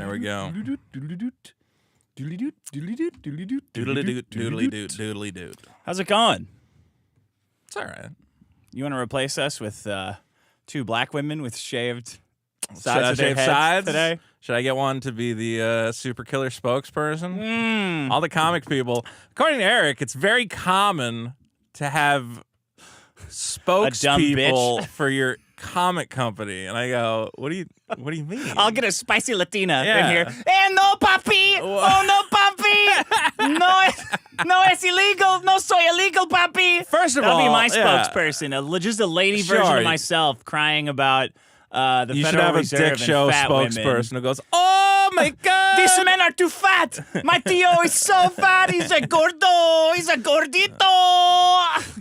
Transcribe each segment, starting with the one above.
There we go. Doodly doot. How's it going? It's all right. You want to replace us with two black women with shaved sides of their Shaved heads sides today? Should I get one to be the super killer spokesperson? All the comic people. According to Eric, it's very common to have spokespeople for your comic company, and I go, "What do you mean?" I'll get a spicy Latina Yeah. in here. No, papi! Oh, no, papi! No, it's illegal. No, soy illegal, papi. First of That'll all, be my yeah. spokesperson. Just a lady version Sure. of myself crying about the You should Federal have a Reserve Dick and Show fat spokesperson women. who goes, "Oh my god, These men are too fat. My tío is so fat. He's a gordo. He's a gordito.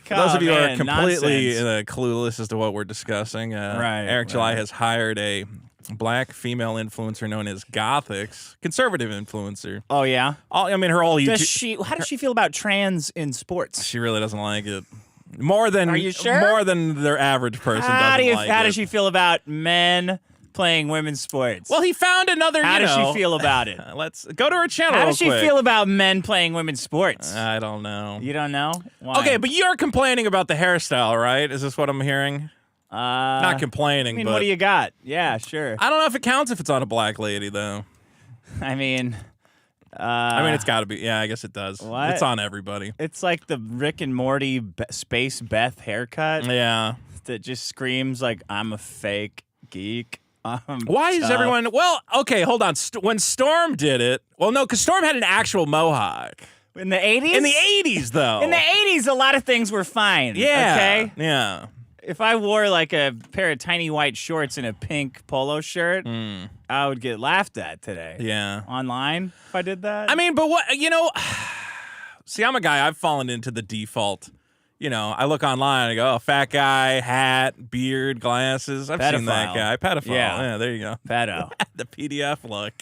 Those of you who are completely nonsense. clueless as to what we're discussing, Eric July has hired a black female influencer known as Gothix, conservative influencer. Oh yeah. I mean, her whole Does YouTube. how does she feel about trans in sports? She really doesn't like it. More than Are you sure? More than their average person How doesn't like How it. does she feel about men playing women's sports? Well, he found another. How you does know, she feel about it? Let's go to her channel. How real does she quick. feel about men playing women's sports? I don't know. You don't know? Why? Okay, but you're complaining about the hairstyle, right? Is this what I'm hearing? Not complaining, I mean, but what do you got? Yeah, sure. I don't know if it counts if it's on a black lady, though. I mean, it's got to be. Yeah, I guess it does. What? It's on everybody. it's like the Rick and Morty Space Beth haircut Yeah. that just screams like I'm a fake geek. Why is everyone? Well, okay, hold on. When Storm did it, well, no, because Storm had an actual mohawk in the 80s? in the '80s, though. In the 80s, a lot of things were fine. yeah, Okay. yeah. If I wore like a pair of tiny white shorts and a pink polo shirt, I would get laughed at today. Yeah. Online, if I did that. I mean, but what, see, I'm a guy, I've fallen into the default. I look online and I go, oh, fat guy, hat, beard, glasses. I've seen that Pedophile. guy. Pedophile. Yeah. Yeah, there you go. pedo. The PDF look.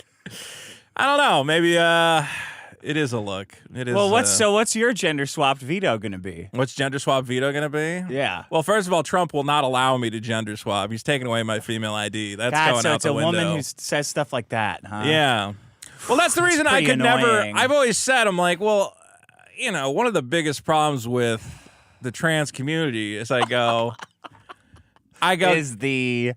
I don't know. Maybe it is a look. It is. Well, what's your gender swapped Vito gonna be? What's gender swap Vito going to be? Yeah. Well, first of all, Trump will not allow me to gender swap. He's taking away my female ID. That's God, going so out it's the a window. woman who says stuff like that, huh? Yeah. Well, that's the reason I pretty could never. annoying. I've always said, I'm like, well, one of the biggest problems with the trans community is I go. Is the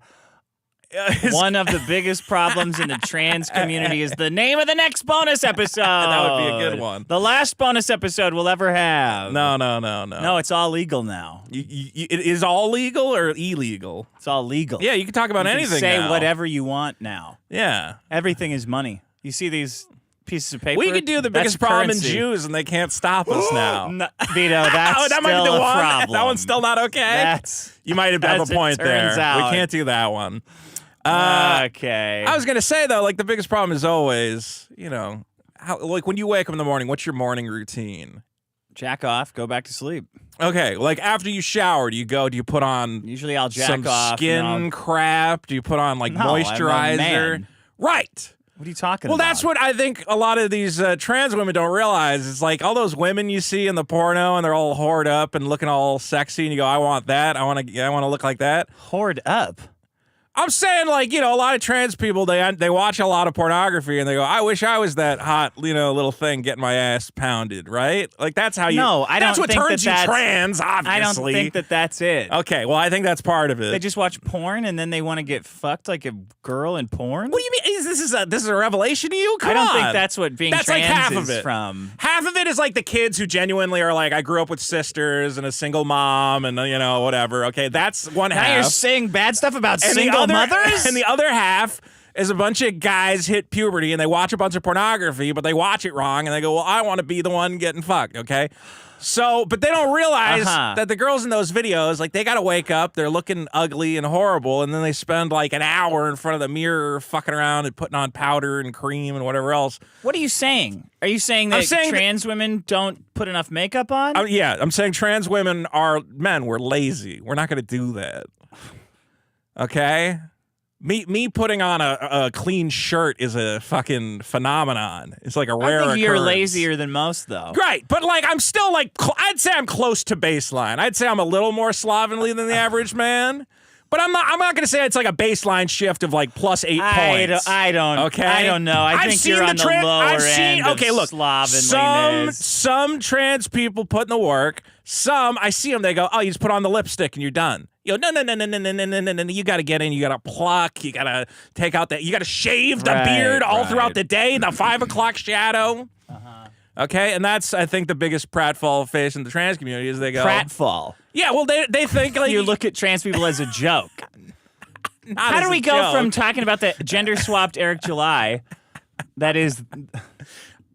one of the biggest problems in the trans community is the name of the next bonus episode. That would be a good one. The last bonus episode we'll ever have. No. No, it's all legal now. It is all legal or illegal? It's all legal. Yeah, you can talk about You can anything. say now. whatever you want now. Yeah. Everything is money. You see these pieces of paper? We could do the That's biggest problem in currency. Jews, and they can't stop us now. No, Vito, that's Oh, that might still be the a one. problem. That one's still not okay. You You might have as a it point there. turns out. We can't do that one. Okay. I was gonna say though, like the biggest problem is always, like when you wake up in the morning, what's your morning routine? Jack off, go back to sleep. Okay, like after you shower, do you put on Usually I'll jack some off. skin and I'll- crap? Do you put on like No, I'm a moisturizer? man. Right. What are you talking Well, about? that's what I think a lot of these trans women don't realize. It's like all those women you see in the porno, and they're all whored up and looking all sexy, and you go, "I want that. I want to look like that." Hoard up. I'm saying, like, a lot of trans people, they watch a lot of pornography, and they go, "I wish I was that hot, little thing getting my ass pounded," right? Like that's how you. No, I don't That's what think turns that you that's- trans. Obviously, I don't think that that's it. Okay, well, I think that's part of it. They just watch porn and then they want to get fucked like a girl in porn? What do you mean? This is a revelation to you? Come I don't on. think that's what being That's trans like half is of it. from. Half of it is like the kids who genuinely are like, I grew up with sisters and a single mom and whatever. Okay, that's one Now half. you're saying bad stuff about And single mothers? And the other half is a bunch of guys hit puberty and they watch a bunch of pornography, but they watch it wrong and they go, well, I want to be the one getting fucked, okay? So, but they don't realize that the girls in those videos, like, they got to wake up, they're looking ugly and horrible, and then they spend like an hour in front of the mirror fucking around and putting on powder and cream and whatever else. What are you saying? Are you saying that trans women don't put enough makeup on? Yeah, I'm saying trans women are men. We're lazy. We're not going to do that. Okay? Me putting on a clean shirt is a fucking phenomenon. It's like a rare I think you're occurrence. lazier than most, though. Right, but like I'm still like I'd say I'm close to baseline. I'd say I'm a little more slovenly than the average man, But I'm not going to say it's like a baseline shift of like plus 8 points. I don't. Okay. I don't know. I think you're on the lower end of slovenliness. Some trans people put in the work. Some I see them. They go, oh, you just put on the lipstick and you're done. You go, no. You got to get in. You got to pluck. You got to take out that. You got to shave the beard all throughout the day. The 5 o'clock shadow. Okay, and that's, I think, the biggest pratfall facing the trans community is they go... Pratfall? Yeah, well, they think like... You look at trans people as a joke. How do we go from talking about the gender-swapped Eric July, that is...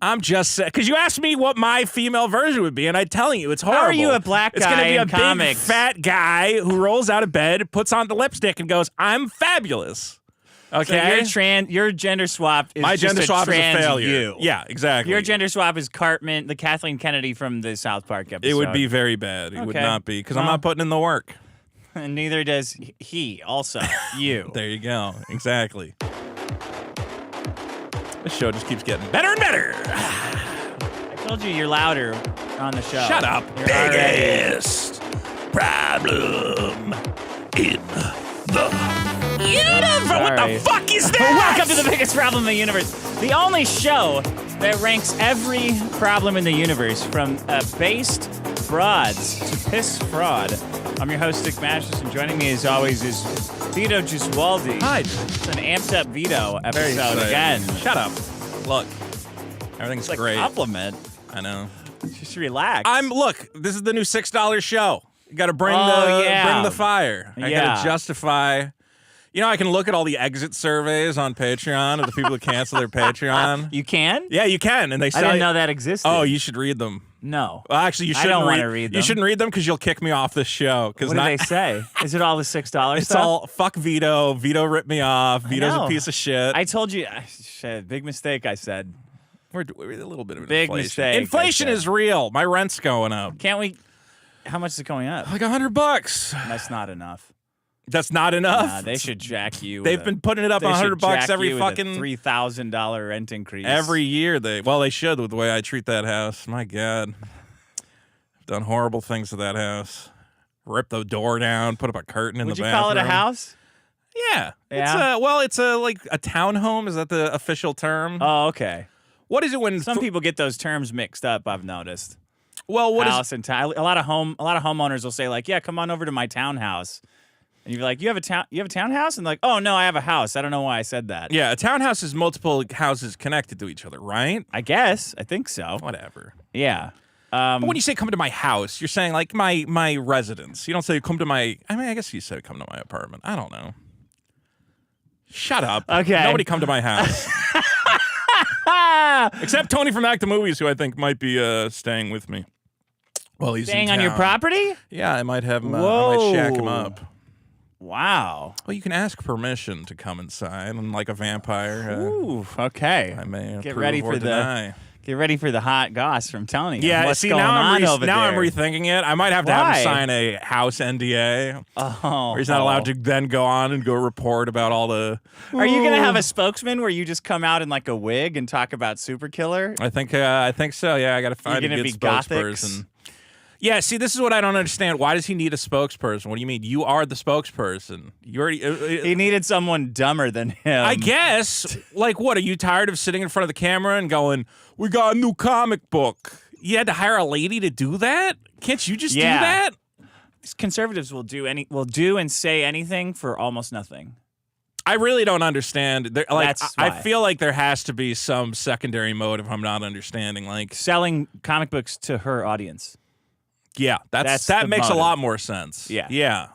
I'm just saying, because you asked me what my female version would be, and I'm telling you, it's horrible. How are you a black guy It's going to be a comics? big, fat guy who rolls out of bed, puts on the lipstick, and goes, I'm fabulous. Okay, so your gender swap is my just gender swap is a failure. You. Yeah, exactly. Your gender swap is Cartman, the Kathleen Kennedy from the South Park episode. It would be very bad. It would not be because I'm not putting in the work. And neither does he. Also, you. There you go. Exactly. This show just keeps getting better and better. I told you you're louder on the show. Shut up. You're biggest problem in the universe. What the fuck is that? Welcome to the biggest problem in the universe. The only show that ranks every problem in the universe from based frauds to piss fraud. I'm your host, Dick Mashus, and joining me as always is Vito Giswaldi. Hi. It's an amped up Vito episode again. Shut up. Look, everything's It's great. A compliment. I know. Just relax. Look, this is the new $6 show. You got to bring the fire. I got to justify. You know, I can look at all the exit surveys on Patreon of the people who cancel their Patreon. You can? Yeah, you can, and they say, I didn't know that existed. Oh, you should read them. No. Well, actually, you shouldn't. I don't want to read them. You shouldn't read them because you'll kick me off this show. What do they say? Is it all the $6 stuff? It's all fuck Vito. Vito ripped me off. Vito's a piece of shit. I told you. Shit, big mistake. I said. We're a little bit of an big inflation. Mistake. Inflation is real. My rent's going up. Can't we? How much is it going up? Like $100. That's not enough. That's not enough. Nah, they should jack you. They've been putting it up $100 every fucking $3,000 rent increase every year. They should with the way I treat that house. My God, I've done horrible things to that house. Ripped the door down, put up a curtain in the bathroom. Would you call it a house? Yeah. Yeah. It's like a townhome. Is that the official term? Oh, okay. What is it when some people get those terms mixed up? I've noticed. Well, what house and town? A lot of homeowners will say like, "Yeah, come on over to my townhouse." And you're like, you have a townhouse? And like, oh, no, I have a house. I don't know why I said that. Yeah, a townhouse is multiple houses connected to each other, right? I guess. I think so. Whatever. Yeah. But when you say come to my house, you're saying like my residence. You don't say come to my... I mean, I guess you said come to my apartment. I don't know. Shut up. Okay. Nobody come to my house. Except Tony from Act the Movies, who I think might be staying with me. Well, he's staying in on your property? Yeah, I might have him. I might shack him up. Wow. Well, you can ask permission to come inside, and like a vampire. Ooh, okay. I may get ready for deny. Get ready for the hot goss from Tony. Yeah, what's see, going on over now there. I'm rethinking it. I might have to have him sign a house NDA. Oh, where he's not allowed to then go on and go report about all the. Are you gonna have a spokesman where you just come out in like a wig and talk about Super Killer? I think so. Yeah, I got to find a good spokesperson. Yeah, see, this is what I don't understand. Why does he need a spokesperson? What do you mean? You are the spokesperson. You already. He needed someone dumber than him. I guess. Like, what? Are you tired of sitting in front of the camera and going, "We got a new comic book"? You had to hire a lady to do that? Can't you just do that? These conservatives will do and say anything for almost nothing. I really don't understand. Like, That's why. I feel like there has to be some secondary motive I'm not understanding. Like selling comic books to her audience. Yeah, that makes motive. a lot more sense. Yeah. Yeah.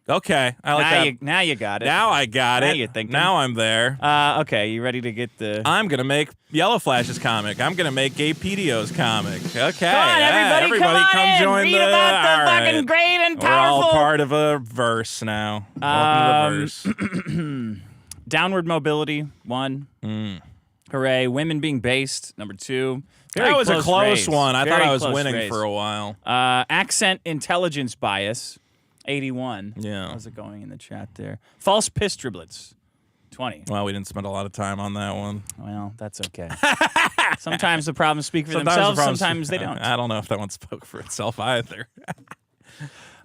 Okay. I like that. Now you got it. Now I got it. Now you're thinking. Now I'm there. Okay, you ready to get the... I'm going to make Yellow Flash's comic. I'm going to make Gay PDO's comic. Okay. Come on, everybody come join read about the fucking great and powerful... We're all part of a verse now. Welcome to the verse. Downward mobility, 1. Hooray. Women being based, number 2. That was a close one. I thought I was winning race. for a while. Accent intelligence bias, 81. Yeah. How's it going in the chat there? False piss driblets, 20. Well, we didn't spend a lot of time on that one. Well, that's okay. Sometimes the problems speak for themselves, sometimes they don't. I don't know if that one spoke for itself either.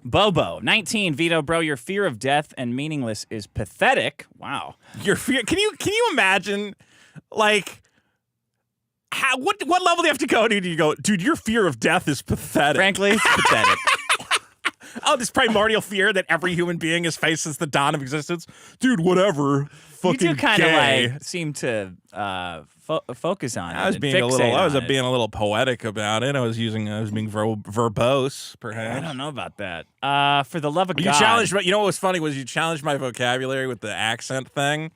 Bobo, 19. Vito, bro, your fear of death and meaningless is pathetic. Wow. Your fear. Can you imagine, like, what level do you have to go to? Do you go, dude, your fear of death is pathetic? Frankly, it's pathetic. Oh, this primordial fear that every human being has faced since the dawn of existence. Dude, whatever. Fucking You do kind of gay. like seem to focus on it. I was being a little poetic about it. I was being verbose, perhaps. I don't know about that. For the love of God. You challenged, but you know what was funny was you challenged my vocabulary with the accent thing.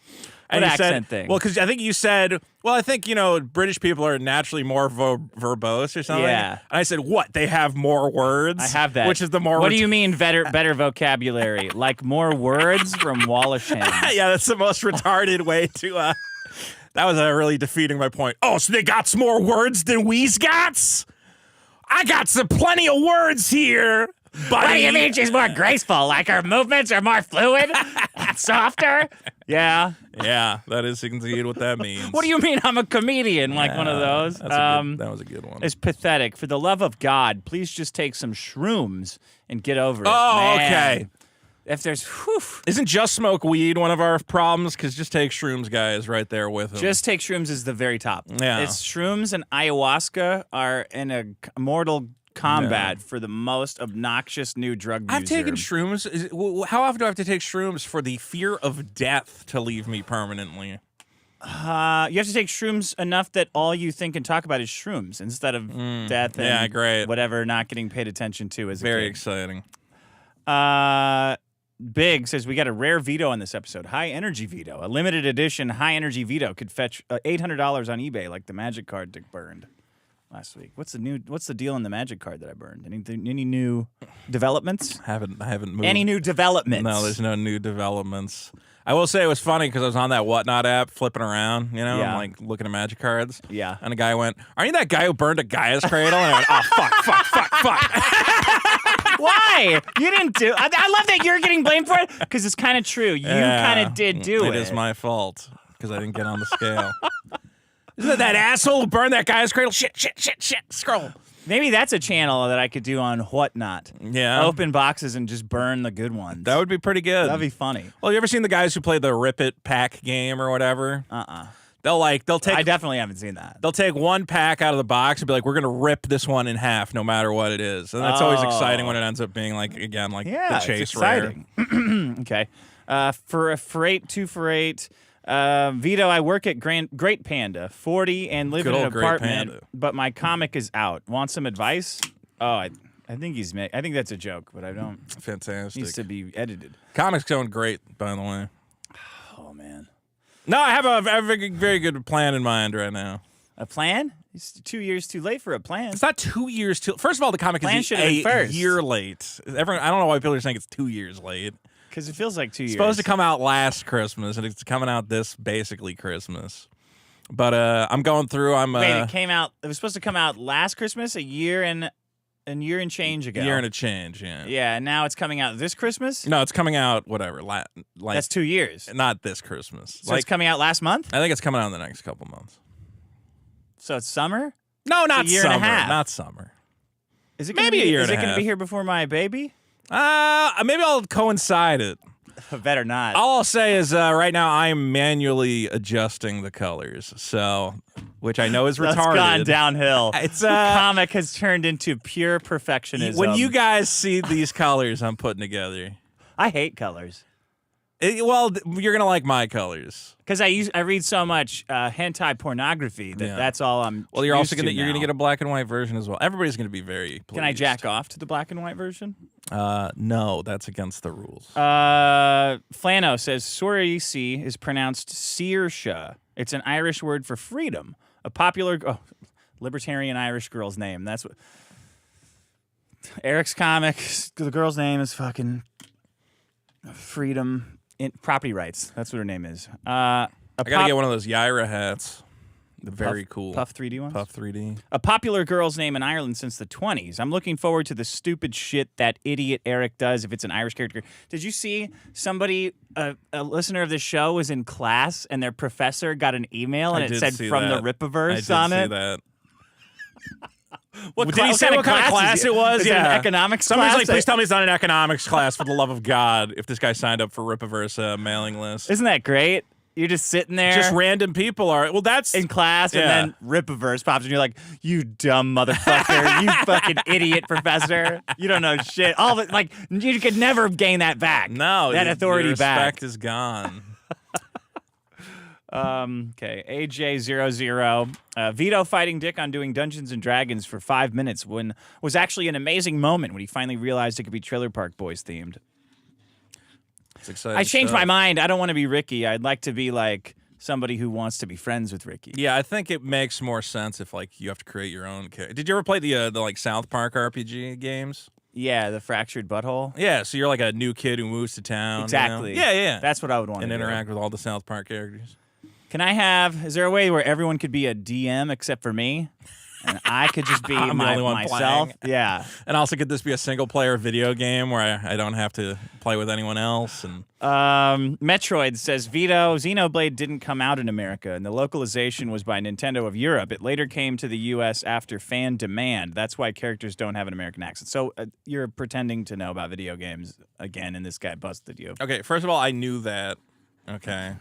What accent thing? Well, because I think you said, British people are naturally more verbose or something. Yeah. And I said, what? They have more words? I have that. Which is the more... What do you mean better vocabulary? Like more words from Wallacham? Yeah, that's the most retarded way to... That was really defeating my point. Oh, so they got some more words than we's got? I got plenty of words here, buddy. What do you mean she's more graceful? Like her movements are more fluid? Softer? Yeah. Yeah, that is indeed what that means. What do you mean I'm a comedian? Like one of those? That was a good one. It's pathetic. For the love of God, please just take some shrooms and get over it. Oh, Man. okay. If there's... Isn't just smoke weed one of our problems? Because just take shrooms, guys, right there with them. Just take shrooms is the very top. Yeah. It's shrooms and ayahuasca are in a mortal combat for the most obnoxious new drug user. I've taken shrooms. How often do I have to take shrooms for the fear of death to leave me permanently? You have to take shrooms enough that all you think and talk about is shrooms instead of death and great. whatever not getting paid attention to as a Very kid. exciting. Big says we got a rare Vito on this episode. High energy Vito. A limited edition high energy Vito could fetch $800 on eBay like the magic card Dick burned last week. What's the deal on the magic card that I burned? Any new developments? I haven't moved. Any new developments? No, there's no new developments. I will say it was funny because I was on that Whatnot app flipping around, and like looking at magic cards. Yeah. And a guy went, "Aren't you that guy who burned a Gaia's cradle?" And I went, "Oh, fuck." Why? You didn't do... I love that you're getting blamed for it because it's kind of true. You kind of did do it. It is my fault because I didn't get on the scale. Isn't that asshole who burned that Gaia's cradle? Shit. Scroll. Maybe that's a channel that I could do on Whatnot. Yeah. Open boxes and just burn the good ones. That would be pretty good. That'd be funny. Well, you ever seen the guys who play the Rip It pack game or whatever? They'll take... I definitely haven't seen that. They'll take one pack out of the box and be like, we're going to rip this one in half no matter what it is. And that's always exciting when it ends up being the chase it's exciting. Okay. For 8, 2 for 8. Vito, I work at Great Panda, 40, and live in an apartment, but my comic is out. Want some advice? Oh, I think I think that's a joke, but I don't. Fantastic. Needs to be edited. Comic's going great, by the way. Oh, man. No, I have a very good plan in mind right now. A plan? It's 2 years too late for a plan. It's not 2 years too... First of all, the comic is a year late. I don't know why people are saying it's 2 years late. Because it feels like 2 years. It's supposed to come out last Christmas, and it's coming out this basically Christmas. But I'm going through. Wait, it was supposed to come out last Christmas, a year and change ago. A year and a change, yeah. Yeah, and now it's coming out this Christmas? No, it's coming out whatever. That's 2 years. Not this Christmas. So it's coming out last month? I think it's coming out in the next couple months. So it's summer? No, not a year summer. And a half. Not summer. Is it maybe a year and a half? Is it going to be here before my baby? Maybe I'll coincide it. Better not. All I'll say is right now I'm manually adjusting the colors, which I know is retarded. It's gone downhill. It's comic has turned into pure perfectionism. When you guys see these colors I'm putting together, I hate colors. Well, you're gonna like my colors because I read so much hentai pornography that's all I'm. Well, you're also gonna get a black and white version as well. Everybody's gonna be very pleased. Can I jack off to the black and white version? No, that's against the rules. Flano says Sorisi is pronounced Saoirse. It's an Irish word for freedom. A popular libertarian Irish girl's name. That's what Eric's comic. The girl's name is fucking Freedom. Property rights. That's what her name is. I gotta get one of those Yaira hats. Very cool. Puff 3D ones? Puff 3D. A popular girl's name in Ireland since the 20s. I'm looking forward to the stupid shit that idiot Eric does if it's an Irish character. Did you see somebody, a listener of this show, was in class and their professor got an email and it said from the Rippaverse on it? I did see that. Did he say what kind of class it was? Is it an economics Somebody's class? like, please tell me it's not an economics class for the love of God if this guy signed up for Ripaverse mailing list. Isn't that great? You're just sitting there. Just random people are. Well, that's in class, and then Ripaverse pops, and you're like, "You dumb motherfucker! You fucking idiot, professor! You don't know shit." All of it, like you could never gain that back. No, that authority your back. respect is gone. Okay, AJ00. Vito fighting Dick on doing Dungeons and Dragons for 5 minutes was actually an amazing moment when he finally realized it could be Trailer Park Boys themed. It's exciting. I changed my mind. I don't want to be Ricky. I'd like to be like somebody who wants to be friends with Ricky. Yeah, I think it makes more sense if like you have to create your own character. Did you ever play the like South Park RPG games? Yeah, the fractured butthole. Yeah, so you're like a new kid who moves to town. Exactly. You know? Yeah. That's what I would want and to interact with all the South Park characters. Is there a way where everyone could be a DM except for me? And I could just be I'm the only one myself. playing. Yeah. And also, could this be a single-player video game where I don't have to play with anyone else? And Metroid says, Vito, Xenoblade didn't come out in America, and the localization was by Nintendo of Europe. It later came to the U.S. after fan demand. That's why characters don't have an American accent. So you're pretending to know about video games again, and this guy busted you. Okay, first of all, I knew that. Okay.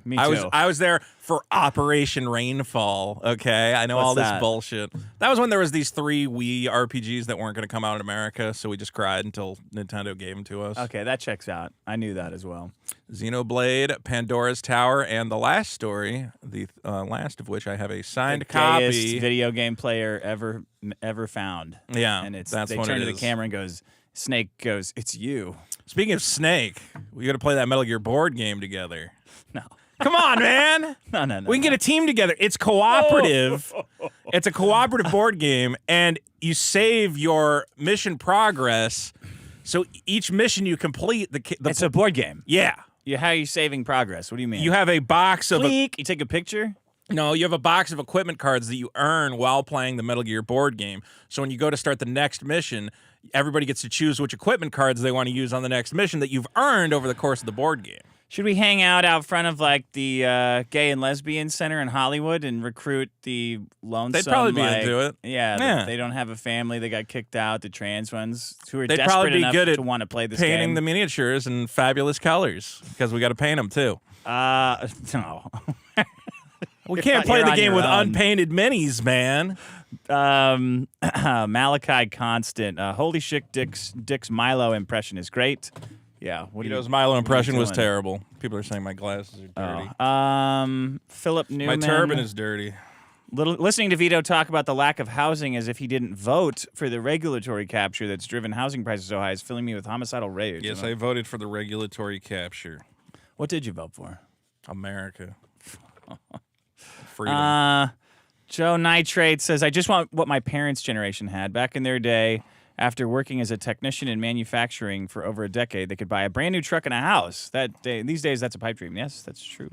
Me too. I was there for Operation Rainfall. Okay, I know all this bullshit. That was when there was these 3 Wii RPGs that weren't going to come out in America, so we just cried until Nintendo gave them to us. Okay, that checks out. I knew that as well. Xenoblade, Pandora's Tower, and the last story, the last of which I have a signed the copy. gayest video game player ever found. Yeah, and that's they what turn it to is. the camera and goes, Snake goes, "It's you." Speaking of Snake, we got to play that Metal Gear board game together. No. Come on, man. No. We can get a team together. It's cooperative. It's a cooperative board game, and you save your mission progress. So each mission you complete, it's a board game. Yeah. How are you saving progress? What do you mean? You have a box of you take a picture? No, you have a box of equipment cards that you earn while playing the Metal Gear board game. So when you go to start the next mission, everybody gets to choose which equipment cards they want to use on the next mission that you've earned over the course of the board game. Should we hang out front of like the gay and lesbian center in Hollywood and recruit the lonesome? They'd probably be into it. Yeah. They don't have a family. They got kicked out. The trans ones who are They'd desperate probably be enough good at to want to play this painting game. the miniatures in fabulous colors because we got to paint them too. No. We can't play the game with own. unpainted minis, man. Malachi Constant. Holy shit, Dick's Milo impression is great. Yeah. Vito's Milo impression was terrible. People are saying my glasses are dirty. Philip Newman. My turban is dirty. Listening to Vito talk about the lack of housing as if he didn't vote for the regulatory capture that's driven housing prices so high is filling me with homicidal rage. Yes, I voted for the regulatory capture. What did you vote for? America. Freedom. Joe Nitrate says, I just want what my parents' generation had. Back in their day, after working as a technician in manufacturing for over a decade, they could buy a brand new truck and a house. These days, that's a pipe dream. Yes, that's true.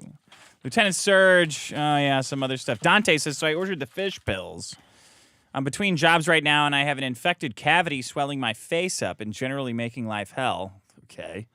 Lieutenant Surge, some other stuff. Dante says, so I ordered the fish pills. I'm between jobs right now, and I have an infected cavity swelling my face up and generally making life hell. Okay.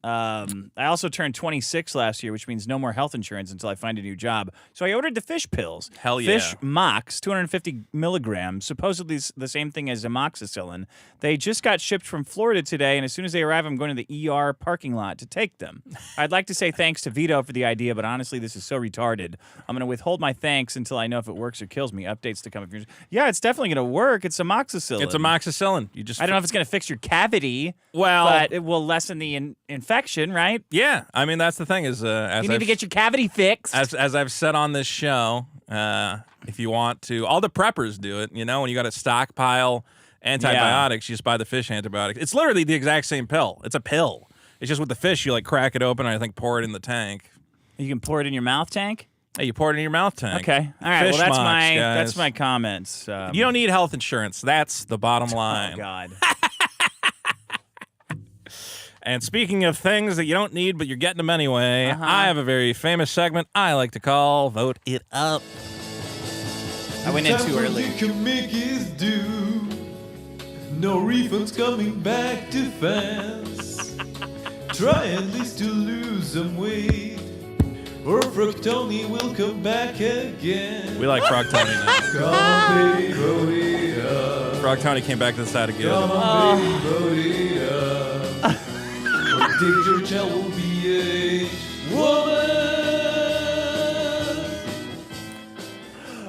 I also turned 26 last year, which means no more health insurance until I find a new job. So I ordered the fish pills. Hell yeah. Fish Mox, 250 milligrams, supposedly the same thing as amoxicillin. They just got shipped from Florida today, and as soon as they arrive, I'm going to the ER parking lot to take them. I'd like to say thanks to Vito for the idea, but honestly, this is so retarded. I'm going to withhold my thanks until I know if it works or kills me. Updates to come. Yeah, it's definitely going to work. It's amoxicillin. It's amoxicillin. I don't know if it's going to fix your cavity, well, but it will lessen the infection, right? Yeah, I mean that's the thing is you need to get your cavity fixed. As I've said on this show, if you want to, all the preppers do it. You know, when you got to stockpile antibiotics, you just buy the fish antibiotics. It's literally the exact same pill. It's a pill. It's just with the fish, you like crack it open and I think pour it in the tank. You can pour it in your mouth tank. Hey, you pour it in your mouth tank. Okay, all right. Fish Well, guys. that's my comments. You don't need health insurance. That's the bottom line. Oh God. And speaking of things that you don't need, but you're getting them anyway, I have a very famous segment I like to call Vote It Up. I went in too early. You can make is due. No refunds coming back to fans. Try at least to lose some weight. or Fructoni will come back again. We like Frog Tony now. Come on, baby, Bodie, Frog Tony came back to the side of good. come on, baby, Bodie, or Dig Georgette will be a woman.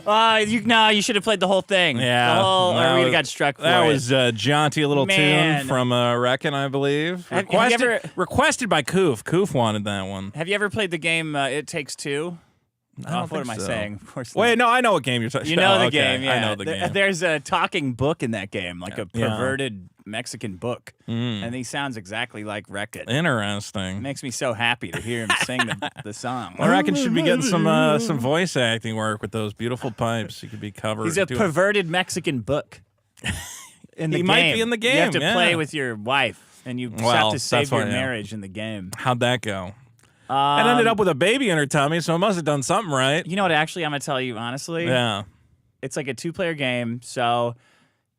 You should have played the whole thing. Yeah. The whole, that or we'd was- got struck for That it. was a jaunty little Man. tune from Reckon, I believe. Have you ever- Requested by Koof. Koof wanted that one. Have you ever played the game It Takes Two? I don't What think am I so. saying? Of course not. Wait, no, I know what game you're talking You know about. the Okay, game, yeah. I know the game. There's a talking book in that game, like a Yeah. perverted Mexican book. And he sounds exactly like Wreck-It. Interesting. It makes me so happy to hear him sing the song. I reckon should be getting some voice acting work with those beautiful pipes. He could be covered. He's a do it. perverted Mexican book. In the He game. might be in the You have game, to yeah. play with your wife, and you Well, have to save that's your what- yeah. marriage in the game. How'd that go? It ended up with a baby in her tummy, so it must have done something right. You know what? Actually, I'm gonna tell you honestly. Yeah. It's like a 2-player game, so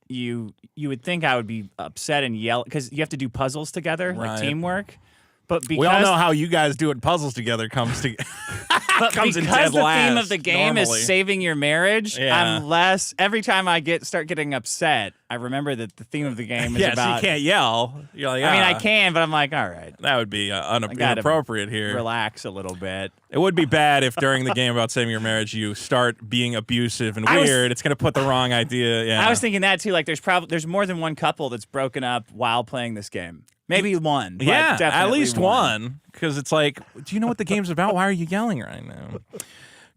you would think I would be upset and yell because you have to do puzzles together, like Right. teamwork. But because We all know how you guys doing puzzles together comes to. but comes in because dead the theme last, of the game normally. is saving your marriage, Yeah. I'm less. Every time I start getting upset, I remember that the theme of the game is Yeah, so about. you can't yell. You're like, I mean, I "Ah." can, but I'm like, all right, That would be gotta inappropriate here. relax a little bit. It would be bad if during the game about saving your marriage you start being abusive and I was- weird. It's going to put the wrong idea. Yeah. I was thinking that too. Like, there's more than one couple that's broken up while playing this game. Maybe one. But yeah, at definitely least one. Because it's like, do you know what the game's about? Why are you yelling right now?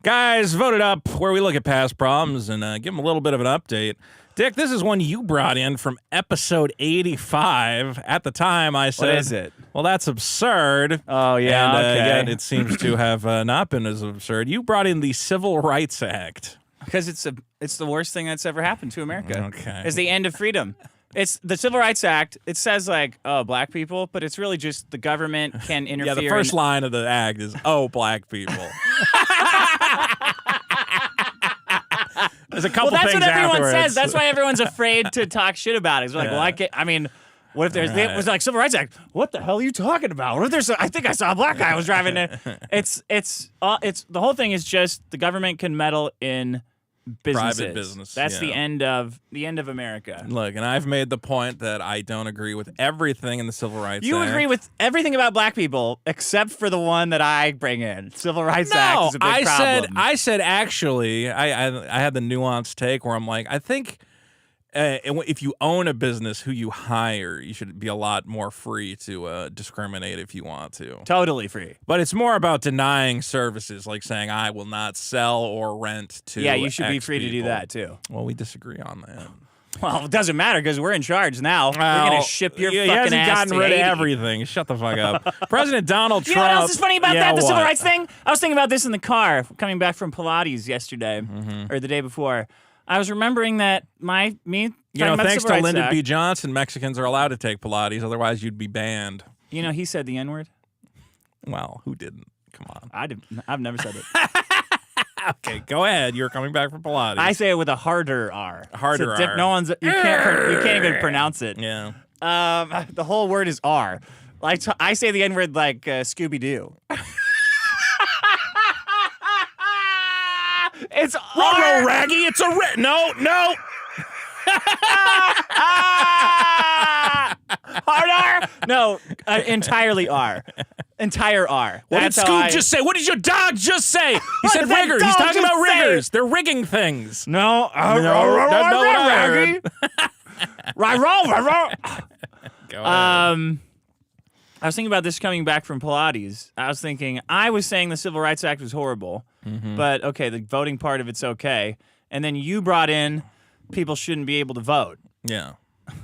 Guys, voted up where we look at past problems and give them a little bit of an update. Dick, this is one you brought in from episode 85. At the time, I said, is it? Well, that's absurd. Oh, yeah, And okay. again, it seems to have not been as absurd. You brought in the Civil Rights Act. Because it's the worst thing that's ever happened to America. Okay. It's the end of freedom. It's the Civil Rights Act. It says like, oh, black people, but it's really just the government can interfere. Yeah, the first line of the act is, oh, black people. There's a couple Well, that's things what everyone afterwards. says. That's why everyone's afraid to talk shit about it. It's like, Yeah. well, I can't. I mean, what if there's? Right. It was like Civil Rights Act. What the hell are you talking about? What if there's? I think I saw a black guy who was driving it. It's the whole thing is just the government can meddle in businesses. Private business, That's the yeah. end of America. Look, and I've made the point that I don't agree with everything in the Civil Rights You Act. agree with everything about black people except for the one that I bring in. Civil Rights Act is a big problem. I said actually, I had the nuanced take where I'm like, I think if you own a business, who you hire, you should be a lot more free to discriminate if you want to. Totally free. But it's more about denying services, like saying I will not sell or rent to. Yeah, you should be X free to do people." that too. Well, we disagree on that. Well, it doesn't matter because we're in charge now. We're gonna ship your he fucking hasn't ass gotten to rid Haiti. of everything. Shut the fuck up. President Donald You Trump. know what else is funny about Yeah, that? The civil what? rights thing? I was thinking about this in the car coming back from Pilates yesterday or the day before. I was remembering that me You talking know, about the thanks Civil to Rights Lyndon Act, B. Johnson, Mexicans are allowed to take Pilates. Otherwise, you'd be banned. You know, he said the N-word. Well, who didn't? Come on. I've never said it. Okay, go ahead. You're coming back from Pilates. I say it with a harder R. Harder It's a R. No one's. You can't even pronounce it. Yeah. The whole word is R. Like I say the N-word like Scooby Doo. It's R. Ruh-roh, Raggy. It's a no. Hard R? No, entirely R. Entire R. What That's did how Scoob just say? What did your dog just say? He What said did that riggers. He's dog talking just about say? riggers. They're rigging things. No, that's not what I heard. Right. Go ahead. I was thinking about this coming back from Pilates. I was saying the Civil Rights Act was horrible, but okay, the voting part of it's okay. And then you brought in people shouldn't be able to vote. Yeah.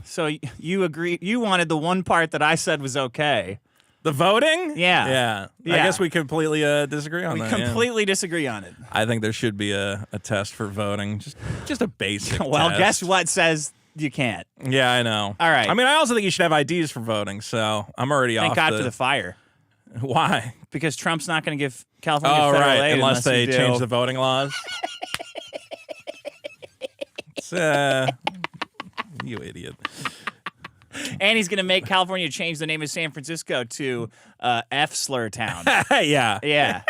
So you agree? You wanted the one part that I said was okay. The voting? Yeah. Yeah. I Yeah. guess we completely disagree on We that. yeah. completely disagree on it. I think there should be a test for voting. Just a basic Well, test. guess what says you can't? Yeah, I know. All right. I mean, I also think you should have IDs for voting, so I'm already Thank off God for the fire. Why? Because Trump's not going to give California Oh, federal right. aid Unless they you do. change the voting laws. It's, you idiot. And he's going to make California change the name of San Francisco to F Slur Town. yeah. Yeah.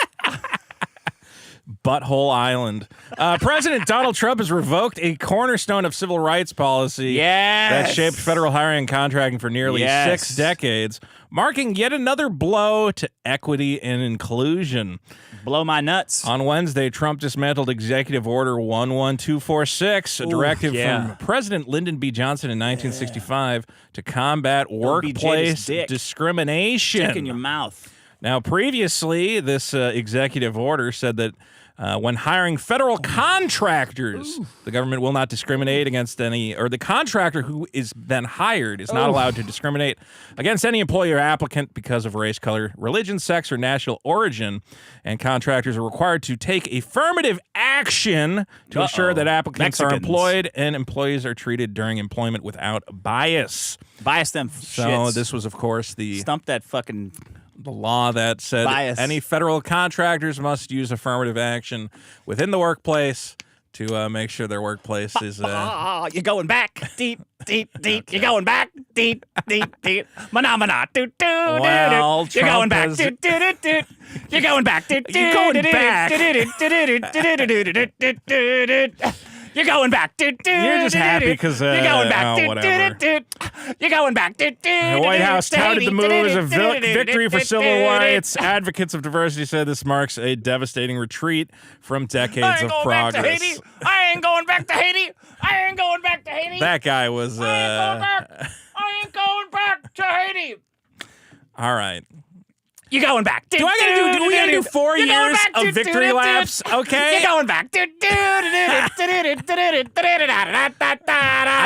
Butthole Island. President Donald Trump has revoked a cornerstone of civil rights policy that shaped federal hiring and contracting for nearly 6 decades, marking yet another blow to equity and inclusion. Blow my nuts. On Wednesday, Trump dismantled Executive Order 11246, a directive from President Lyndon B. Johnson in 1965 to combat workplace discrimination. Stick in your mouth. Now, previously, this executive order said that when hiring federal contractors, the government will not discriminate against or the contractor who is then hired is not allowed to discriminate against any employee or applicant because of race, color, religion, sex, or national origin. And contractors are required to take affirmative action to ensure that applicants are employed and employees are treated during employment without bias. Bias them shits. This was, of course, the law that said any federal contractors must use affirmative action within the workplace to make sure their workplace is... you're going back deep, deep, deep. You're going back deep, deep, deep. Mana, do, do, well, you're going back, do, do, do, do. You're going back, do, do, You're going back. You're going back. You're just happy because you're going back. whatever. You're going back. The White House touted the move as a victory for civil rights. Advocates of diversity said this marks a devastating retreat from decades of progress. I ain't going back to Haiti. I ain't going back to Haiti. That guy was. I ain't going back to Haiti. All right. You're going back. Do we gotta do 4 years of victory laps? Okay. You're going back. I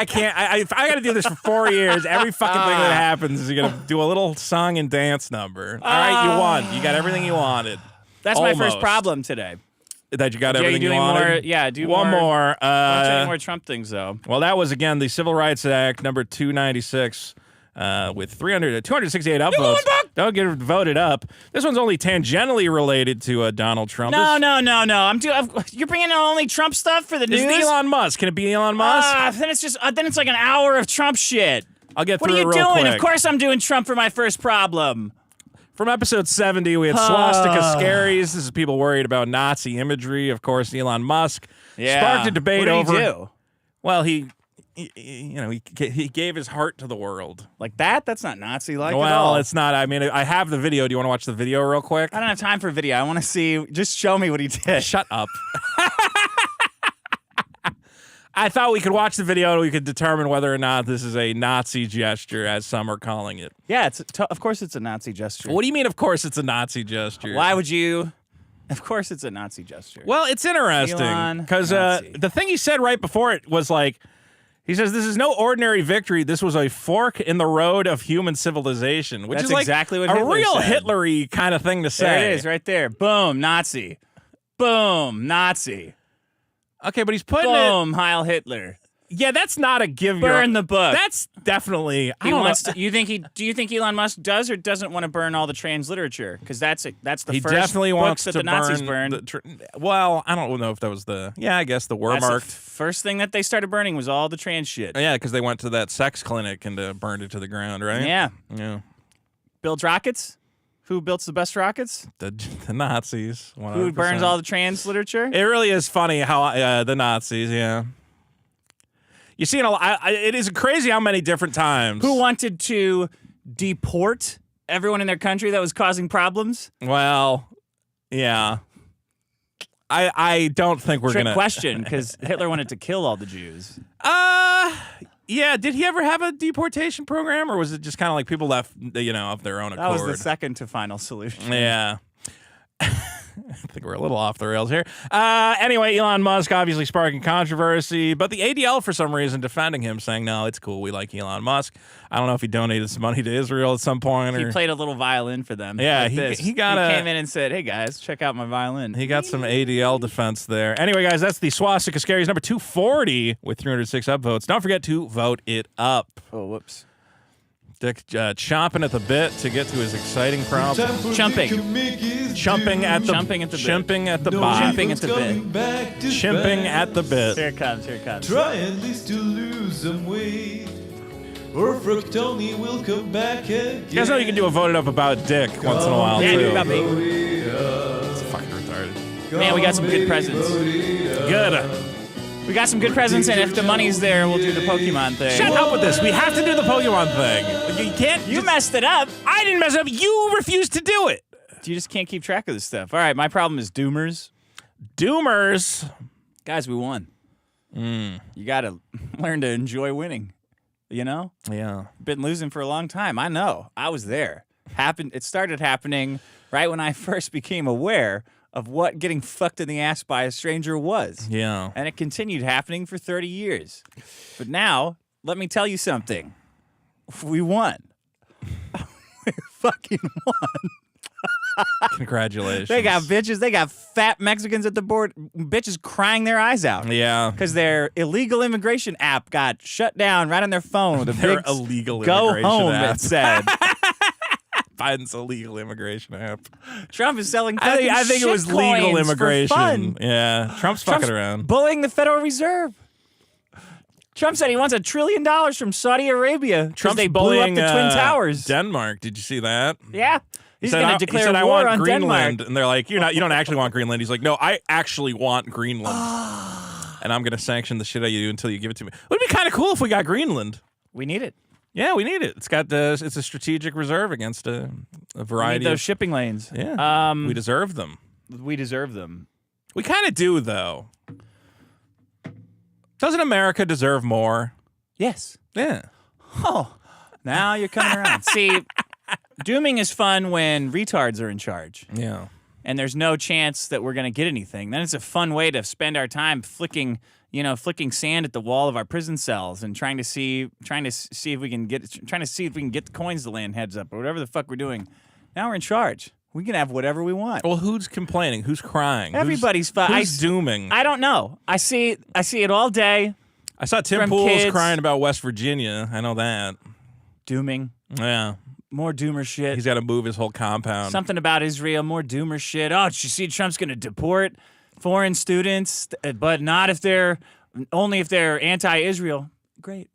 can't. If I gotta do this for 4 years, every fucking thing that happens is you're gonna do a little song and dance number. All right, you won. You got everything you wanted. That's my first problem today. That you got everything you wanted? Do one more. Any more Trump things, though. Well, that was, again, the Civil Rights Act, number 296. With 268 upvotes. Don't get voted up. This one's only tangentially related to Donald Trump. No. You're bringing in only Trump stuff for the news? It's Elon Musk. Can it be Elon Musk? Then it's like an hour of Trump shit. I'll get through it real quick. What are you doing? Of course I'm doing Trump for my first problem. From episode 70, we had swastika scaries. This is people worried about Nazi imagery. Of course, Elon Musk sparked a debate over. What did he do? Well, he gave his heart to the world. Like that? That's not Nazi-like at all. Well, it's not. I mean, I have the video. Do you want to watch the video real quick? I don't have time for video. I want to see. Just show me what he did. Shut up. I thought we could watch the video and we could determine whether or not this is a Nazi gesture, as some are calling it. Yeah, of course it's a Nazi gesture. What do you mean, of course it's a Nazi gesture? Why would you... Of course it's a Nazi gesture. Well, it's interesting because the thing he said right before it was like, he says, this is no ordinary victory. This was a fork in the road of human civilization, which is like exactly what a Hitler real said. Hitler-y kind of thing to say. There it is, right there. Boom, Nazi. Boom, Nazi. Okay, but he's putting Boom, Heil Hitler. Yeah, that's not a give. Burn the book. That's definitely. Do you think Elon Musk does or doesn't want to burn all the trans literature? Because that's the he first definitely books wants that to the Nazis burned. Well, I don't know if that was the. Yeah, I guess the That's Wehrmacht. the first thing that they started burning was all the trans shit. Yeah, because they went to that sex clinic and burned it to the ground, right? Yeah. Yeah. Build rockets. Who built the best rockets? The Nazis. 100%. Who burns all the trans literature? It really is funny how the Nazis. Yeah. You see, it is crazy how many different times. Who wanted to deport everyone in their country that was causing problems? Well, yeah. I don't think we're Trick gonna. question, because Hitler wanted to kill all the Jews. Yeah. Did he ever have a deportation program, or was it just kind of like people left, of their own accord? That was the second to final solution. Yeah. I think we're a little off the rails here. Anyway, Elon Musk obviously sparking controversy, but the ADL for some reason defending him, saying, no, it's cool. We like Elon Musk. I don't know if he donated some money to Israel at some point. He played a little violin for them. Yeah, like he came in and said, hey, guys, check out my violin. He got some ADL defense there. Anyway, guys, that's the Swastika Scaries number 240 with 306 upvotes. Don't forget to vote it up. Oh, whoops. Dick chomping at the bit to get to his exciting problem. Chumping at the bit. Chimping at the bit. Here it comes. Try at least to lose some weight, or Fructoni will come back again. You guys know you can do a vote it up about Dick once in a while, Yeah, too. do about me. It's fucking retarded. Man, we got some good presents. Good. We got some good presents, and if the money's there, we'll do the Pokemon thing. Shut up with this. We have to do the Pokemon thing. You can't. You messed it up. I didn't mess it up. You refused to do it. You just can't keep track of this stuff. All right, my problem is doomers. Doomers. Guys, we won. You got to learn to enjoy winning. You know? Yeah. Been losing for a long time. I know. I was there. It started happening right when I first became aware of what getting fucked in the ass by a stranger was. Yeah. And it continued happening for 30 years. But now, let me tell you something. We won. We fucking won. Congratulations. They got bitches. They got fat Mexicans at the board. Bitches crying their eyes out. Yeah. Because their illegal immigration app got shut down right on their phone with a Their big illegal go immigration home, app. it said. Biden's illegal immigration app. Trump is selling I think it was legal immigration. For fun. Yeah. Trump's fucking around. Bullying the Federal Reserve. Trump said he wants $1 trillion from Saudi Arabia because they blew up the Twin Towers. Denmark. Did you see that? Yeah. He's going to declare I war want on Greenland. Denmark. And they're like, you don't actually want Greenland. He's like, no, I actually want Greenland. And I'm going to sanction the shit out of you until you give it to me. It would be kind of cool if we got Greenland. We need it. Yeah, we need it. It's a strategic reserve against a variety we need those of shipping lanes. Yeah. We deserve them. We deserve them. We kind of do, though. Doesn't America deserve more? Yes. Yeah. Oh, now you're coming around. See, dooming is fun when retards are in charge. Yeah. And there's no chance that we're going to get anything. Then it's a fun way to spend our time flicking sand at the wall of our prison cells and trying to see if we can get the coins to land heads up or whatever the fuck we're doing. Now we're in charge. We can have whatever we want. Well, who's complaining? Who's crying? Everybody's who's dooming? I don't know. I see it all day. I saw Tim Pool's crying about West Virginia. I know that. Dooming. Yeah. More doomer shit. He's got to move his whole compound. Something about Israel, more doomer shit. Oh, did you see Trump's going to deport foreign students, but not if they're anti-Israel. Great.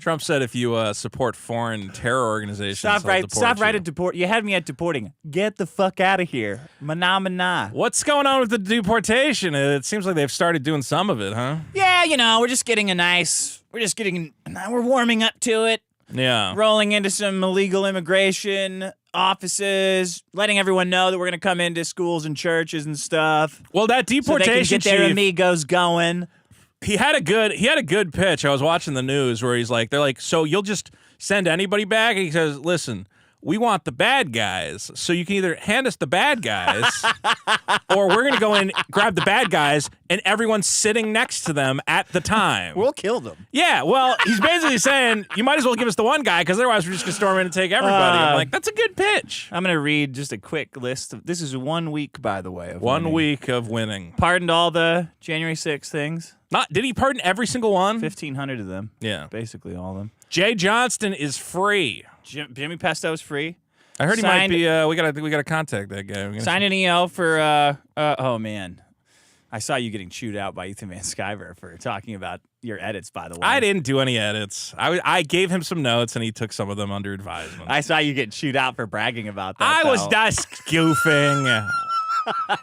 Trump said if you support foreign terror organizations, stop right at deport. You had me at deporting. Get the fuck out of here. Mana. What's going on with the deportation? It seems like they've started doing some of it, huh? Yeah, we're warming up to it. Yeah. Rolling into some illegal immigration offices, letting everyone know that we're going to come into schools and churches and stuff. Well, that deportation so they can get their amigos going. He had a good pitch. I was watching the news where they're like, so you'll just send anybody back? And he says, listen, we want the bad guys. So you can either hand us the bad guys or we're going to go in, grab the bad guys, and everyone's sitting next to them at the time. We'll kill them. Yeah, well, he's basically saying, you might as well give us the one guy because otherwise we're just going to storm in and take everybody. I'm like, that's a good pitch. I'm going to read just a quick list. This is 1 week, by the way. One week of winning. Pardoned all the January 6th things. Did he pardon every single one? 1,500 of them. Yeah. Basically all of them. Jay Johnston is free. Jimmy Pesto's free. I heard he might be. We gotta contact that guy. Signed an EO for. Oh man, I saw you getting chewed out by Ethan Van Sciver for talking about your edits. By the way, I didn't do any edits. I gave him some notes and he took some of them under advisement. I saw you get chewed out for bragging about that. I was just goofing.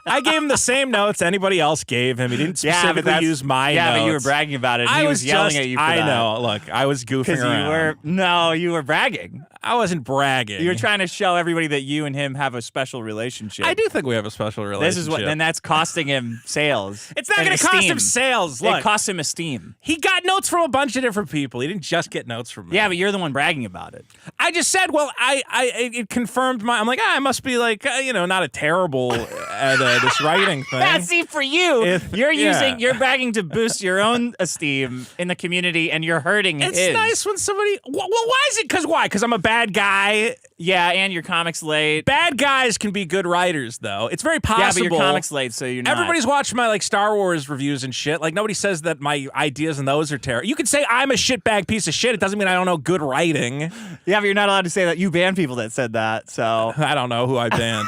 I gave him the same notes anybody else gave him. He didn't specifically use my notes. Yeah, but you were bragging about it. He was yelling at you for that. I know. Look, I was goofing around. You were bragging. I wasn't bragging. You were trying to show everybody that you and him have a special relationship. I do think we have a special relationship. Then that's costing him sales. It's not going to cost him sales. Look, it costs him esteem. He got notes from a bunch of different people. He didn't just get notes from me. Yeah, but you're the one bragging about it. I just said, well, it confirmed I'm like, I must be like, not a terrible at this writing thing. Yeah, see, for you, you're bragging to boost your own esteem in the community, and you're hurting his. It's nice when somebody. Well, why is it? Because I'm a bad guy. Yeah, and your comic's late. Bad guys can be good writers, though. It's very possible. Yeah, but your comic's late, so you're not. Everybody's watching my Star Wars reviews and shit. Like nobody says that my ideas and those are terrible. You can say I'm a shitbag piece of shit. It doesn't mean I don't know good writing. Yeah, but you're not allowed to say that. You banned people that said that. So I don't know who I banned.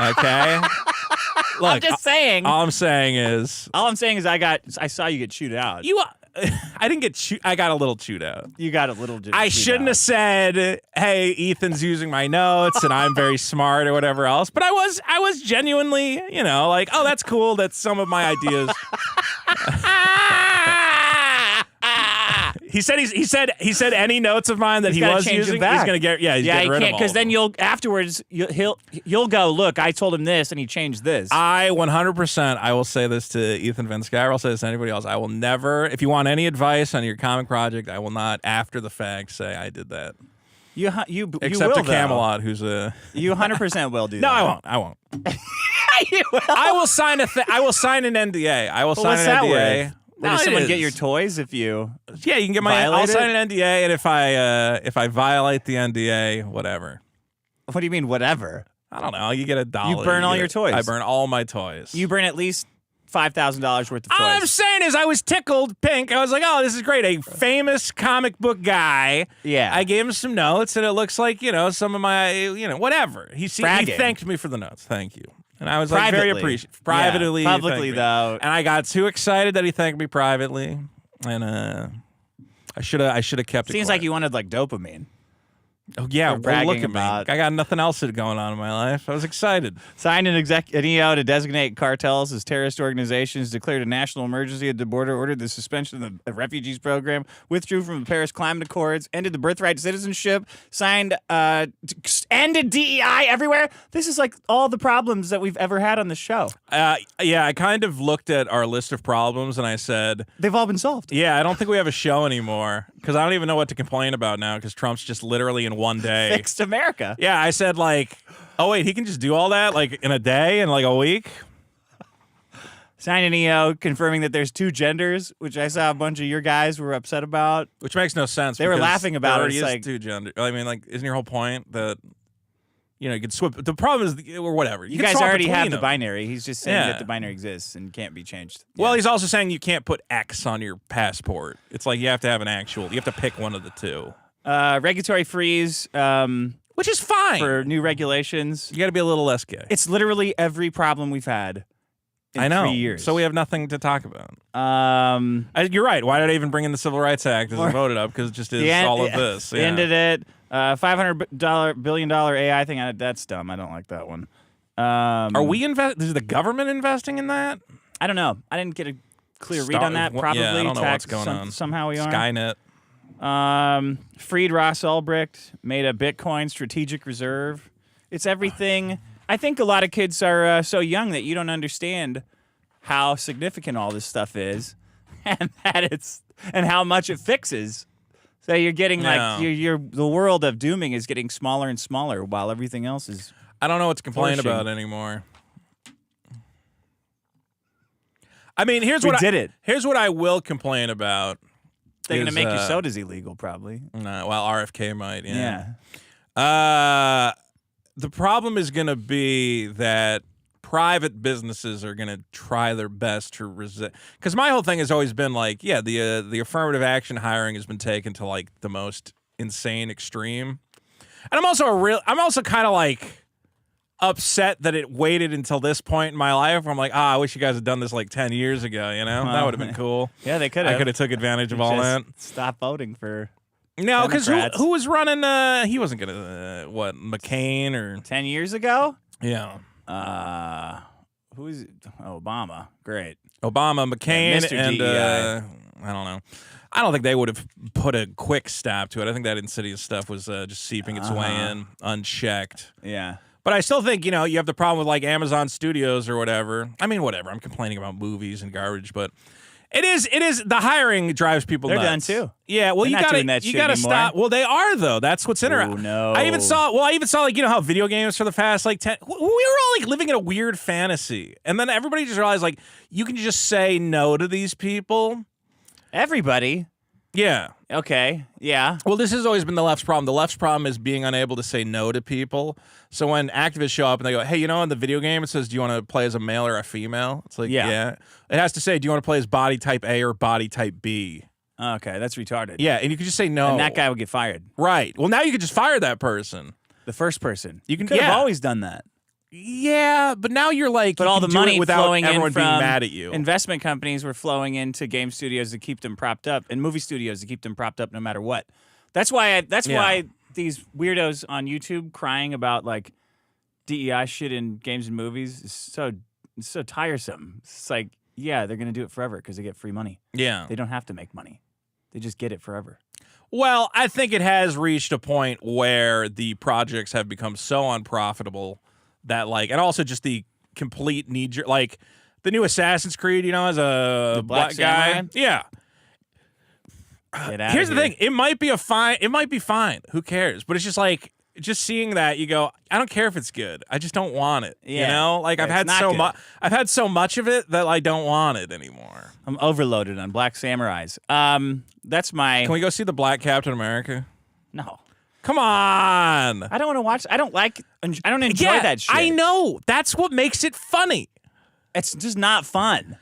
Okay. Look, I'm just saying. All I'm saying is I saw you get chewed out. I didn't get I got a little chewed out. You got a little. I shouldn't have said, "Hey, Ethan's using my notes and I'm very smart" or whatever else. But I was genuinely, like, oh, that's cool. That's some of my ideas. He said any notes of mine that he was using, he's gonna get he's getting rid of all. Because then you'll go, look, I told him this and he changed this. I 100%. I will say this to Ethan Van Sky. I will say this to anybody else. I will never, if you want any advice on your comic project, I will not after the fact say I did that. You except will, to Camelot, who's a you 100% will do that. No, I won't. You will. I will sign I will sign an NDA. I will sign what's an that NDA. worth? Does someone get your toys if you? Yeah, you can get I'll sign an NDA, and if I violate the NDA, whatever. What do you mean, whatever? I don't know. You get $1. You burn all your toys. I burn all my toys. You burn at least $5,000 worth of toys. All I'm saying is I was tickled pink. I was like, oh, this is great. A famous comic book guy. Yeah. I gave him some notes, and it looks like, some of my, whatever. He thanked me for the notes. Thank you. And I was like very appreciative. Privately. Yeah, publicly, though. And I got too excited that he thanked me privately. And I should have kept it Seems quiet. like you wanted like dopamine. Oh, yeah, well, look at me. about- I got nothing else going on in my life. I was excited. Signed an EO to designate cartels as terrorist organizations, declared a national emergency at the border, ordered the suspension of the refugees program, withdrew from the Paris Climate Accords, ended the birthright to citizenship, signed, ended DEI everywhere. This is like all the problems that we've ever had on the show. Yeah, I kind of looked at our list of problems and I said, They've all been solved. yeah, I don't think we have a show anymore because I don't even know what to complain about now because Trump's just literally in one day. Fixed America. Yeah, I said oh wait, he can just do all that in a day and a week? Signed an EO confirming that there's two genders, which I saw a bunch of your guys were upset about. Which makes no sense. They were laughing about it. It's like two gender. I mean, isn't your whole point that you could swap? The problem is, or whatever. You guys already have the binary. He's just saying that the binary exists and can't be changed. Well, he's also saying you can't put X on your passport. It's like you have to have an actual. You have to pick one of the two. Regulatory freeze, which is fine for new regulations. You got to be a little less gay. It's literally every problem we've had. In 3 years. So we have nothing to talk about. You're right. Why did I even bring in the Civil Rights Act as I voted up? Because it just is all of this. Yeah. Ended it. $500 billion AI thing. That's dumb. I don't like that one. Are we Is the government investing in that? I don't know. I didn't get a clear read on that. Probably. Yeah, I don't know what's going on. Somehow we are. Skynet. Freed Ross Ulbricht. Made a Bitcoin strategic reserve. It's everything. I think a lot of kids are so young that you don't understand how significant all this stuff is, and how much it fixes. So you're getting the world of dooming is getting smaller and smaller while everything else is. I don't know what to complain about anymore. I mean, here's what I will complain about. They're going to make your sodas illegal, probably. No, well, RFK might. Yeah. The problem is going to be that private businesses are going to try their best to resist. Because my whole thing has always been the affirmative action hiring has been taken to the most insane extreme. And I'm also kind of upset that it waited until this point in my life where I'm I wish you guys had done this 10 years ago, that would have been cool. Yeah, they could have. I could have took advantage of all that. Stop voting for No, because who was running? He wasn't going to, McCain or... 10 years ago? Yeah. Who is it? Obama. Great. Obama, McCain, Mr. and DEI. I don't know. I don't think they would have put a quick stop to it. I think that insidious stuff was just seeping its way in unchecked. Yeah. But I still think, you have the problem with Amazon Studios or whatever. I mean, whatever. I'm complaining about movies and garbage, but it is the hiring drives people nuts. They're done too. Yeah, well, They're you gotta stop. Well, they are though. That's what's interesting. Oh no. I even saw how video games for the past 10 we were all living in a weird fantasy. And then everybody just realized you can just say no to these people. Everybody. Yeah. Okay. Yeah. Well, this has always been the left's problem. The left's problem is being unable to say no to people. So when activists show up and they go, hey, in the video game it says, do you want to play as a male or a female? It's yeah. It has to say, do you want to play as body type A or body type B? Okay, that's retarded. Yeah, and you could just say no. And that guy would get fired. Right. Well, now you could just fire that person. The first person. You could have always done that. Yeah, but now you're like, But you all can the do money it without flowing everyone in from being mad at you. investment companies were flowing into game studios to keep them propped up, and movie studios to keep them propped up no matter what. That's why. Why these weirdos on YouTube crying about like DEI shit in games and movies is so tiresome. It's like, yeah, they're gonna do it forever because they get free money. Yeah. They don't have to make money; they just get it forever. Well, I think it has reached a point where the projects have become so unprofitable that, like, and also just the complete knee-jerk, like, the new Assassin's Creed, as a black guy. Samurai? Yeah. Get outta Here's the here. thing. It might be fine. Who cares? But it's just like, just seeing that, you go, I don't care if it's good. I just don't want it. Yeah. Like, Yeah, I've had so much of it that I don't want it anymore. I'm overloaded on Black Samurais. That's my Can we go see the Black Captain America? no. Come on. I don't want to watch. I don't enjoy Yeah, that shit. I know. That's what makes it funny. It's just not fun.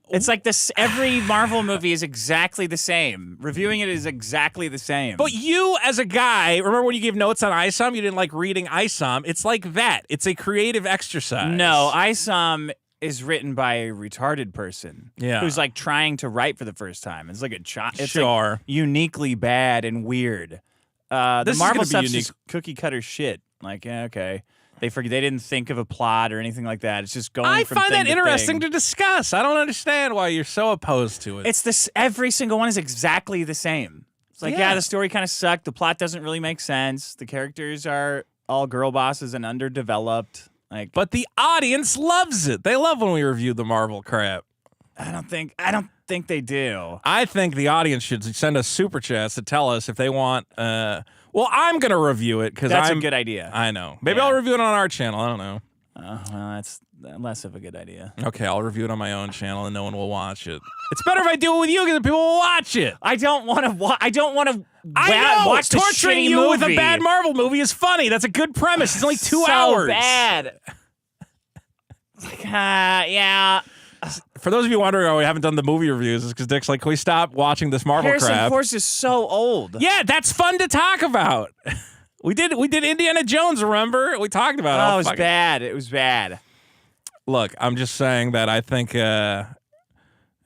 It's like this. Every Marvel movie is exactly the same. Reviewing it is exactly the same. But you, as a guy, remember when you gave notes on ISOM? You didn't like reading ISOM. It's like that. It's a creative exercise. no, ISOM is written by a retarded person. Yeah. Who's like trying to write for the first time. It's like a child. It's Sure. like uniquely bad and weird. The This is Marvel gonna be stuff's unique. just cookie cutter shit. Like, yeah, okay. They didn't think of a plot or anything like that. It's just going I from find thing that to interesting thing. to discuss. I don't understand why you're so opposed to it. It's this. Every single one is exactly the same. It's like, Yeah. yeah, the story kind of sucked. The plot doesn't really make sense. The characters are all girl bosses and underdeveloped. Like, But the audience loves it. They love when we review the Marvel crap. I don't think they do. I think the audience should send us super chats to tell us if they want. Well, I'm gonna review it because That's I'm a good idea. I know. Maybe Yeah. I'll review it on our channel. I don't know. Well, that's less of a good idea. Okay, I'll review it on my own channel and no one will watch it. It's better if I do it with you because people will watch it. I don't want to. I don't want to I know. watch the Torturing shitty you movie. with a bad Marvel movie is funny. That's a good premise. It's only 2 so hours. bad. It's like, yeah. For those of you wondering why we haven't done the movie reviews, is because Dick's like, can we stop watching this Marvel Harrison crap? Ford is so old. Yeah, that's fun to talk about. We did Indiana Jones, remember? We talked about Oh, it. it was bad. It was bad. Look, I'm just saying that I think I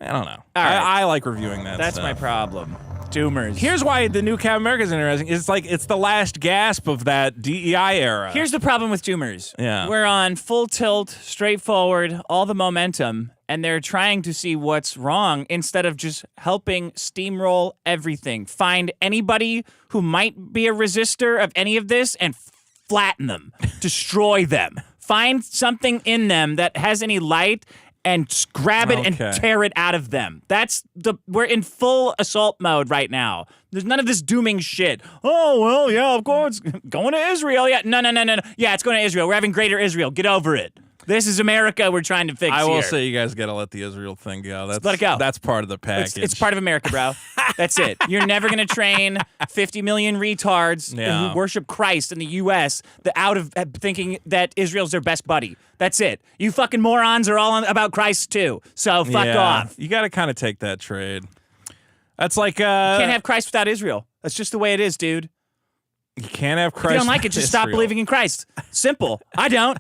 don't know. right. I like reviewing that That's stuff. my problem. Doomers. Here's why the new Captain America is interesting. It's like it's the last gasp of that DEI era. Here's the problem with Doomers. Yeah. We're on full tilt, straightforward, all the momentum, and they're trying to see what's wrong instead of just helping steamroll everything. Find anybody who might be a resistor of any of this and flatten them, destroy them. Find something in them that has any light and grab it and Okay. tear it out of them. We're in full assault mode right now. There's none of this dooming shit. Oh, well, yeah, of course. Going to Israel. Yeah. No. Yeah, it's going to Israel. We're having greater Israel. Get over it. This is America we're trying to fix I will here. say you guys got to let the Israel thing go. That's, let it go. That's part of the package. It's part of America, bro. That's it. You're never going to train 50 million retards Yeah. who worship Christ in the U.S. Out of thinking that Israel's their best buddy. That's it. You fucking morons are all about Christ, too. So fuck off. You got to kind of take that trade. That's like Can't have Christ without Israel. That's just the way it is, dude. you can't have Christ. If you don't like it, without just stop Israel. believing in Christ. Simple. I don't.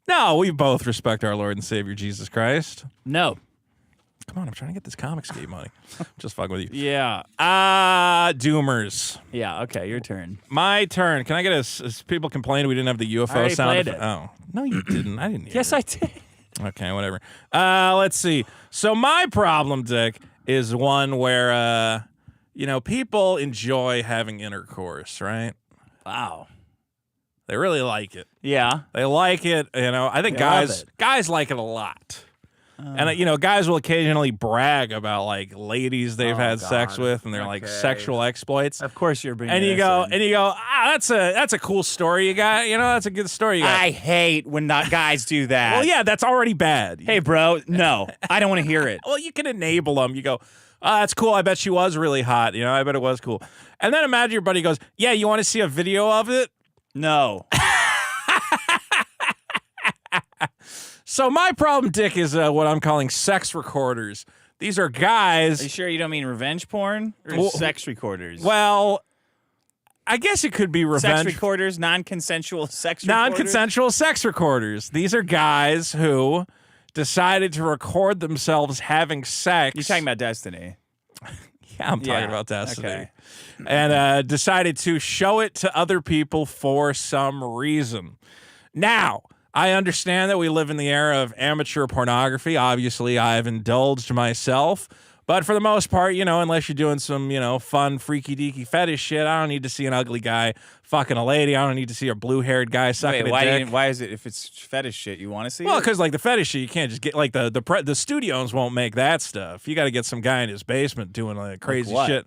No, we both respect our Lord and Savior Jesus Christ. No. Come on, I'm trying to get this Comicsgate money. Just fucking with you. Yeah. Doomers. Yeah, okay, your turn. My turn. Can I get as people complained we didn't have the UFO already sound? played effect? it. Oh, no, you didn't. I didn't hear Yes, it. I did. Okay, whatever. Let's see. So my problem, Dick, is one where people enjoy having intercourse, right? Wow. They really like it. Yeah. They like it. I think They love guys like it a lot. And guys will occasionally brag about like ladies they've had sex with, and they're like sexual exploits. Of course you're bringing And you this go, in. that's a cool story you got. That's a good story you got. I hate when not guys do that. Well, yeah, that's already bad. Hey, bro, no. I don't want to hear it. Well, you can enable them. You go, that's cool. I bet she was really hot. I bet it was cool. And then imagine your buddy goes, yeah, you want to see a video of it? No. So my problem, Dick, is what I'm calling sex recorders. These are guys. Are you sure you don't mean revenge porn or Well, sex recorders? Well, I guess it could be revenge. Sex recorders, non-consensual sex recorders. Non-consensual sex recorders. These are guys who decided to record themselves having sex. You're talking about Destiny. Yeah, I'm talking about Destiny. Okay. And decided to show it to other people for some reason. Now, I understand that we live in the era of amateur pornography. Obviously, I've indulged myself. But for the most part, unless you're doing some, fun, freaky-deaky fetish shit, I don't need to see an ugly guy fucking a lady. I don't need to see a blue-haired guy sucking a dick. Why is it, if it's fetish shit, you want to see Well, it? because, the fetish shit, you can't just get, the studios won't make that stuff. You got to get some guy in his basement doing, crazy shit.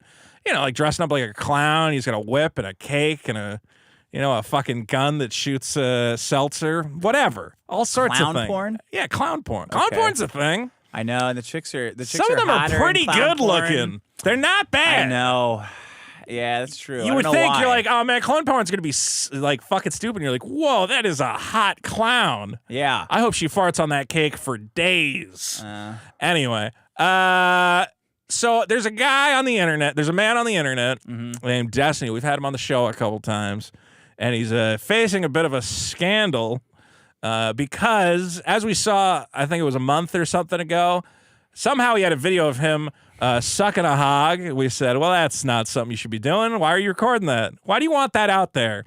Dressing up like a clown. He's got a whip and a cake and a fucking gun that shoots seltzer, whatever. All sorts of things. Clown porn? Yeah, clown porn. Clown porn's a thing. I know, and the chicks are Some of them are pretty good looking. They're not bad. I know. Yeah, that's true. You would think you're like, oh man, clown porn's gonna be fucking stupid. And you're like, whoa, that is a hot clown. Yeah. I hope she farts on that cake for days. Anyway, so there's a guy on the internet. There's a man on the internet named Destiny. We've had him on the show a couple times. And he's facing a bit of a scandal because, as we saw, I think it was a month or something ago, somehow he had a video of him sucking a hog. We said, well, that's not something you should be doing. Why are you recording that? Why do you want that out there?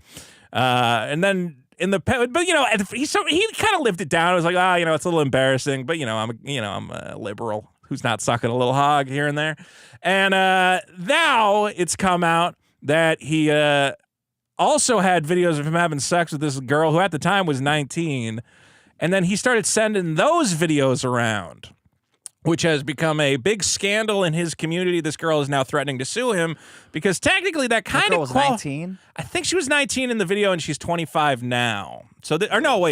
And then he kind of lived it down. It was like, it's a little embarrassing, but I'm a liberal who's not sucking a little hog here and there. And now it's come out that he also had videos of him having sex with this girl who at the time was 19. And then he started sending those videos around, which has become a big scandal in his community. This girl is now threatening to sue him because technically that kind of was 19? I think she was 19 in the video and she's 25 now. So, I don't know.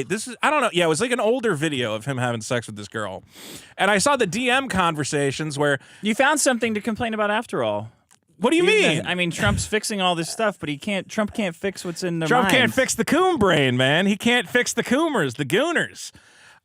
Yeah, it was like an older video of him having sex with this girl. And I saw the DM conversations where You found something to complain about after all. what do you mean? I mean, Trump's fixing all this stuff, but Trump can't fix what's in their Trump minds. can't fix the coon brain, man. He can't fix the coomers, the gooners.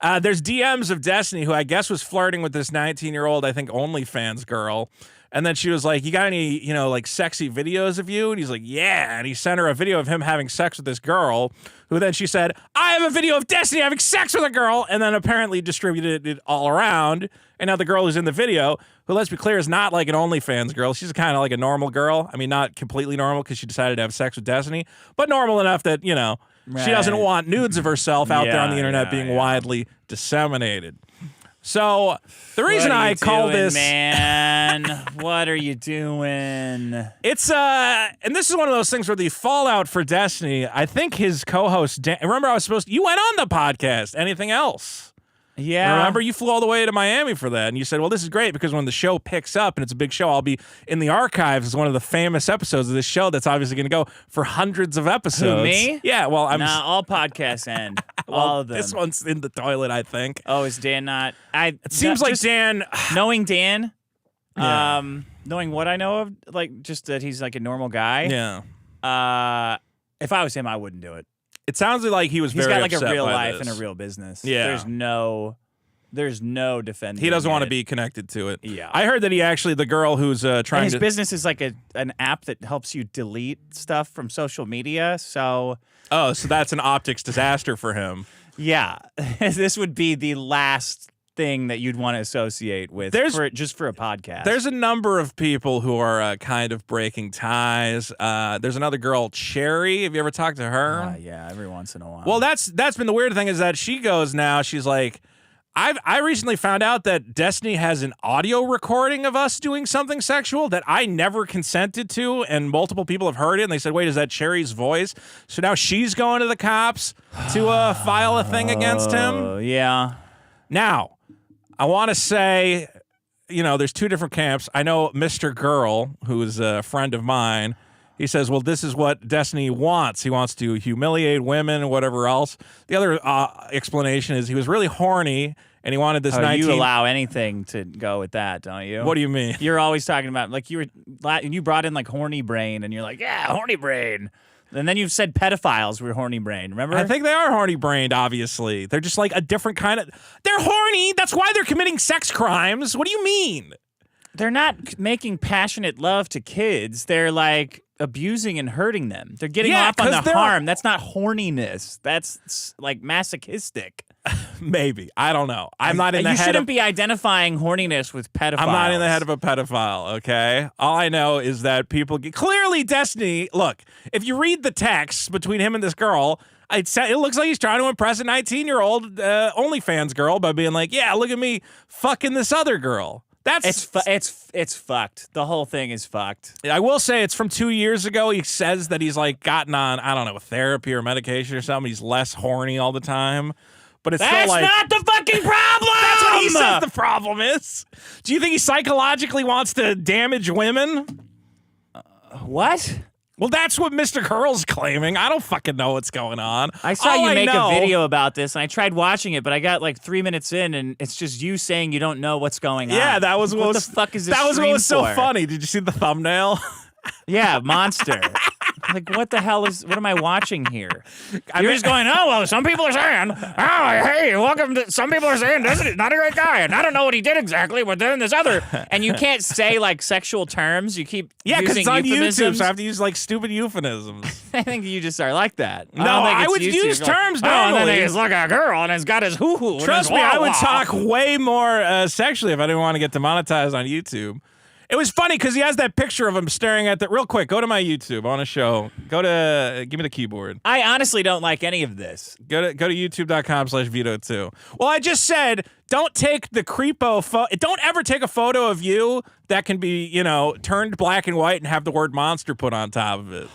There's DMs of Destiny, who I guess was flirting with this 19-year-old, I think, OnlyFans girl. And then she was like, you got any, sexy videos of you? And he's like, yeah. And he sent her a video of him having sex with this girl, who then she said, I have a video of Destiny having sex with a girl, and then apparently distributed it all around. And now the girl who's in the video, who, let's be clear, is not like an OnlyFans girl. She's kind of like a normal girl. I mean, not completely normal because she decided to have sex with Destiny, but normal enough that, she doesn't want nudes of herself out there on the internet being widely disseminated. So the reason I call this, man, what are you doing? It's and this is one of those things where the fallout for Destiny. I think his co-host, remember you went on the podcast. Anything else? Yeah. Remember, you flew all the way to Miami for that, and you said, well, this is great because when the show picks up, and it's a big show, I'll be in the archives as one of the famous episodes of this show that's obviously going to go for hundreds of episodes. Who, me? Yeah, well, all podcasts end. All of them. This one's in the toilet, I think. Oh, is Dan not? It seems like Dan... Knowing Dan, Yeah. knowing what I know of, just that he's like a normal guy. Yeah. If I was him, I wouldn't do it. It sounds like he was He's very got upset a real by life this. and a real business. Yeah. There's no defending. He doesn't want to it. be connected to it. Yeah. I heard that the girl who's And trying his to... business is like an app that helps you delete stuff from social media. So Oh, so that's an optics disaster for him. yeah, this would be the last thing that you'd want to associate with just for a podcast. There's a number of people who are kind of breaking ties. There's another girl, Cherry. Have you ever talked to her? Yeah, every once in a while. Well, that's been the weird thing is that she goes now. She's like, I recently found out that Destiny has an audio recording of us doing something sexual that I never consented to, and multiple people have heard it, and they said, wait, is that Cherry's voice? So now she's going to the cops to file a thing against him. Oh, yeah. Now, I want to say, there's two different camps. I know Mr. Girl, who is a friend of mine, he says, well, this is what Destiny wants. He wants to humiliate women and whatever else. The other explanation is he was really horny, and he wanted this 19... You allow anything to go with that, don't you? What do you mean? You're always talking about, you brought in horny brain, and you're like, yeah, horny brain. And then you've said pedophiles were horny brain, remember? I think they are horny brained, obviously. They're just like a different kind of... They're horny! That's why they're committing sex crimes! What do you mean? they're not making passionate love to kids. They're like abusing and hurting them. They're getting off on the harm. That's not horniness. That's like masochistic. Maybe. I don't know. I'm not in the head. You shouldn't of, be identifying horniness with pedophiles. I'm not in the head of a pedophile, okay? All I know is that people get... Clearly, Destiny... Look, if you read the text between him and this girl, it looks like he's trying to impress a 19-year-old OnlyFans girl by being like, yeah, look at me fucking this other girl. It's fucked. The whole thing is fucked. I will say it's from 2 years ago. He says that he's like gotten on, I don't know, therapy or medication or something. He's less horny all the time. But it's That's still like, not the fucking problem! That's what he says the problem is. Do you think he psychologically wants to damage women? What? Well, that's what Mr. Curl's claiming. I don't fucking know what's going on. I saw you make a video about this, and I tried watching it, but I got like 3 minutes in, and it's just you saying you don't know what's going on. Yeah, that was what the fuck is this? That was what was so for? funny. Did you see the thumbnail? Yeah, monster. Like, what the hell what am I watching here? You're just going, oh, well, some people are saying, oh, hey, welcome to, some people are saying this is not a great guy, and I don't know what he did exactly, but then this other, and you can't say, like, sexual terms. You keep because using it's on euphemisms. YouTube, so I have to use, like, stupid euphemisms. I think you just are like that. No, I would use terms normally. And then he's like a girl, and he's got his hoo-hoo. Trust me, I would talk way more sexually if I didn't want to get demonetized on YouTube. It was funny because he has that picture of him staring at the... Real quick, go to my YouTube on a show. Go to... Give me the keyboard. I honestly don't like any of this. Go to youtube.com/Vito2. Well, I just said, don't take the creepo photo... Don't ever take a photo of you that can be, you know, turned black and white and have the word monster put on top of it.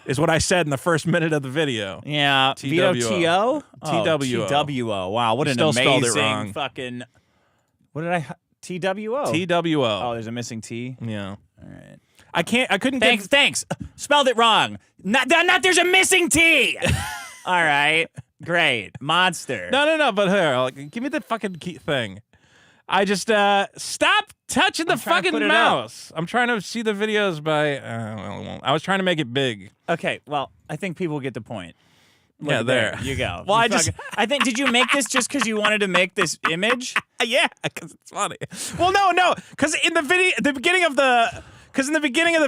Is what I said in the first minute of the video. Yeah. Vito T-O? T-W-O. T-W-O. Wow, what an amazing fucking... What did I... T-W-O. T-W-O. Oh, there's a missing T? Yeah. All right. I couldn't Thanks. Spelled it wrong. Not there's a missing T. All right. Great. Monster. No, but here, give me the fucking key thing. I just, stop touching the fucking mouse. I'm trying to see the videos by, I was trying to make it big. Okay, well, I think people get the point. Look, yeah, there you go. Well, I think, did you make this just because you wanted to make this image? Yeah, because it's funny. Well, no, because in the beginning of the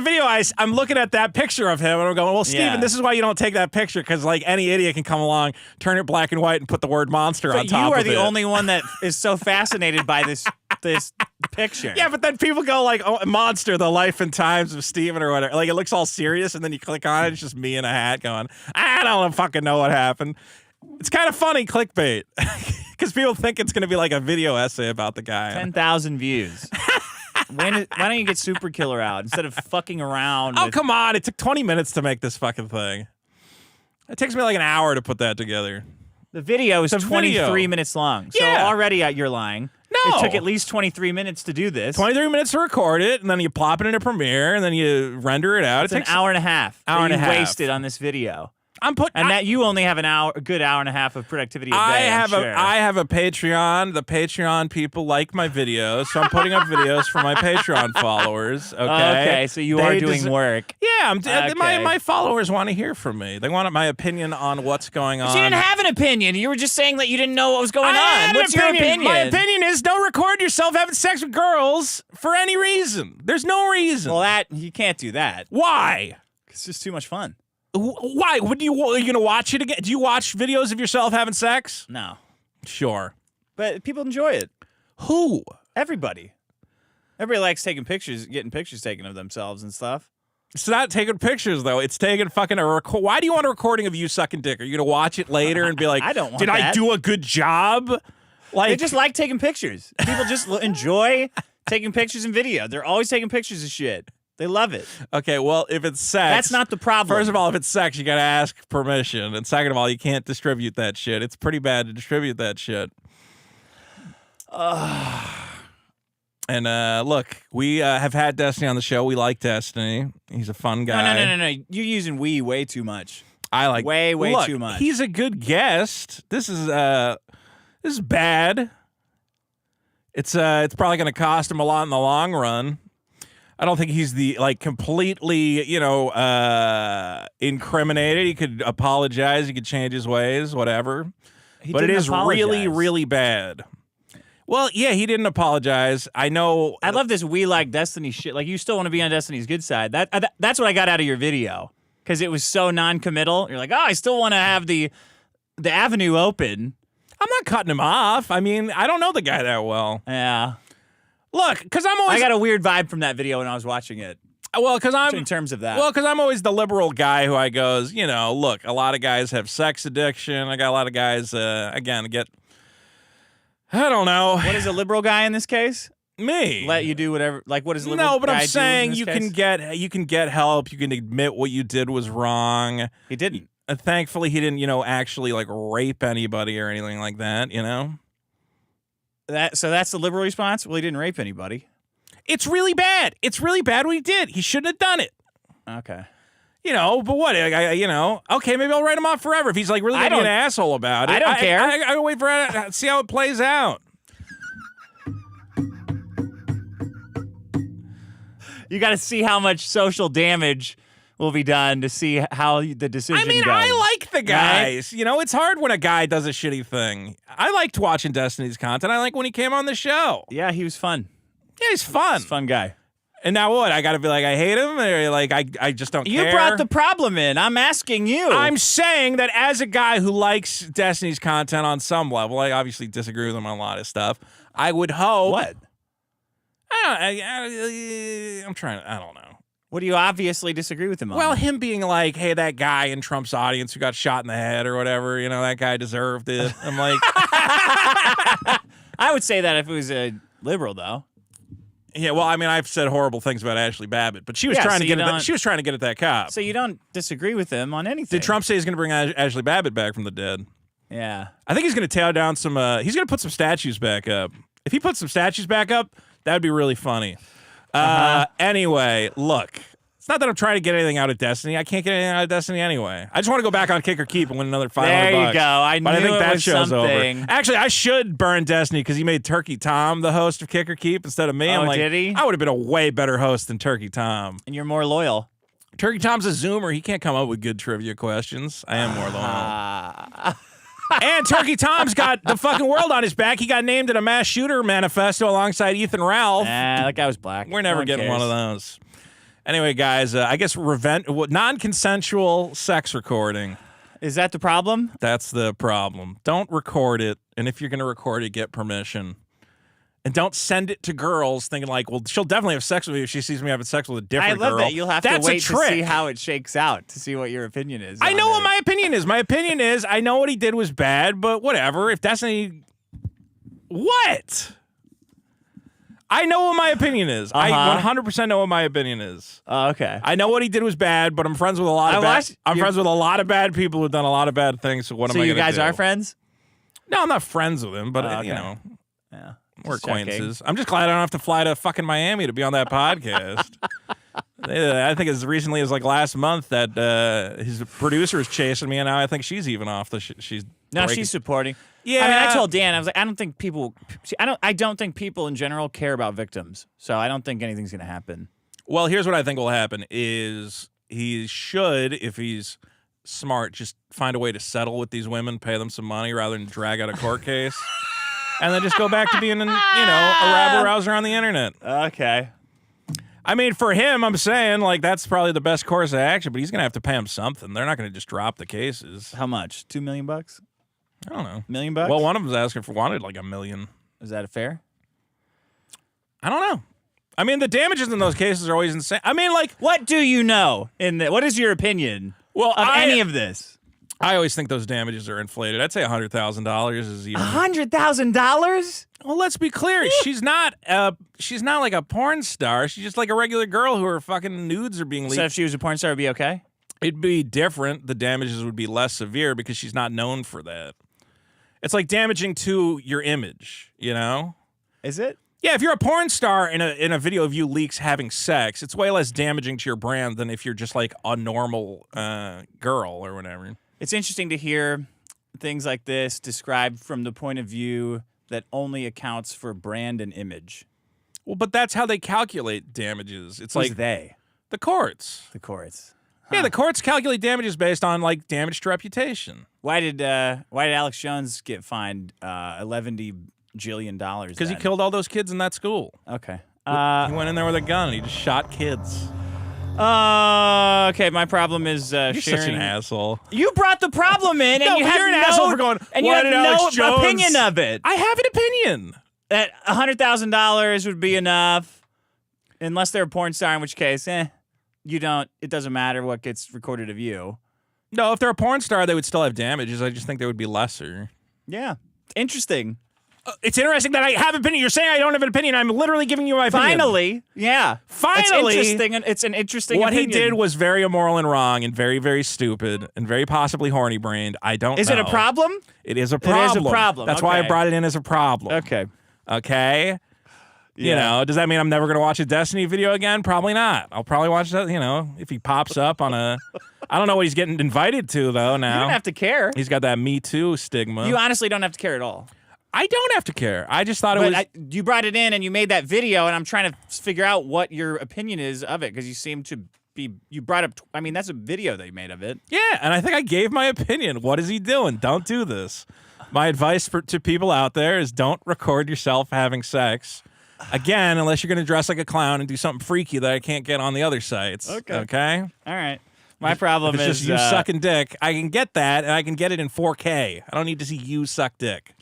video, I'm looking at that picture of him, and I'm going, well, Steven, this is why you don't take that picture, because, like, any idiot can come along, turn it black and white, and put the word monster on top of it. You are the only one that is so fascinated by this picture. Yeah, but then people go, like, oh, monster, the life and times of Steven or whatever. Like, it looks all serious, and then you click on it, it's just me in a hat going, I don't fucking know what happened. It's kind of funny clickbait, because people think it's going to be like a video essay about the guy. 10,000 views. Why don't you get Super Killer out instead of fucking around? Oh, come on. It took 20 minutes to make this fucking thing. It takes me like an hour to put that together. The video is 23 minutes long. So already you're lying. No. It took at least 23 minutes to do this. 23 minutes to record it, and then you plop it into Premiere, and then you render it out. It's an hour and a half. Wasted on this video. That you only have a good hour and a half of productivity a day. I have a Patreon. The Patreon people like my videos, so I'm putting up videos for my Patreon followers. Okay, so you are doing work. Yeah, my followers want to hear from me. They want my opinion on what's going on. But you didn't have an opinion. You were just saying that you didn't know what was going on. What's your opinion? My opinion is don't record yourself having sex with girls for any reason. There's no reason. Well, you can't do that. Why? It's just too much fun. Why? Are you going to watch it again? Do you watch videos of yourself having sex? No. Sure. But people enjoy it. Who? Everybody. Everybody likes taking pictures, getting pictures taken of themselves and stuff. It's not taking pictures, though. It's taking fucking a record. Why do you want a recording of you sucking dick? Are you going to watch it later and be like, I don't want did that. I do a good job? They just like taking pictures. People just enjoy taking pictures and video. They're always taking pictures of shit. They love it. Okay, well, if it's sex... That's not the problem. First of all, if it's sex, you got to ask permission. And second of all, you can't distribute that shit. It's pretty bad to distribute that shit. And look, we have had Destiny on the show. We like Destiny. He's a fun guy. No. You're using we way too much. I like... Way too much. He's a good guest. This is bad. It's probably going to cost him a lot in the long run. I don't think he's completely, incriminated. He could apologize. He could change his ways, whatever. But it is really, really bad. Well, yeah, he didn't apologize. I know. I love this "we like Destiny" shit. Like, you still want to be on Destiny's good side. That's what I got out of your video, because it was so non-committal. You're like, oh, I still want to have the avenue open. I'm not cutting him off. I mean, I don't know the guy that well. Yeah. Look, because I'm always. I got a weird vibe from that video when I was watching it. Well, because I'm in terms of that. Well, because I'm always the liberal guy who I goes, you know, look, a lot of guys have sex addiction. I got a lot of guys, again, get. I don't know. What is a liberal guy in this case? Me. Let you do whatever. Like, what is a liberal guy? No, but I'm saying you can get help. You can admit what you did was wrong. He didn't. Thankfully, he didn't, actually like rape anybody or anything like that. So that's the liberal response. Well, he didn't rape anybody. It's really bad. It's really bad what he did. He shouldn't have done it. Okay. But what? Okay, maybe I'll write him off forever if he's like really gonna be an asshole about it. I don't care. I wait for it to see how it plays out. You got to see how much social damage will be done to see how the decision I mean, goes. I like the guys. Right? It's hard when a guy does a shitty thing. I liked watching Destiny's content. I like when he came on the show. Yeah, he was fun. Yeah, he's fun. He's a fun guy. And now what? I got to be like, I hate him? Or like, I just don't care? You brought the problem in. I'm asking you. I'm saying that as a guy who likes Destiny's content on some level, I obviously disagree with him on a lot of stuff. I would hope. What? I'm trying to, I don't know. What do you obviously disagree with him on? Well, him being like, hey, that guy in Trump's audience who got shot in the head or whatever, that guy deserved it. I'm like. I would say that if it was a liberal, though. Yeah, well, I mean, I've said horrible things about Ashley Babbitt, but she was trying to get at she was trying to get at that cop. So you don't disagree with him on anything. Did Trump say he's going to bring Ashley Babbitt back from the dead? Yeah. I think he's going to tear down some he's going to put some statues back up. If he puts some statues back up, that would be really funny. Anyway, look. It's not that I'm trying to get anything out of Destiny. I can't get anything out of Destiny anyway. I just want to go back on Kick or Keep and win another $500. There you go. I think that show's something. Over. Actually, I should burn Destiny because he made Turkey Tom the host of Kick or Keep instead of me. Oh, I'm like, did he? I would have been a way better host than Turkey Tom. And you're more loyal. Turkey Tom's a Zoomer. He can't come up with good trivia questions. I am more loyal. And Turkey Tom's got the fucking world on his back. He got named in a mass shooter manifesto alongside Ethan Ralph. That guy was black. We're never getting one of those. Anyway, guys, I guess non-consensual sex recording. Is that the problem? That's the problem. Don't record it. And if you're going to record it, get permission. And don't send it to girls thinking like, well, she'll definitely have sex with me if she sees me having sex with a different girl. I love that. You'll have to wait to see how it shakes out to see what your opinion is. I know what my opinion is. My opinion is I know what he did was bad, but whatever. If Destiny... What? I know what my opinion is. I 100% know what my opinion is. Oh, okay. I know what he did was bad, but I'm friends with a lot of friends with a lot of bad people who've done a lot of bad things. So what am I going to do? So you guys are friends? No, I'm not friends with him, but okay. Yeah, we're acquaintances. Checking. I'm just glad I don't have to fly to fucking Miami to be on that podcast. I think as recently as like last month that his producer is chasing me, and now I think she's even off the. She's supporting. Yeah, I mean, I told Dan, I was like, I don't think people in general care about victims, so I don't think anything's gonna happen. Well, here's what I think will happen: is he should, if he's smart, just find a way to settle with these women, pay them some money rather than drag out a court case, and then just go back to being a rabble-rouser on the internet. Okay. I mean, for him, I'm saying, like, that's probably the best course of action, but he's going to have to pay him something. They're not going to just drop the cases. How much? $2 million? I don't know. $1 million? Well, one of them's wanted like $1 million. Is that fair? I don't know. I mean, the damages in those cases are always insane. I mean, like... What do you know? What is your opinion of any of this? I always think those damages are inflated. I'd say $100,000 is even... $100,000? Well, let's be clear. She's not like a porn star. She's just like a regular girl who her fucking nudes are being leaked. So if she was a porn star, it'd be okay? It'd be different. The damages would be less severe because she's not known for that. It's like damaging to your image, you know? Is it? Yeah, if you're a porn star in a video of you leaks having sex, it's way less damaging to your brand than if you're just like a normal girl or whatever. It's interesting to hear things like this described from the point of view that only accounts for brand and image. Well, but that's how they calculate damages. It's Who's like they? The courts. The courts. Huh. Yeah, the courts calculate damages based on like damage to reputation. Why did Alex Jones get fined $11 jillion dollars. Because he killed all those kids in that school. Okay. He went in there with a gun and he just shot kids. Okay, my problem is You're sharing. such an asshole. You brought the problem in, and No, you but had you're an no, asshole for going, and you "Why had did no Alex Jones-" opinion of it. I have an opinion. That $100,000 would be enough, unless they're a porn star, in which case, you don't. It doesn't matter what gets recorded of you. No, if they're a porn star, they would still have damages. I just think they would be lesser. Yeah, interesting. It's interesting that I have an opinion. You're saying I don't have an opinion. I'm literally giving you my opinion. Finally, yeah. Finally. It's interesting. It's an interesting What opinion. he did was very immoral and wrong and very, very stupid and very possibly horny-brained. I don't know. Is it a problem? It is a problem. It is a problem. That's why I Okay. brought it in as a problem. Okay. Okay? You Yeah. know, does that mean I'm never going to watch a Destiny video again? Probably not. I'll probably watch that, you know, if he pops up on a... I don't know what he's getting invited to, though, now. You don't have to care. He's got that Me Too stigma. You honestly don't have to care at all. I don't have to care. I just thought it was... You brought it in and you made that video, and I'm trying to figure out what your opinion is of it, because you seem to be... You brought up... I mean, that's a video that you made of it. Yeah, and I think I gave my opinion. What is he doing? Don't do this. My advice to people out there is don't record yourself having sex. Again, unless you're going to dress like a clown and do something freaky that I can't get on the other sites. Okay? All right. My problem If it's is... just you sucking dick, I can get that, and I can get it in 4K. I don't need to see you suck dick.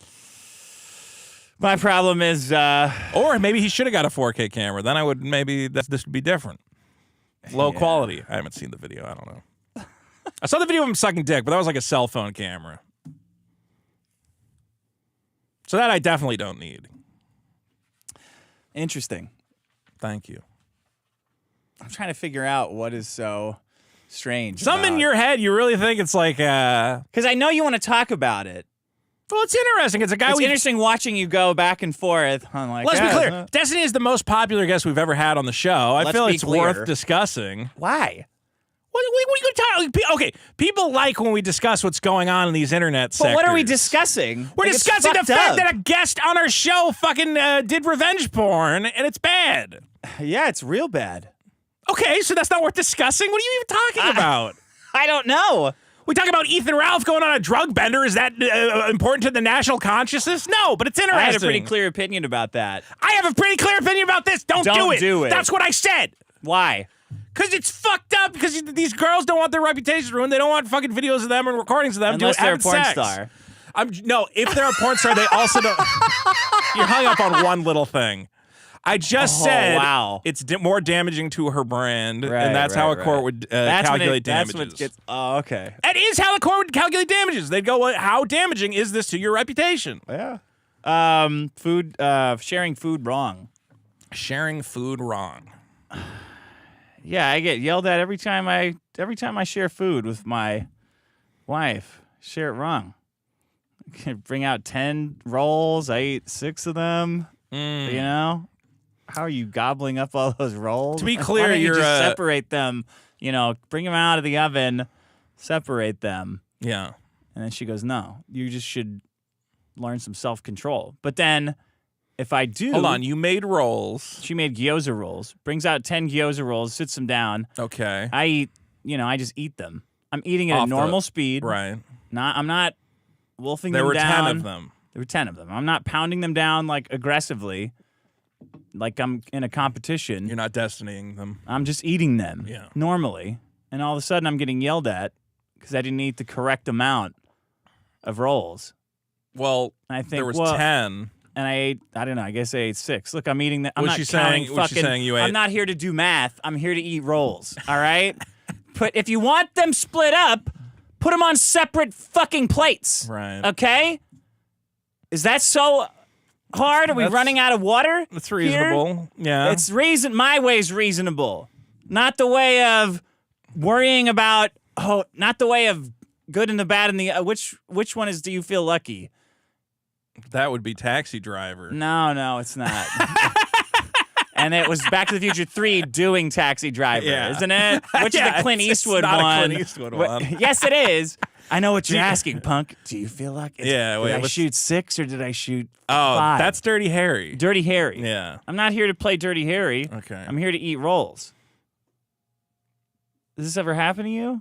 My problem is... Or maybe he should have got a 4K camera. Then I would maybe this would be different. Low quality. I haven't seen the video. I don't know. I saw the video of him sucking dick, but that was like a cell phone camera. So that I definitely don't need. Interesting. Thank you. I'm trying to figure out what is so strange. Some in your head, you really think it's like, Because I know you want to talk about it. well, it's interesting. It's a guy It's interesting watching you go back and forth. I'm like, Let's be yeah, clear. Destiny is the most popular guest we've ever had on the show. I Let's feel be it's clear. worth discussing. Why? What are you talking? Okay, people like when we discuss what's going on in these internet sectors. But what are we discussing? We're Like, it's discussing the fucked fact up. that a guest on our show fucking did revenge porn, and it's bad. Yeah, it's real bad. Okay, so that's not worth discussing? What are you even talking about? I don't know. We talk about Ethan Ralph going on a drug bender. Is that important to the national consciousness? No, but it's interesting. I had a pretty clear opinion about that. I have a pretty clear opinion about this. Don't do it. do it. That's what I said. Why? Because it's fucked up. Because these girls don't want their reputation ruined. They don't want fucking videos of them and recordings of them Unless they're a having porn sex. star. No, if they're a porn star, they also don't. You're hung up on one little thing. I just said wow. it's more damaging to her brand, Right, and that's how a right, court right. would That's calculate That's damages. what gets. Oh, okay. That is how the court would calculate damages. They'd go, well, how damaging is this to your reputation? Yeah. Food. Sharing food wrong. Sharing food wrong. Yeah, I get yelled at every time I share food with my wife. Share it wrong. Bring out 10 rolls. I eat 6 of them. You know, how are you gobbling up all those rolls? To be clear, Why don't you you're just separate them. You know, bring them out of the oven, separate them. Yeah. And then she goes, "No, you just should learn some self-control." But then, if I do, Hold on, you made rolls. She made gyoza rolls. Brings out 10 gyoza rolls, sits them down. Okay. I eat. You know, I just eat them. I'm eating at Off a normal speed. Right. I'm not wolfing There them were down. 10 of them. There were 10 of them. I'm not pounding them down like aggressively, like I'm in a competition. You're not destinying them. I'm just eating them Yeah. normally, and all of a sudden I'm getting yelled at because I didn't eat the correct amount of rolls. Well, And I think there was well, 10. and I ate. I don't know. I guess I ate 6. Look, I'm eating that. I'm Was not she counting saying- was she fucking. saying you ate- I'm not here to do math. I'm here to eat rolls. All right. But if you want them split up, put them on separate fucking plates. Right. Okay. Is that so hard? Are we That's- running out of water? That's here? reasonable. Yeah. It's my way's reasonable, not the way of worrying about. Oh, not the way of good and the bad and the which one is? Do you feel lucky? That would be Taxi Driver. No, it's not. And it was Back to the Future 3 doing Taxi Driver, Yeah. isn't it? Which is Yeah, the Clint it's Eastwood not a one. Clint Eastwood one. Yes, it is. I know what you're asking, punk. Do you feel like Yeah, wait, did I what's- shoot 6 or did I shoot Oh, 5? that's Dirty Harry. Dirty Harry. Yeah. I'm not here to play Dirty Harry. Okay. I'm here to eat rolls. Does this ever happen to you?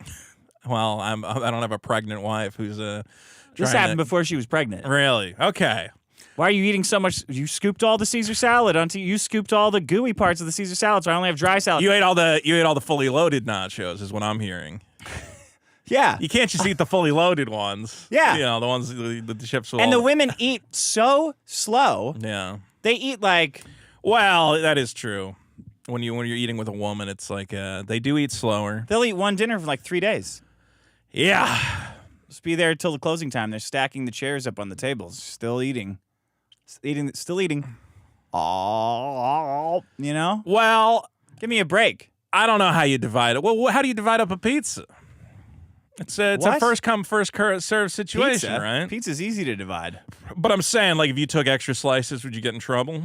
Well, I don't have a pregnant wife who's This happened before she was pregnant. Really? Okay. Why are you eating so much? You scooped all the Caesar salad onto you scooped all the gooey parts of the Caesar salad, so I only have dry salad. You ate all the fully loaded nachos, is what I'm hearing. Yeah. You can't just eat the fully loaded ones. Yeah. You know, the ones the chips will. And the women eat so slow. Yeah. They eat like. Well, that is true. When you're eating with a woman, it's like they do eat slower. They'll eat one dinner for like 3 days. Yeah. Just be there till the closing time. They're stacking the chairs up on the tables. Still eating. Still eating. Oh, you know? Well, give me a break. I don't know how you divide it. Well, how do you divide up a pizza? It's a first come, first serve situation, right? Pizza's easy to divide. But I'm saying, like, if you took extra slices, would you get in trouble?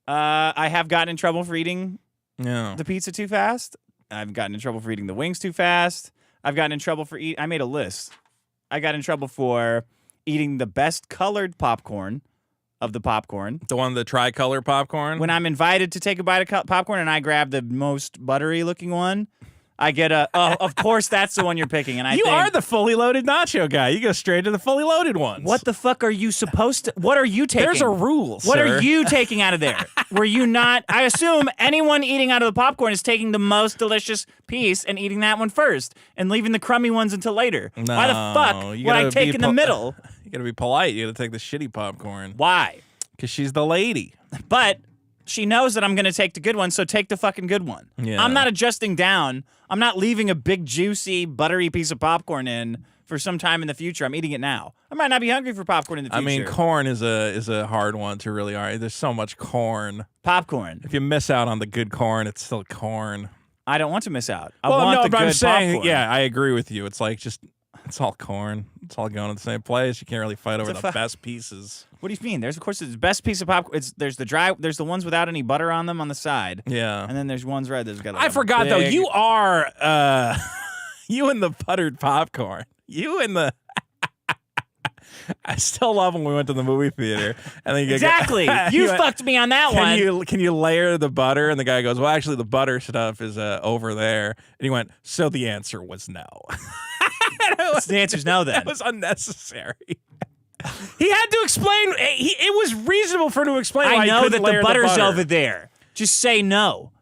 I have gotten in trouble for eating the pizza too fast. I've gotten in trouble for eating the wings too fast. I've gotten in trouble for I made a list. I got in trouble for eating the best colored popcorn of the popcorn. The one, the tricolor popcorn? When I'm invited to take a bite of popcorn and I grab the most buttery looking one, I get of course that's the one you're picking. And you are the fully loaded nacho guy. You go straight to the fully loaded ones. What the fuck are you supposed to? What are you taking? There's a rule, What sir. are you taking out of there? Were you not? I assume anyone eating out of the popcorn is taking the most delicious piece and eating that one first and leaving the crummy ones until later. No, Why the fuck would I take in the middle? You gotta be polite. You gotta take the shitty popcorn. Why? Because she's the lady. But she knows that I'm going to take the good one, so take the fucking good one. Yeah. I'm not adjusting down. I'm not leaving a big, juicy, buttery piece of popcorn in for some time in the future. I'm eating it now. I might not be hungry for popcorn in the future. I mean, corn is a hard one to really argue. There's so much corn. Popcorn. If you miss out on the good corn, it's still corn. I don't want to miss out. I Well, want no, the but good I'm saying, popcorn. yeah, I agree with you. It's like it's all corn. It's all going to the same place. You can't really fight over the best pieces. What do you mean? There's, of course, the best piece of popcorn. There's the ones without any butter on them on the side. Yeah. And then there's ones right there's got like I forgot, though, big- you are, you and the buttered popcorn. You and the... I still love when we went to the movie theater. And then Exactly. You fucked me on that one. Can you layer the butter? And the guy goes, well, actually, the butter stuff is over there. And he went, so the answer was no. The answer's no, then. That was unnecessary. He had to explain. It was reasonable for him to explain why I know he couldn't that the layer butter's butter. over there. Just say no.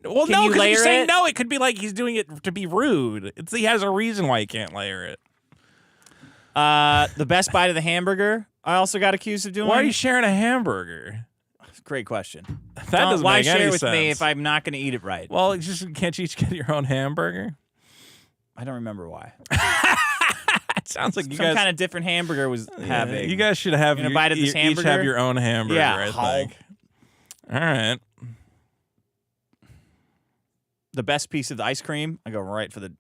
Well, Can no, you because if you layer say it? no, it could be like he's doing it to be rude. He has a reason why he can't layer it. The best bite of the hamburger, I also got accused of doing. Why are you sharing a hamburger? Great question. That doesn't Why make share any with sense. me if I'm not going to eat it right? Well, can't you each get your own hamburger? I don't remember why. It sounds like you Some guys kind of different hamburger was having. You guys should have Gonna bite of this each hamburger? have your own hamburger. Yeah. I think. All right. The best piece of the ice cream, I go right for the.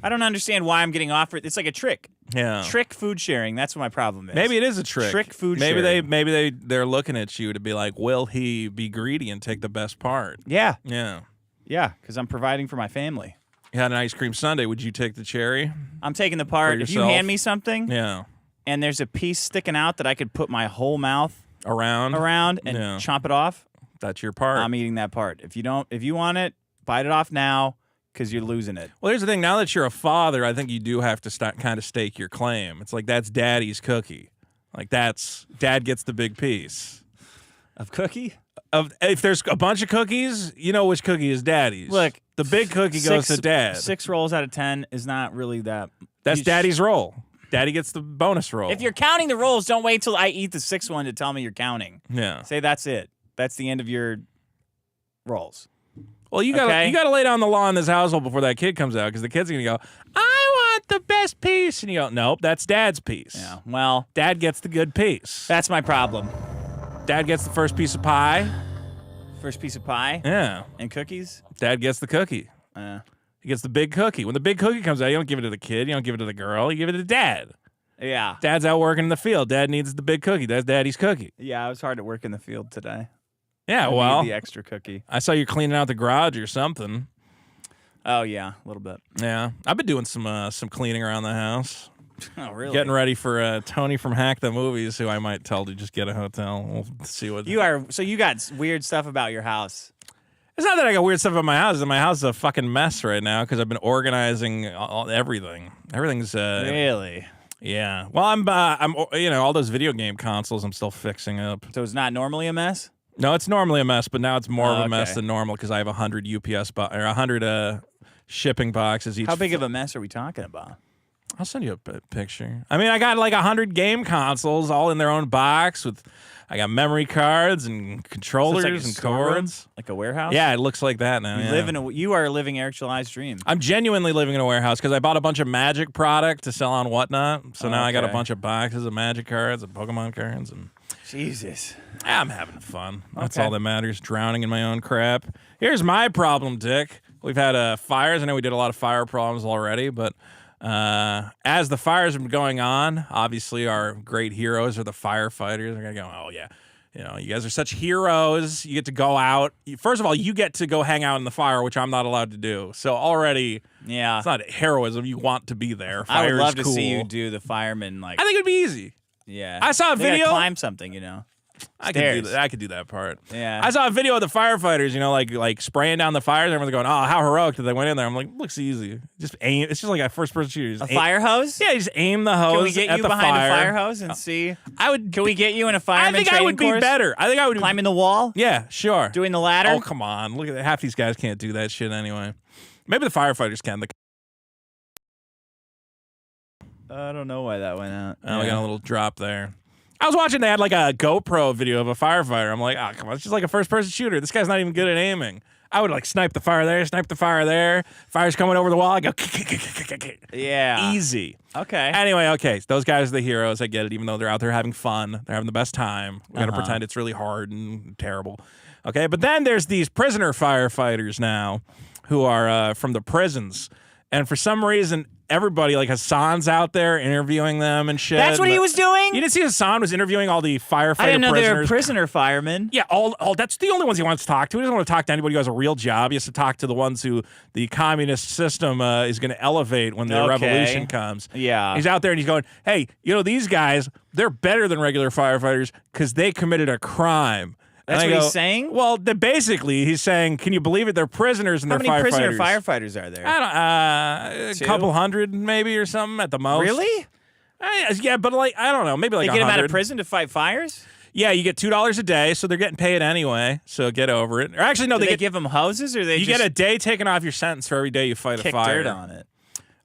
I don't understand why I'm getting offered. It's like a trick. Yeah. Trick food sharing. That's what my problem is. Maybe it is a trick. Trick food maybe sharing. they're looking at you to be like, will he be greedy and take the best part? Yeah. Yeah. Yeah, because I'm providing for my family. You had an ice cream sundae. Would you take the cherry? I'm taking the part. For If you yourself? hand me something Yeah. and there's a piece sticking out that I could put my whole mouth Around and Yeah. chomp it off, That's your part. I'm eating that part. If you want it, bite it off now because you're losing it. Well, here's the thing. Now that you're a father, I think you do have to kind of stake your claim. It's like that's daddy's cookie. Like dad gets the big piece. Of cookie? If there's a bunch of cookies, you know which cookie is daddy's. Look, the big cookie goes to dad. 6 rolls out of 10 is not really that. That's daddy's roll. Daddy gets the bonus roll. If you're counting the rolls, don't wait till I eat the 6th one to tell me you're counting. Yeah. Say that's it. That's the end of your rolls. Well, you gotta lay down the law in this household before that kid comes out, because the kid's gonna go, I want the best piece, and you go, nope, that's dad's piece. Yeah. Well, Dad gets the good piece. that's my problem. Dad gets the first piece of pie. First piece of pie Yeah. and cookies. Dad gets the cookie. He gets the big cookie. When the big cookie comes out, you don't give it to the kid. You don't give it to the girl. You give it to dad. Yeah. Dad's out working in the field. Dad needs the big cookie. That's daddy's cookie. Yeah, I was hard at work in the field today. Yeah, I well, need the extra cookie. I saw you cleaning out the garage or something. Oh yeah, a little bit. Yeah, I've been doing some cleaning around the house. Oh really? Getting ready for Tony from Hack the Movies, who I might tell to just get a hotel. We'll see what You are. So you got weird stuff about your house. It's not that I got weird stuff at my house. My house is a fucking mess right now because I've been organizing everything. Everything's Really? Yeah. Well, I'm all those video game consoles I'm still fixing up. So it's not normally a mess? No, it's normally a mess, but now it's more of a mess okay. than normal because I have 100 UPS or 100 shipping boxes each. How big of a mess are we talking about? I'll send you a picture. I mean, I got like 100 game consoles all in their own box with. I got memory cards and controllers and cords. Like a warehouse? Yeah, it looks like that now. You are living Eric July's dream. I'm genuinely living in a warehouse because I bought a bunch of Magic product to sell on Whatnot. So now I got a bunch of boxes of Magic cards and Pokemon cards. And Jesus. I'm having fun. That's all that matters, drowning in my own crap. Here's my problem, Dick. We've had fires. I know we did a lot of fire problems already, but as the fires have been going on, obviously our great heroes are the firefighters. They're going to go, oh, yeah. You guys are such heroes. You get to go out. First of all, you get to go hang out in the fire, which I'm not allowed to do. So already, it's not heroism. You want to be there. Fire I would love is to cool. see you do the fireman. I think it'd be easy. Yeah. I saw a video. Climb something, I could do that part. Yeah. I saw a video of the firefighters, like spraying down the fires. Everyone's going, "Oh, how heroic did they went in there?" I'm like, "Looks easy. Just aim. It's just like a first-person shooter. Fire hose? Yeah, you just aim the hose. Can we get you behind a fire hose and see? Can we get you in a fireman? I think I would be better. I think I would climbing the wall. Yeah, sure. Doing the ladder. Oh, come on! Look at that. Half these guys can't do that shit anyway. Maybe the firefighters can. I don't know why that went out. Oh, we got a little drop there. I was watching, they had like a GoPro video of a firefighter. I'm like, oh, come on, it's just like a first-person shooter. This guy's not even good at aiming. I would like snipe the fire there, snipe the fire there. Fire's coming over the wall. I go, yeah. Easy. Okay. Anyway, okay, so those guys are the heroes. I get it, even though they're out there having fun. They're having the best time. We got to pretend it's really hard and terrible. Okay, but then there's these prisoner firefighters now who are from the prisons. And for some reason, everybody, like Hassan's out there interviewing them and shit. That's what he was doing? You didn't see Hassan was interviewing all the firefighter prisoners? I didn't know they were prisoner firemen. Yeah, all that's the only ones he wants to talk to. He doesn't want to talk to anybody who has a real job. He has to talk to the ones who the communist system is going to elevate when the revolution comes. Yeah. He's out there and he's going, hey, these guys, they're better than regular firefighters because they committed a crime. That's what he's saying? Well, basically, he's saying, can you believe it? They're prisoners and they're firefighters. How many prisoner firefighters are there? I don't, a couple hundred maybe or something at the most. Really? Yeah, but I don't know, maybe like 100. They get them out of prison to fight fires? Yeah, you get $2 a day, so they're getting paid anyway. So get over it. Or actually, no, they give them hoses, or you get a day taken off your sentence for every day you fight a fire. Kick dirt on it.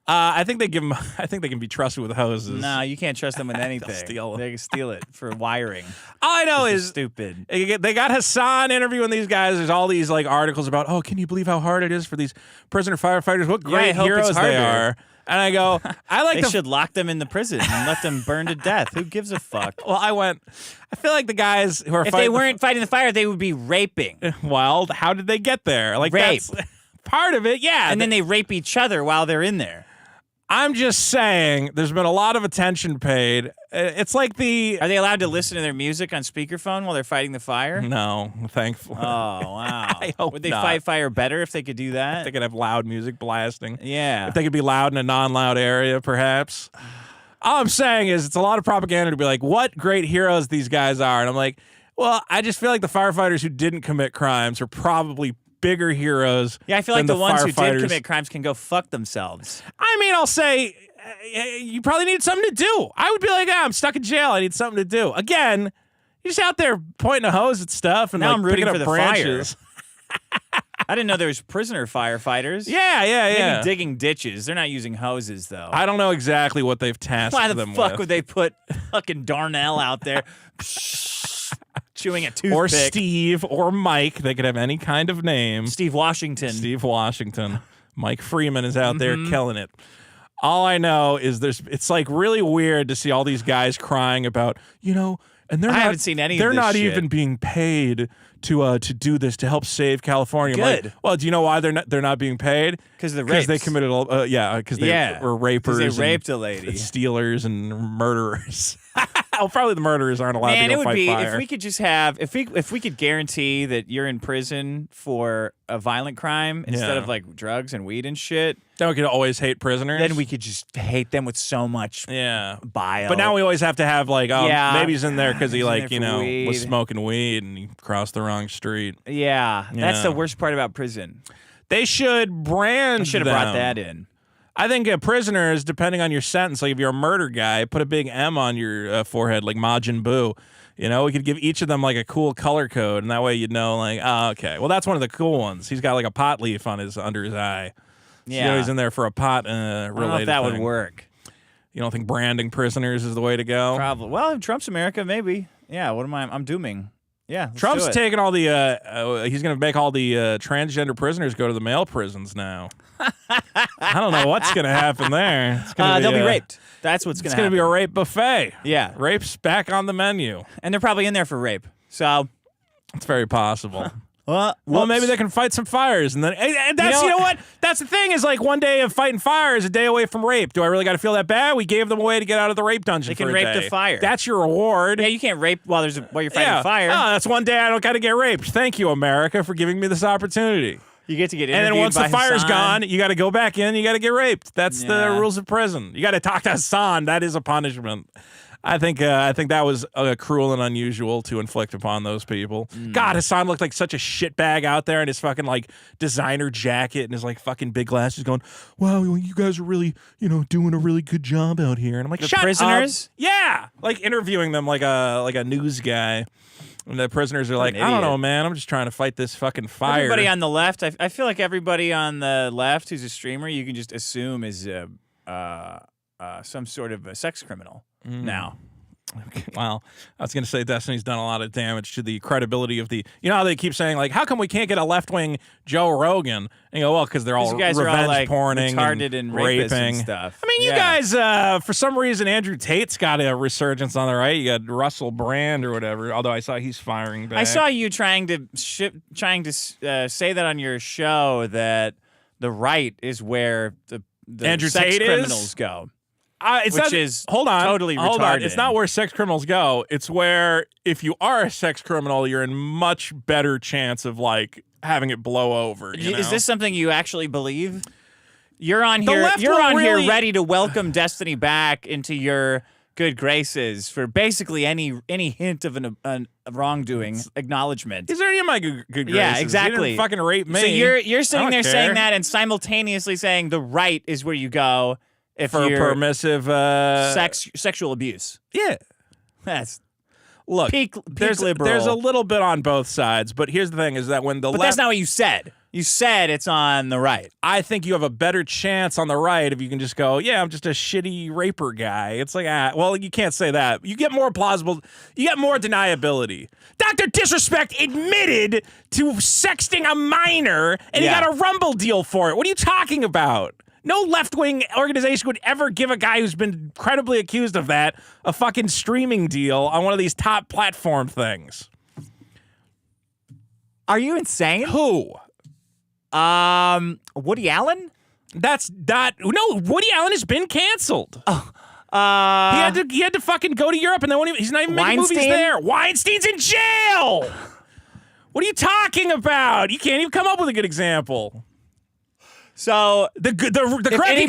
I think they give them. I think they can be trusted with hoses. No, you can't trust them with anything. They can steal it for wiring. All I know is stupid. They got Hassan interviewing these guys. There's all these articles about, oh, can you believe how hard it is for these prisoner firefighters? What great heroes they are. And I go, they should lock them in the prison and let them burn to death. Who gives a fuck? Well, I feel like the guys who are if they weren't fighting the fire, they would be raping. Well, how did they get there? Rape. That's part of it, yeah. And then they rape each other while they're in there. I'm just saying, there's been a lot of attention paid. It's like Are they allowed to listen to their music on speakerphone while they're fighting the fire? No, thankfully. Oh, wow. I hope Would they not. fight fire better if they could do that? If they could have loud music blasting. Yeah. If they could be loud in a non-loud area, perhaps. All I'm saying is it's a lot of propaganda to be like, what great heroes these guys are. And I'm like, well, I just feel like the firefighters who didn't commit crimes are probably bigger heroes. Yeah, I feel like the ones who did commit crimes can go fuck themselves. I mean, I'll say you probably need something to do. I would be like, I'm stuck in jail. I need something to do. Again, you're just out there pointing a hose at stuff and now I'm rooting picking for up the branches. Fire. I didn't know there was prisoner firefighters. Yeah. Maybe digging ditches. They're not using hoses though. I don't know exactly what they've tasked them with. Why the fuck would they put fucking Darnell out there? Chewing a toothpick. Or Steve or Mike. They could have any kind of name. Steve Washington. Steve Washington. Mike Freeman is out there killing it. All I know is it's like really weird to see all these guys crying about, and I haven't seen any of they're this not shit. even being paid to do this to help save California. Good. Like, well, do you know why they're not being paid? Because of the rapes. Because they committed because they were rapers. They raped a lady. And stealers and murderers. Well, probably the murderers aren't allowed to go fight fire. Man, it would be if we could just have if we could guarantee that you're in prison for a violent crime instead of like drugs and weed and shit. Then we could always hate prisoners. Then we could just hate them with so much bile. But now we always have to have maybe he's in there because he weed. was smoking weed and he crossed the wrong street. Yeah, that's the worst part about prison. They should brand. They should have brought that in. I think prisoners, depending on your sentence, like if you're a murder guy, put a big M on your forehead, like Majin Buu. You know, we could give each of them like a cool color code, and that way you'd know, like, oh, okay. Well, that's one of the cool ones. He's got like a pot leaf on under his eye. Yeah, so, you know, he's in there for a pot related. I don't know if that thing. would work. You don't think branding prisoners is the way to go? Probably. Well, in Trump's America, maybe. Yeah. What am I? I'm dooming. Yeah. Trump's taking all the. He's going to make all the transgender prisoners go to the male prisons now. I don't know what's going to happen there. It's gonna they'll be raped. That's what's going to happen. It's going to be a rape buffet. Yeah. Rape's back on the menu. And they're probably in there for rape. So. It's very possible. Well, maybe they can fight some fires, and then and that's you know what? That's the thing is like one day of fighting fire is a day away from rape. Do I really got to feel that bad? We gave them away to get out of the rape dungeon. They can for a rape day. the fire. That's your reward. Yeah, you can't rape while you're fighting fire. Oh, that's one day I don't got to get raped. Thank you, America, for giving me this opportunity. You get to get interviewed and then once the fire's Hassan. gone, you got to go back in. You got to get raped. That's the rules of prison. You got to talk to Hassan. That is a punishment. I think that was cruel and unusual to inflict upon those people. God, Hassan looked like such a shitbag out there in his fucking like designer jacket and his like fucking big glasses, going, "Wow, you guys are really doing a really good job out here." And I'm like, the "Shut prisoners?" up. Yeah, like interviewing them like a news guy. And the prisoners are like, "I don't know, man. I'm just trying to fight this fucking fire." Everybody on the left, I feel like everybody on the left who's a streamer, you can just assume is some sort of a sex criminal now. Okay, well, I was going to say Destiny's done a lot of damage to the credibility of the. You know how they keep saying like, how come we can't get a left wing Joe Rogan? And you go, well, because they're all guys revenge are all, like, porning, retarded and rapists raping and stuff. I mean, you guys, for some reason, Andrew Tate's got a resurgence on the right. You got Russell Brand or whatever. Although I saw he's firing back. I saw you trying to say that on your show that the right is where the Andrew sex Tate criminals go. Which is Hold totally on. retarded. It's not where sex criminals go. It's where if you are a sex criminal, you're in much better chance of like having it blow over. You know? Is this something you actually believe? You're on here. You're on here ready to welcome Destiny back into your good graces for basically any hint of a wrongdoing acknowledgement. Is there any of my good graces? Yeah, exactly. You didn't fucking rape me. So you're sitting there care. saying that and simultaneously saying the right is where you go if for you're permissive sexual abuse. Yeah. That's look. peak there's liberal. a little bit on both sides, but here's the thing: is that when the But left, that's not what you said. You said it's on the right. I think you have a better chance on the right if you can just go, yeah, I'm just a shitty raper guy. It's like, well, you can't say that. You get more plausible. You get more deniability. Dr. Disrespect admitted to sexting a minor, and he got a Rumble deal for it. What are you talking about? No left-wing organization would ever give a guy who's been credibly accused of that a fucking streaming deal on one of these top platform things. Are you insane? Who? Woody Allen? That's not. No, Woody Allen has been canceled. Oh, he had to fucking go to Europe, and then he's not even making movies there. Weinstein's in jail. What are you talking about? You can't even come up with a good example. So the correct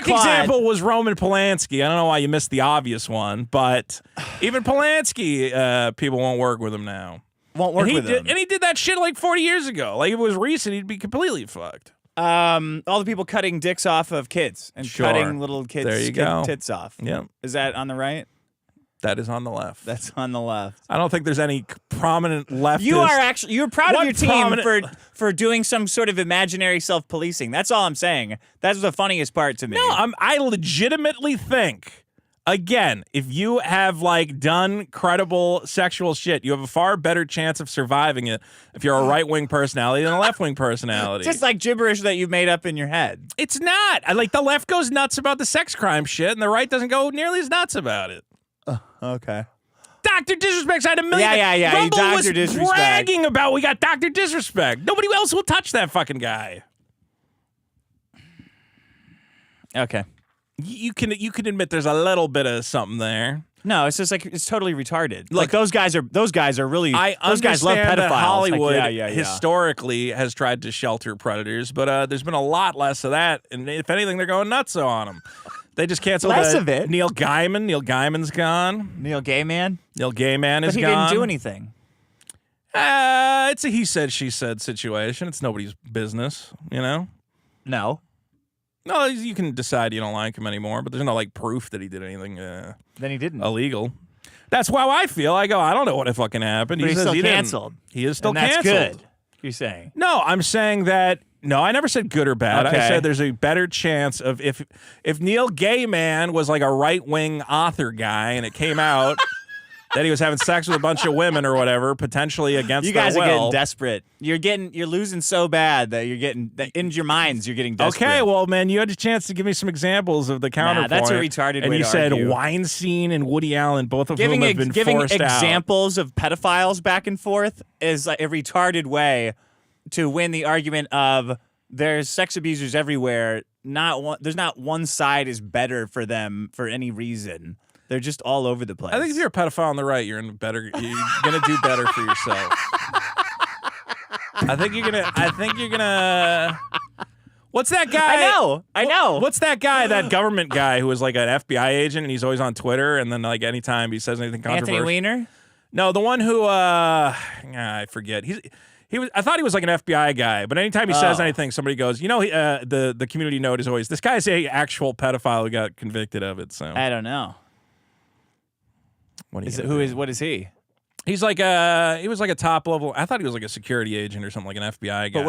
example was Roman Polanski. I don't know why you missed the obvious one, but even Polanski, people won't work with him now. Won't work with him. And he did that shit like 40 years ago. Like if it was recent, he'd be completely fucked. All the people cutting dicks off of kids and cutting little kids' there you go. tits off. Yep. Is that on the right? That is on the left. That's on the left. I don't think there's any prominent leftist. You're proud of your team for doing some sort of imaginary self-policing. That's all I'm saying. That's the funniest part to me. No, I legitimately think, again, if you have like done credible sexual shit, you have a far better chance of surviving it if you're a right-wing personality than a left-wing personality. Just like gibberish that you've made up in your head. It's not. Like the left goes nuts about the sex crime shit, and the right doesn't go nearly as nuts about it. Okay. Dr. Disrespect's had a million. Yeah. Rumble Dr. was Disrespect. bragging about we got Dr. Disrespect. Nobody else will touch that fucking guy. Okay. You can admit there's a little bit of something there. No, it's just like it's totally retarded. Look, those guys are really. Those guys love pedophiles. That Hollywood like, historically has tried to shelter predators, but there's been a lot less of that, and if anything, they're going nuts on them. They just canceled less of it. Neil Gaiman. Neil Gaiman's gone. Neil Gaiman. Neil Gaiman is gone. But he didn't do anything. It's a he said she said situation. It's nobody's business, you know. No. No, you can decide you don't like him anymore, but there's no like proof that he did anything Then he didn't. illegal. That's how I feel. I go, I don't know what fucking happened. But he he's says still he canceled. He is still And that's canceled. good. You're saying? No, I'm saying that. No, I never said good or bad. Okay. I said there's a better chance of if Neil Gaiman was like a right-wing author guy and it came out that he was having sex with a bunch of women or whatever, potentially against You guys their are will. getting desperate. You're losing so bad that in your minds you're getting desperate. Okay, well, man, you had a chance to give me some examples of the counterpoint. that's a retarded and way you to said argue. Weinstein and Woody Allen, both of Giving whom have been giving forced examples of pedophiles back and forth is like a retarded way to win the argument of there's sex abusers everywhere. There's not one side is better for them for any reason. They're just all over the place. I think if you're a pedophile on the right, you're gonna do better for yourself. I think you're gonna. What's that guy? I know. What's that guy? That government guy who was like an FBI agent and he's always on Twitter and then like anytime he says anything controversial. Anthony Weiner? No, the one who I forget. He was. I thought he was like an FBI guy, but anytime he says anything, somebody goes, the community note is always, this guy's a actual pedophile who got convicted of it. So I don't know. what What is he? He's like he was like a top level. I thought he was like a security agent or something, like an FBI guy. But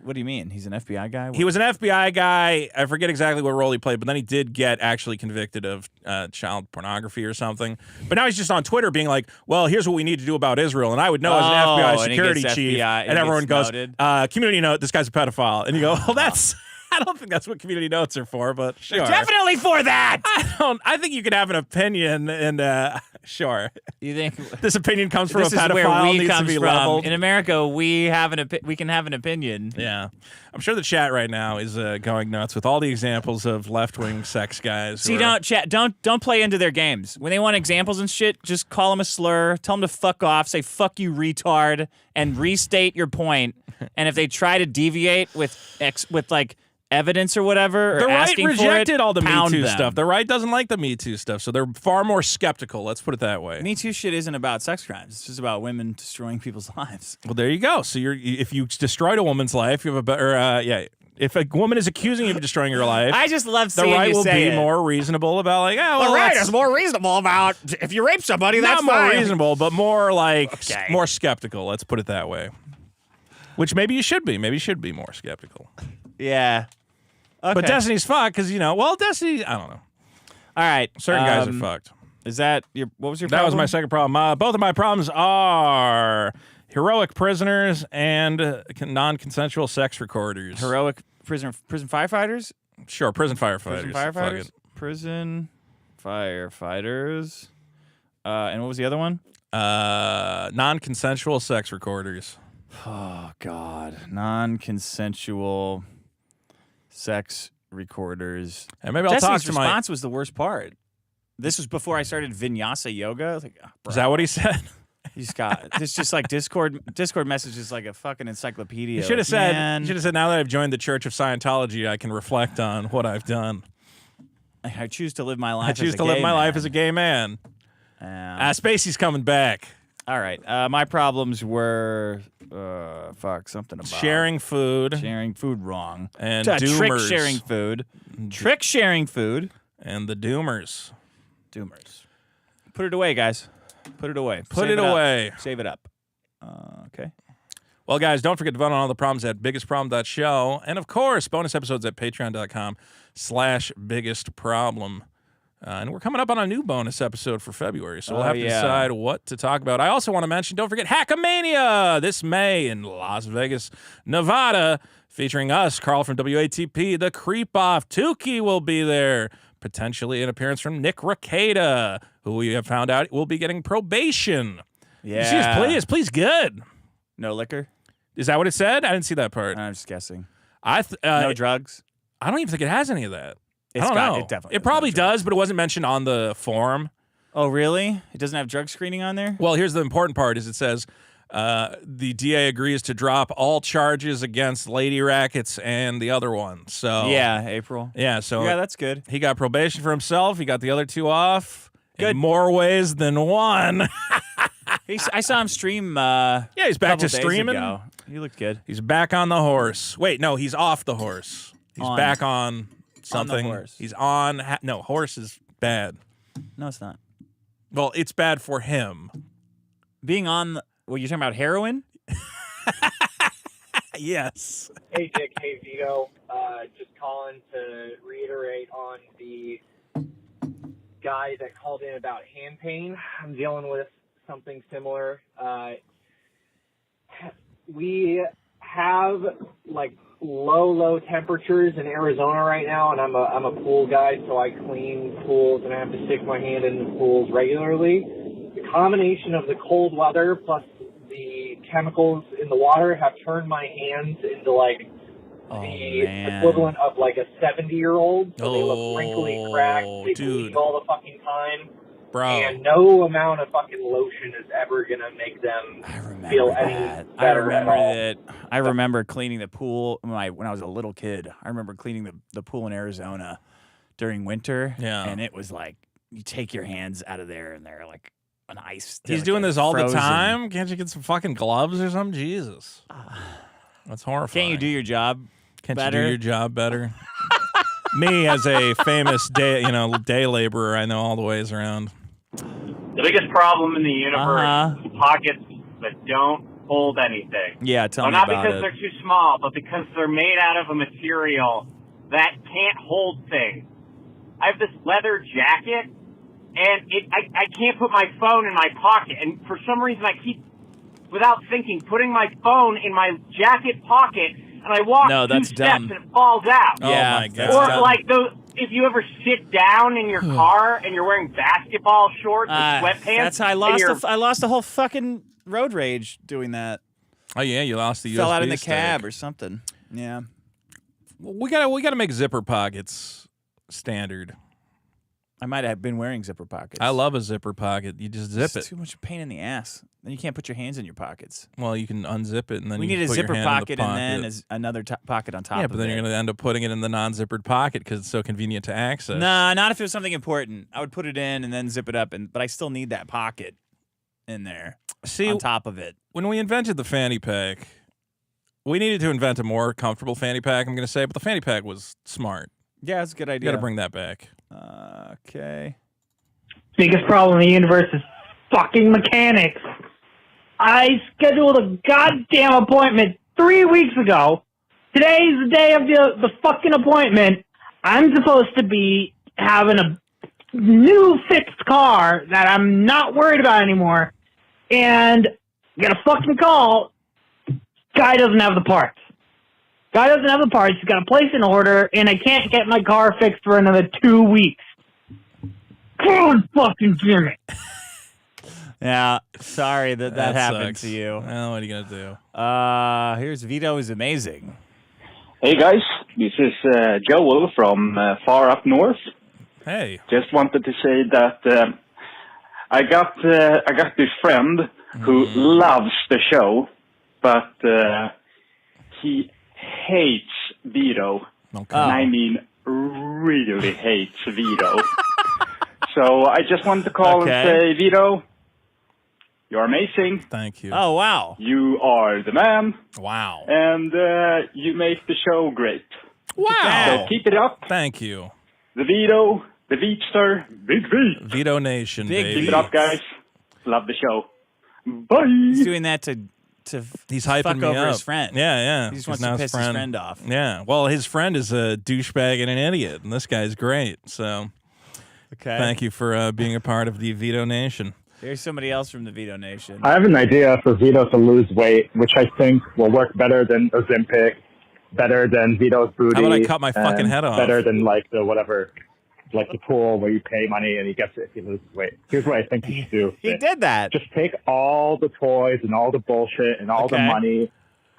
what do you mean? He's an FBI guy? He was an FBI guy. I forget exactly what role he played, but then he did get actually convicted of child pornography or something. But now he's just on Twitter being like, well, here's what we need to do about Israel. And I would know as an FBI and he security gets chief. FBI, and everyone goes, noted. Community note, this guy's a pedophile. And you go, well, that's... I don't think that's what community notes are for, but sure. Definitely for that. I think you can have an opinion, and sure. You think This opinion comes from this a is pedophile, where we needs comes to be from. leveled. In America, we can have an opinion. Yeah. I'm sure the chat right now is going nuts with all the examples of left-wing sex guys. See, don't play into their games. When they want examples and shit, just call them a slur, tell them to fuck off, say fuck you retard, and restate your point. And if they try to deviate with like evidence or whatever, or the right asking rejected for it, all the Me pound Too them. stuff. The right doesn't like the Me Too stuff, so they're far more skeptical. Let's put it that way. Me Too shit isn't about sex crimes. It's just about women destroying people's lives. Well, there you go. So if you destroyed a woman's life, you have a better If a woman is accusing you of destroying your life, I just love the seeing right you will say be it. more reasonable about like, well, that's more reasonable about if you rape somebody. not more reasonable, but more like Okay. more skeptical. Let's put it that way. Which maybe you should be. Maybe you should be more skeptical. Yeah. Okay. But Destiny's fucked because Destiny. I don't know. All right. Certain guys are fucked. Is that your? What was your? That was problem? my second problem. Both of my problems are heroic prisoners and non-consensual sex recorders. Heroic prison firefighters. Sure, prison firefighters. Prison Fuck firefighters. it. Prison firefighters. And what was the other one? Non-consensual sex recorders. Oh God, non-consensual sex recorders. And maybe I'll talk Destiny's to my. response was the worst part. This was before I started vinyasa yoga. I was like, Is that what he said? He's got this just like Discord messages like a fucking encyclopedia. You should have said. Man, You should have said. Now that I've joined the Church of Scientology, I can reflect on what I've done. I choose to live my life. I choose as a to live gay my life man. as a gay man. Um, Spacey's coming back. all right. My problems were something about Sharing food sharing food wrong and trick doomers. sharing food. Trick sharing food. And the doomers. Doomers. Put it away, guys. Put it away. Put Save it up. away. Save it up. Okay. Well, guys, don't forget to vote on all the problems at biggestproblem.show. And, of course, bonus episodes at patreon.com/biggestproblem. And we're coming up on a new bonus episode for February, so we'll have to decide what to talk about. I also want to mention, don't forget Hackamania this May in Las Vegas, Nevada, featuring us, Carl from WATP, The Creep Off. Tukey will be there. Potentially an appearance from Nick Rekieta, who we have found out will be getting probation. Yeah. You see his plea? His plea's good. No liquor? Is that what it said? I didn't see that part. I'm just guessing. No drugs? I don't even think it has any of that. It's I don't got- know. it definitely It probably does, but it wasn't mentioned on the form. Oh, really? It doesn't have drug screening on there? Well, here's the important part: is it says the DA agrees to drop all charges against Lady Rackets and the other one. So Yeah, April. so Yeah, that's good. he got probation for himself. He got the other two off. Good. In more ways than one. I saw him stream. He's back to couple days streaming. ago. He looked good. He's back on the horse. Wait, no, he's off the horse. He's back on something. On the horse. He's on. No, horse is bad. No, it's not. Well, it's bad for him. Being on. Well, you're talking about heroin? Yes. Hey, Dick. Hey, Vito. Just calling to reiterate on the guy that called in about hand pain. I'm dealing with something similar. We have like low temperatures in Arizona right now, and I'm a pool guy, so I clean pools and I have to stick my hand in the pools regularly. The combination of the cold weather plus the chemicals in the water have turned my hands into like the equivalent of like a 70-year-old. So they look wrinkly, cracked, they bleed all the fucking time. Bro. And no amount of fucking lotion is ever gonna make them feel any better at all. I remember cleaning the pool when I was a little kid. I remember cleaning the pool in Arizona during winter. Yeah. And it was like you take your hands out of there and they're like an ice. He's doing this all the time? Can't you get some fucking gloves or something? Jesus. That's horrifying. Can't you do your job better? You do your job better? Me, as a famous day laborer, I know all the ways around. The biggest problem in the universe is pockets that don't hold anything. Yeah, tell me not about because it. they're too small, but because they're made out of a material that can't hold things. I have this leather jacket, and I can't put my phone in my pocket. And for some reason, I keep, without thinking, putting my phone in my jacket pocket, and I walk 2 steps and it falls out. Yeah, oh my God. Or like if you ever sit down in your car and you're wearing basketball shorts and sweatpants. That's how I lost the whole fucking road rage doing that. Oh yeah, you lost the USB Fell out in the stick. cab or something. Yeah. We gotta make zipper pockets standard. I might have been wearing zipper pockets. I love a zipper pocket. You just zip It's too much pain in the ass. Then you can't put your hands in your pockets. Well, you can unzip it, and then we you need a put zipper your hand pocket in the and then another pocket on top of it. Yeah, but then you're going to end up putting it in the non-zippered pocket because it's so convenient to access. Nah, not if it was something important. I would put it in and then zip it up, but I still need that pocket in there. See, on top of it. When we invented the fanny pack, we needed to invent a more comfortable fanny pack, I'm going to say, but the fanny pack was smart. Yeah, that's a good idea. You got to bring that back. Okay. Biggest problem in the universe is fucking mechanics. I scheduled a goddamn appointment 3 weeks ago. Today's the day of the fucking appointment. I'm supposed to be having a new fixed car that I'm not worried about anymore. And get a fucking call. Guy doesn't have the parts. He's got to place an order, and I can't get my car fixed for another 2 weeks. God fucking damn it. Yeah, sorry that happened sucks. to you. Well, what are you going to do? Here's Vito is amazing. Hey guys, this is Joel from far up north. Hey. Just wanted to say that I got this friend who loves the show, but he hates Vito. Okay. And I mean really hates Vito. So I just wanted to call and say, Vito, you're amazing. Thank you. Oh, wow. You are the man. Wow. And you make the show great. Wow. So keep it up. Thank you. The Vito, the Veepster, Big V. Vito Nation, baby. Keep it up, guys. Love the show. Bye. He's doing that to He's hyping fuck me over up. his friend. Yeah. He just wants to piss his friend off. Yeah. Well, his friend is a douchebag and an idiot, and this guy's great. So thank you for being a part of the Vito Nation. Here's somebody else from the Vito Nation. I have an idea for Vito to lose weight, which I think will work better than Ozempic, better than Vito's booty. How about I cut my fucking head off? Better than like the pool where you pay money and he gets it if he loses weight. Here's what I think you should do. He did that. Just take all the toys and all the bullshit and all the money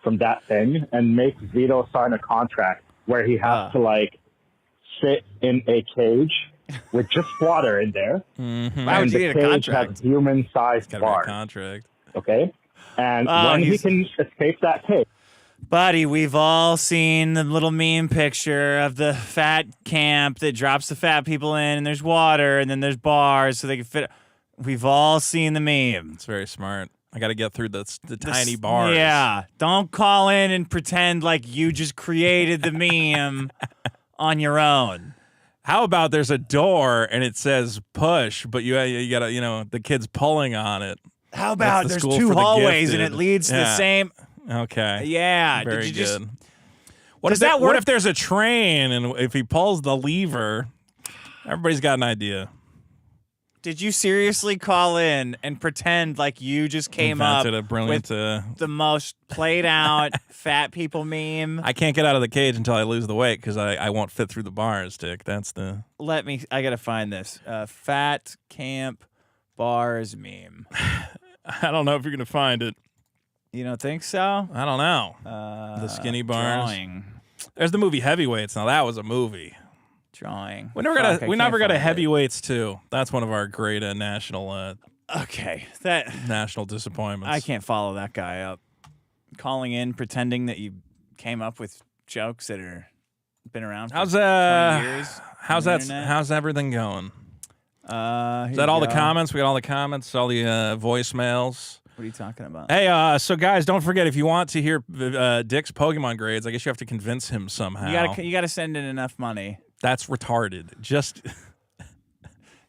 from that thing and make Vito sign a contract where he has to like sit in a cage with just water in there. Mm-hmm. Why would you get a contract? Has human-sized Got bars. a contract. Okay? And when he can escape that cage. Buddy, we've all seen the little meme picture of the fat camp that drops the fat people in, and there's water, and then there's bars so they can fit. We've all seen the meme. It's very smart. I got to get through the tiny bars. Yeah. Don't call in and pretend like you just created the meme on your own. How about there's a door and it says push, but you got to, the kid's pulling on it. How about That's the there's school two for the hallways and gifted. it leads to the Yeah. same. Okay. Yeah. Very Did you good. just. What Does if that What work? if there's a train and if he pulls the lever, everybody's got an idea. Did you seriously call in and pretend like you just came up Invented a brilliant. with the most played out fat people meme? I can't get out of the cage until I lose the weight because I won't fit through the bars, Dick. That's the. I gotta find this. Fat camp bars meme. I don't know if you're gonna find it. You don't think so? I don't know. The skinny bars. Drawing. There's the movie Heavyweights. Now that was a movie. Drawing. We never got a Heavyweights too. That's one of our great national Okay, national disappointments. I can't follow that guy up. Calling in, pretending that you came up with jokes that are been around for 20 years. How's everything going? Is Is that all the comments? We got all the comments, all the voicemails. What are you talking about? Hey, so guys, don't forget if you want to hear Dick's Pokemon grades, I guess you have to convince him somehow. You gotta send in enough money. That's retarded. Just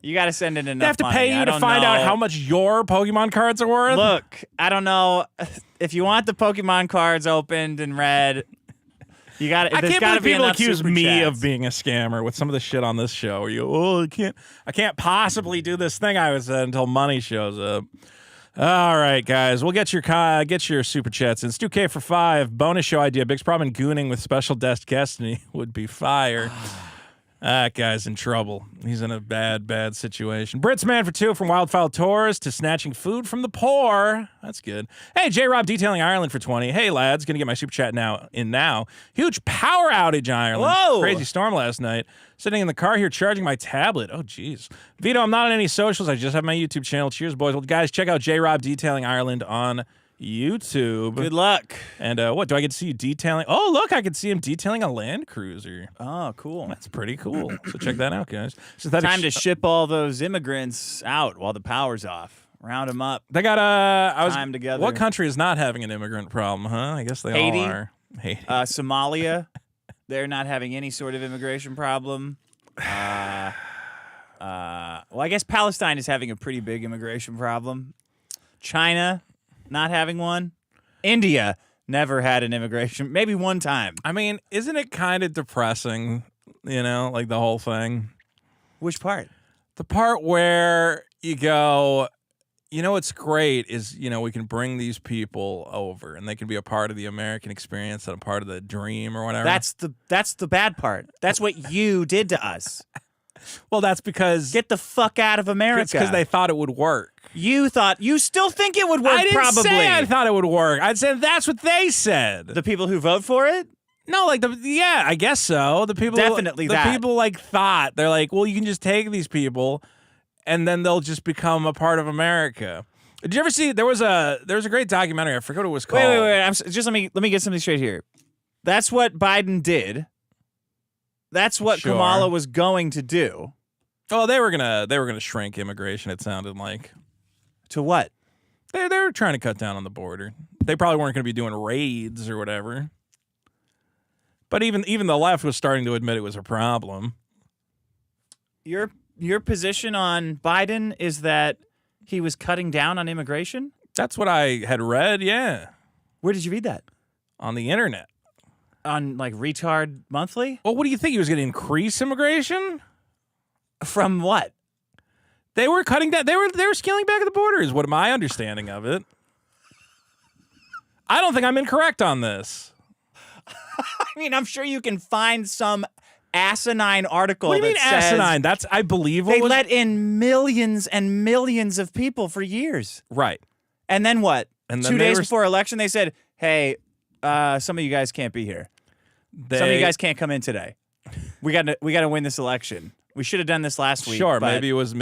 You gotta send in enough. they have to money. pay you to find out how much your Pokemon cards are worth. Look, I don't know if you want the Pokemon cards opened and read. You got. I can't believe people accuse super me chats. of being a scammer with some of the shit on this show. I can't possibly do this thing I was until money shows up. All right, guys, we'll get your super chats in. Stu K for 5. Bonus show idea. Big's problem in gooning with special destiny would be fire. That guy's in trouble. He's in a bad situation. Brits Man for 2 from Wildfowl Tours to snatching food from the poor. That's good. Hey, J-Rob Detailing Ireland for 20. Hey, lads, gonna get my super chat now. Huge power outage in Ireland. Whoa! Crazy storm last night. Sitting in the car here charging my tablet. Oh, jeez. Vito, I'm not on any socials. I just have my YouTube channel. Cheers, boys. Well, guys, check out J-Rob Detailing Ireland on YouTube. Good luck. And what, do I get to see you detailing? Oh, look, I can see him detailing a Land Cruiser. Oh, cool. That's pretty cool. So check that out, guys. Time to ship all those immigrants out while the power's off. Round them up. They got time together. What country is not having an immigrant problem, huh? I guess they Haiti? all are. Haiti. Somalia, they're not having any sort of immigration problem. Well, I guess Palestine is having a pretty big immigration problem. China, not having one. India never had an immigration, maybe one time. I mean, isn't it kind of depressing, like the whole thing? Which part? The part where you go, what's great is, we can bring these people over and they can be a part of the American experience and a part of the dream or whatever. That's the bad part. That's what you did to us. Well, that's because... Get the fuck out of America. It's because they thought it would work. You still think it would work, I didn't probably. say I thought it would work. I said that's what they said. The people who vote for it? No, I guess so. The people Definitely the people thought, they're like, well, you can just take these people and then they'll just become a part of America. Did you ever see there was a great documentary, I forget what it was called. Wait. Just let me get something straight here. That's what Biden did. That's what Sure. Kamala was going to do. Oh, they were gonna shrink immigration, it sounded like. To what? They were trying to cut down on the border. They probably weren't gonna be doing raids or whatever. But even the left was starting to admit it was a problem. Your position on Biden is that he was cutting down on immigration? That's what I had read, yeah. Where did you read that? On the internet. On Retard Monthly? Well, what do you think? He was going to increase immigration? From what? They were cutting down. They were scaling back at the border, is what my understanding of it. I don't think I'm incorrect on this. I mean, I'm sure you can find some asinine article. What do you mean that says asinine? That's, I believe, they let in millions and millions of people for years. Right. And then what? And then 2 days before election, they said, "Hey, some of you guys can't be here. Some of you guys can't come in today. We got to win this election. We should have done this last week." Sure, maybe it was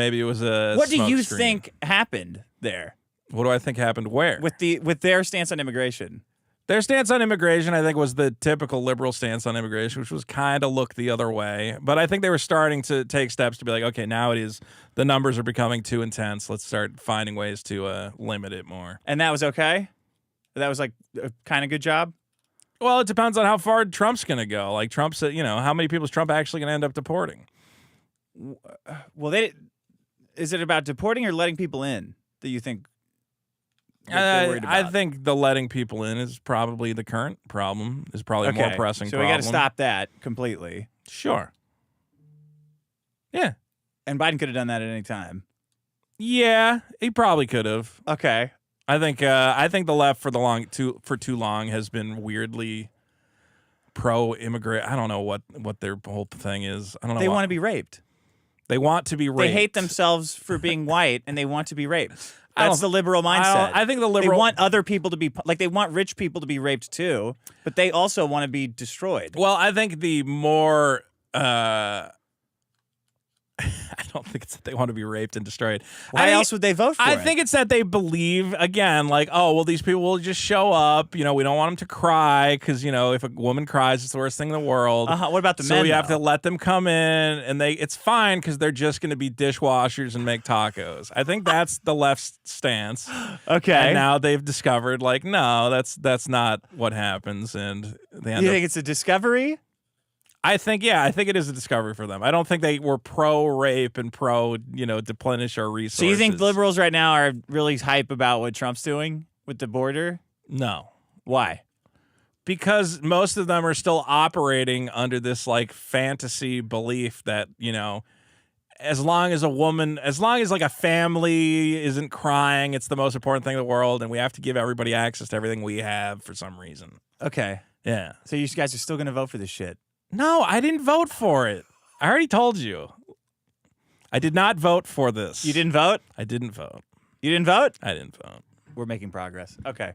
a. What do you screen. think happened there? What do I think happened where? With their stance on immigration? Their stance on immigration, I think, was the typical liberal stance on immigration, which was kind of look the other way. But I think they were starting to take steps to be like, okay, now the numbers are becoming too intense. Let's start finding ways to limit it more. And that was okay? That was like a kind of good job? Well, it depends on how far Trump's going to go. Like Trump said, how many people is Trump actually going to end up deporting? Well, is it about deporting or letting people in that you think they're worried about? I think the letting people in is probably the current problem, is probably a more pressing problem. So we got to stop that completely. Sure. Yeah. And Biden could have done that at any time. Yeah, he probably could have. Okay. I think the left for too long has been weirdly pro-immigrant. I don't know what their whole thing is. I don't know. They want to be raped. They want to be raped. They hate themselves for being white, and they want to be raped. That's the liberal mindset. I think the liberal... They want other people to be... Like, they want rich people to be raped, too, but they also want to be destroyed. Well, I think the more... I don't think it's that they want to be raped and destroyed. Why else would they vote for it? I think it's that they believe, again, like, oh, well, these people will just show up. We don't want them to cry because, if a woman cries, it's the worst thing in the world. What about the men? So you have to let them come in, and it's fine because they're just going to be dishwashers and make tacos. I think that's the left's stance. Okay. And now they've discovered, like, no, that's not what happens. And they end You think it's a discovery? I think it is a discovery for them. I don't think they were pro-rape and deplenish our resources. So you think liberals right now are really hype about what Trump's doing with the border? No. Why? Because most of them are still operating under this like fantasy belief that, as long as like a family isn't crying, it's the most important thing in the world, and we have to give everybody access to everything we have for some reason. Okay. Yeah. So you guys are still going to vote for this shit? No, I didn't vote for it. I already told you. I did not vote for this. You didn't vote? I didn't vote. You didn't vote? I didn't vote. We're making progress. Okay.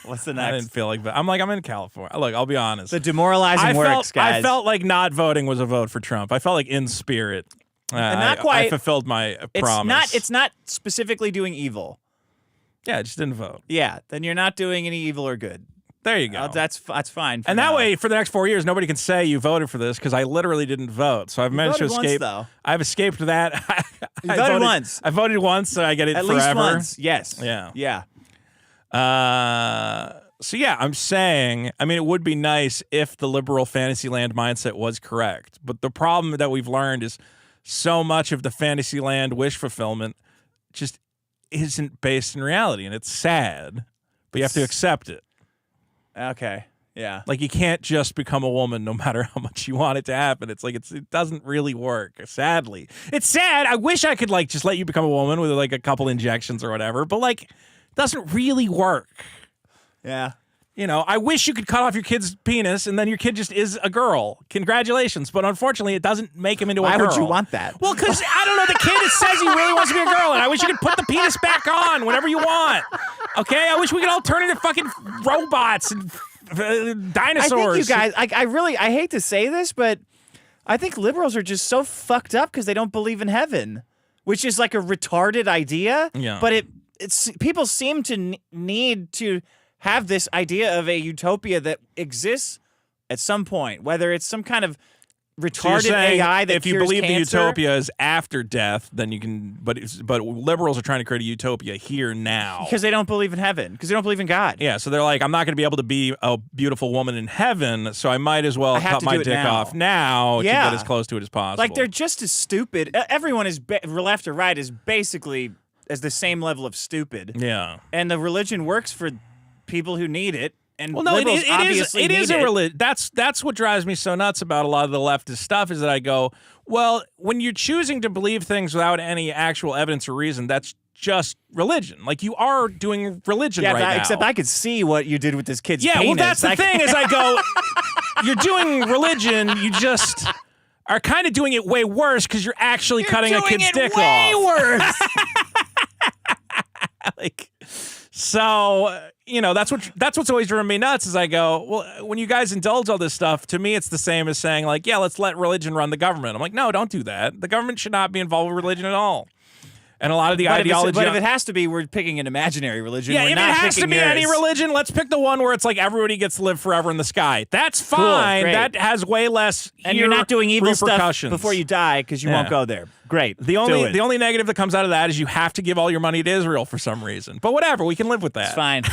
What's the next? I didn't feel like I'm in California. Look, I'll be honest. The demoralizing works, guys. I felt like not voting was a vote for Trump. I felt like in spirit. And not quite. I fulfilled my promise. It's not specifically doing evil. Yeah, I just didn't vote. Yeah, then you're not doing any evil or good. There you go. That's fine. And that way, for the next 4 years, nobody can say you voted for this because I literally didn't vote. So I've managed to escape. I've escaped that. You voted once. I voted once, so I get it at forever. Least once. Yes. Yeah. Yeah. So yeah, I'm saying, it would be nice if the liberal Fantasyland mindset was correct. But the problem that we've learned is so much of the Fantasyland wish fulfillment just isn't based in reality, and it's sad. But you have to accept it. Okay. Yeah. Like, you can't just become a woman no matter how much you want it to happen. It's like it doesn't really work, sadly. It's sad. I wish I could, just let you become a woman with, a couple injections or whatever. But, it doesn't really work. Yeah. I wish you could cut off your kid's penis and then your kid just is a girl. Congratulations. But unfortunately, it doesn't make him into a girl. Why would you want that? Well, because, I don't know, the kid says he really wants to be a girl, and I wish you could put the penis back on whenever you want. Okay? I wish we could all turn into fucking robots and dinosaurs. I think you guys, I hate to say this, but I think liberals are just so fucked up because they don't believe in heaven, which is like a retarded idea. Yeah. But it's people seem to need to have this idea of a utopia that exists at some point, whether it's some kind of retarded AI that if you cures believe cancer. the utopia is after death, then you can. But liberals are trying to create a utopia here now because they don't believe in heaven, because they don't believe in God. Yeah, so they're like, I'm not going to be able to be a beautiful woman in heaven, so I might as well cut my dick off now to get as close to it as possible. Like, they're just as stupid. Everyone is left or right is basically as the same level of stupid. Yeah, and the religion works for people who need it. And well, no, it is a religion. That's what drives me so nuts about a lot of the leftist stuff is that I go, well, when you're choosing to believe things without any actual evidence or reason, that's just religion. Like, you are doing religion right now. Except I could see what you did with this kid's penis. Yeah, well, that's the thing is I go, you're doing religion, you just are kind of doing it way worse because you're actually cutting a kid's dick off. Way worse. So, that's what's always driven me nuts is I go, well, when you guys indulge all this stuff, to me it's the same as saying, like, yeah, let's let religion run the government. I'm like, no, don't do that. The government should not be involved with religion at all. And a lot of the But ideology. if it has to be, we're picking an imaginary religion. Yeah, we're if not it has to picking be any yours. religion, let's pick the one where it's like everybody gets to live forever in the sky. That's fine. great. That has way less And you're not doing evil stuff repercussions before you die because you won't go there. Great. The only negative that comes out of that is you have to give all your money to Israel for some reason. But whatever, we can live with that. It's fine.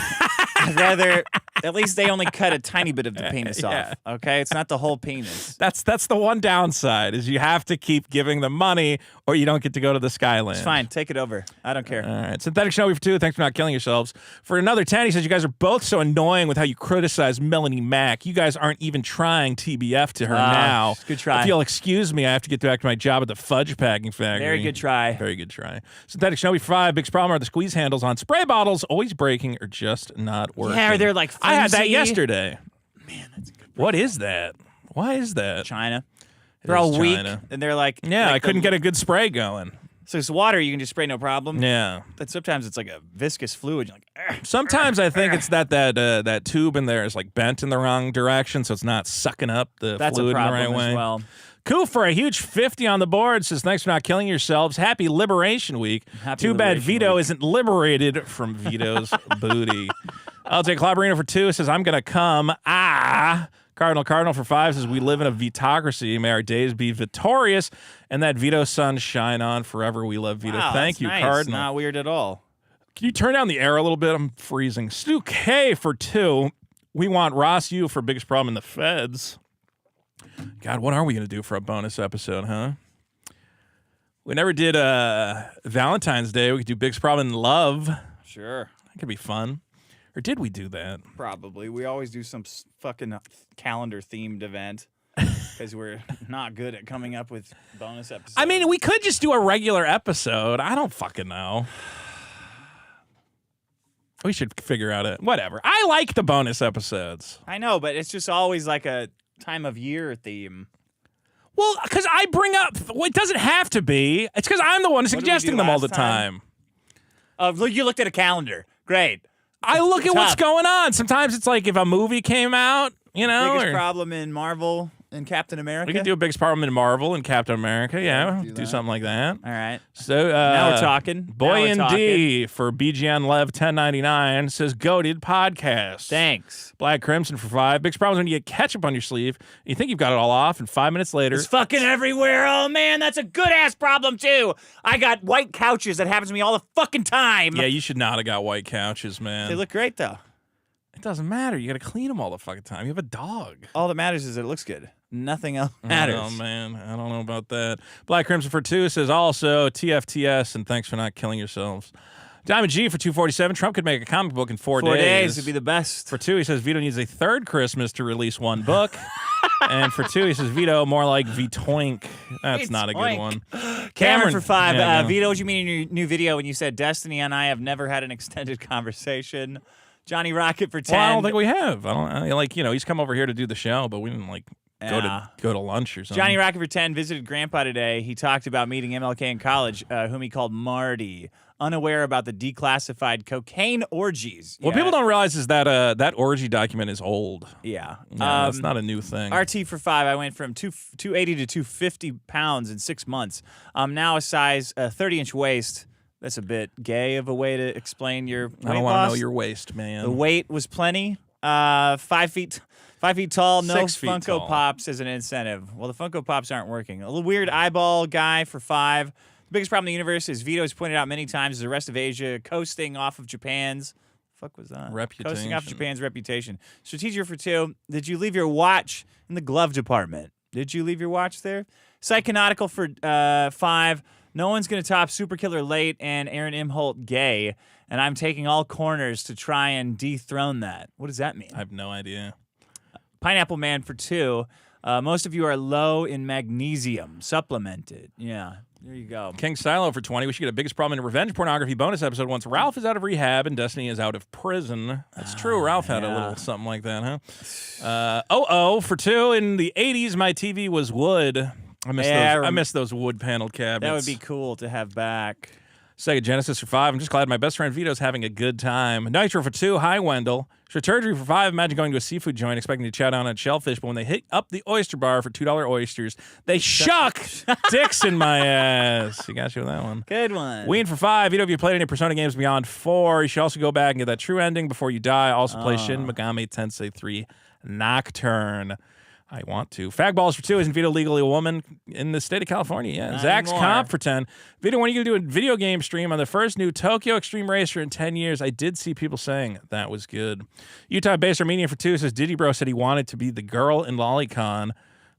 I'd rather, at least they only cut a tiny bit of the penis off. Okay, it's not the whole penis. That's the one downside is you have to keep giving them money or you don't get to go to the Skyland. It's fine. Take it over. I don't care. All right. Synthetic Snowy for 2. Thanks for not killing yourselves. For another 10, he says, you guys are both so annoying with how you criticize Melanie Mack. You guys aren't even trying TBF to her now. Good try. If you'll excuse me, I have to get back to my job at the fudge packing factory. Very good try. Very good try. Synthetic Snowy for 5. Biggest problem are the squeeze handles on spray bottles always breaking or just not working. Yeah, they're like I had that flimsy. yesterday. Man, that's a good. What is that? Why is that? China. It They're all is weak, China. and they're like Yeah, like I couldn't get a good spray going. So it's water you can just spray no problem. Yeah. But sometimes it's like a viscous fluid. You're like, Sometimes I think it's that tube in there is like bent in the wrong direction, so it's not sucking up the that's fluid a problem in the right way. as well. Cool for a huge 50 on the board. Says thanks for not killing yourselves. Happy Liberation Week. Happy Too bad Liberation Vito Week. isn't liberated from Vito's booty. I'll take Clabrino for 2. Says I'm gonna come. Cardinal for 5 says we live in a Vitocracy. May our days be victorious, and that Vito sun shine on forever. We love Vito. Wow, Thank that's you, nice. Cardinal. Not weird at all. Can you turn down the air a little bit? I'm freezing. Stu K for 2. We want Ross U for biggest problem in the feds. God, what are we going to do for a bonus episode, huh? We never did Valentine's Day. We could do biggest problem in love. Sure. That could be fun. Or did we do that? Probably. We always do some fucking calendar-themed event because we're not good at coming up with bonus episodes. I mean, we could just do a regular episode. I don't fucking know. We should figure out it. Whatever. I like the bonus episodes. I know, but it's just always like a time of year theme. Well, because I bring up, well, it doesn't have to be. It's because I'm the one did we suggesting do them all the last time? time. You looked at a calendar. Great. I look at what's Tough. going on. Sometimes it's like if a movie came out, you know. Biggest or- problem in Marvel and Captain America. We could do a biggest problem in Marvel and Captain America. Yeah, do something like that. All right. So Now we're talking. Boy and D for BGN Lev 1099 says goated podcast. Thanks. Black Crimson for 5. Biggest problem is when you get ketchup on your sleeve and you think you've got it all off, and 5 minutes later, It's fucking everywhere. Oh, man, that's a good-ass problem, too. I got white couches. That happens to me all the fucking time. yeah, you should not have got white couches, man. They look great, though. It doesn't matter. You got to clean them all the fucking time. You have a dog. All that matters is that it looks good. Nothing else matters. Oh, man. I don't know about that. Black Crimson for 2 says also TFTS, and thanks for not killing yourselves. Diamond G for 247. Trump could make a comic book in 4 days. 4 days would be the best. For 2, he says Vito needs a third Christmas to release one book. And for 2, he says Vito more like Vitoink. That's not a good one. Cameron for 5. Yeah, no. Vito, what you mean in your new video when you said Destiny and I have never had an extended conversation? Johnny Rocket for 10. Well, I don't think we have. He's come over here to do the show, but we didn't go to lunch or something. Johnny Rocket for 10 visited Grandpa today. He talked about meeting MLK in college, whom he called Marty, unaware about the declassified cocaine orgies. What people don't realize is that that orgy document is old. Yeah. That's not a new thing. RT for 5, I went from 280 to 250 pounds in 6 months. I'm now a size 30-inch waist. That's a bit gay of a way to explain your weight I don't want loss. to know your waist, man. The weight was plenty. 5 feet tall, no 6 feet Funko tall. Pops as an incentive. Well, the Funko Pops aren't working. A little weird eyeball guy for 5. The biggest problem in the universe, as Vito has pointed out many times, is the rest of Asia coasting off of Japan's. Fuck was that? Reputation. Coasting off Japan's reputation. Strategic for 2. Did you leave your watch in the glove department? Did you leave your watch there? Psychonautical for 5. No one's going to top Superkiller Late and Aaron Imholt gay, and I'm taking all corners to try and dethrone that. What does that mean? I have no idea. Pineapple Man for 2. Most of you are low in magnesium, supplemented. Yeah, there you go. King Silo for 20. We should get a biggest problem in revenge pornography bonus episode once Ralph is out of rehab and Destiny is out of prison. That's true. Ralph had a little something like that, huh? For 2. In the 80s, my TV was wood. I miss those wood paneled cabinets. That would be cool to have back. Sega Genesis for 5. I'm just glad my best friend Vito's having a good time. Nitro for 2. Hi, Wendell. Straturgery for 5. Imagine going to a seafood joint expecting to chow down on shellfish, but when they hit up the oyster bar for $2 oysters, they shuck dicks in my ass. You got you with that one. Good one. Ween for 5. Vito, if you played any Persona games beyond 4, you should also go back and get that true ending before you die. Also play Shin Megami Tensei 3 Nocturne. I want to. Fagballs for 2. Isn't Vito legally a woman in the state of California? Yeah. Not Zach's anymore. comp for 10. Vito, when are you going to do a video game stream on the first new Tokyo Extreme Racer in 10 years? I did see people saying that was good. Utah-based Armenian for 2 says Digibro said he wanted to be the girl in Lolicon. I'm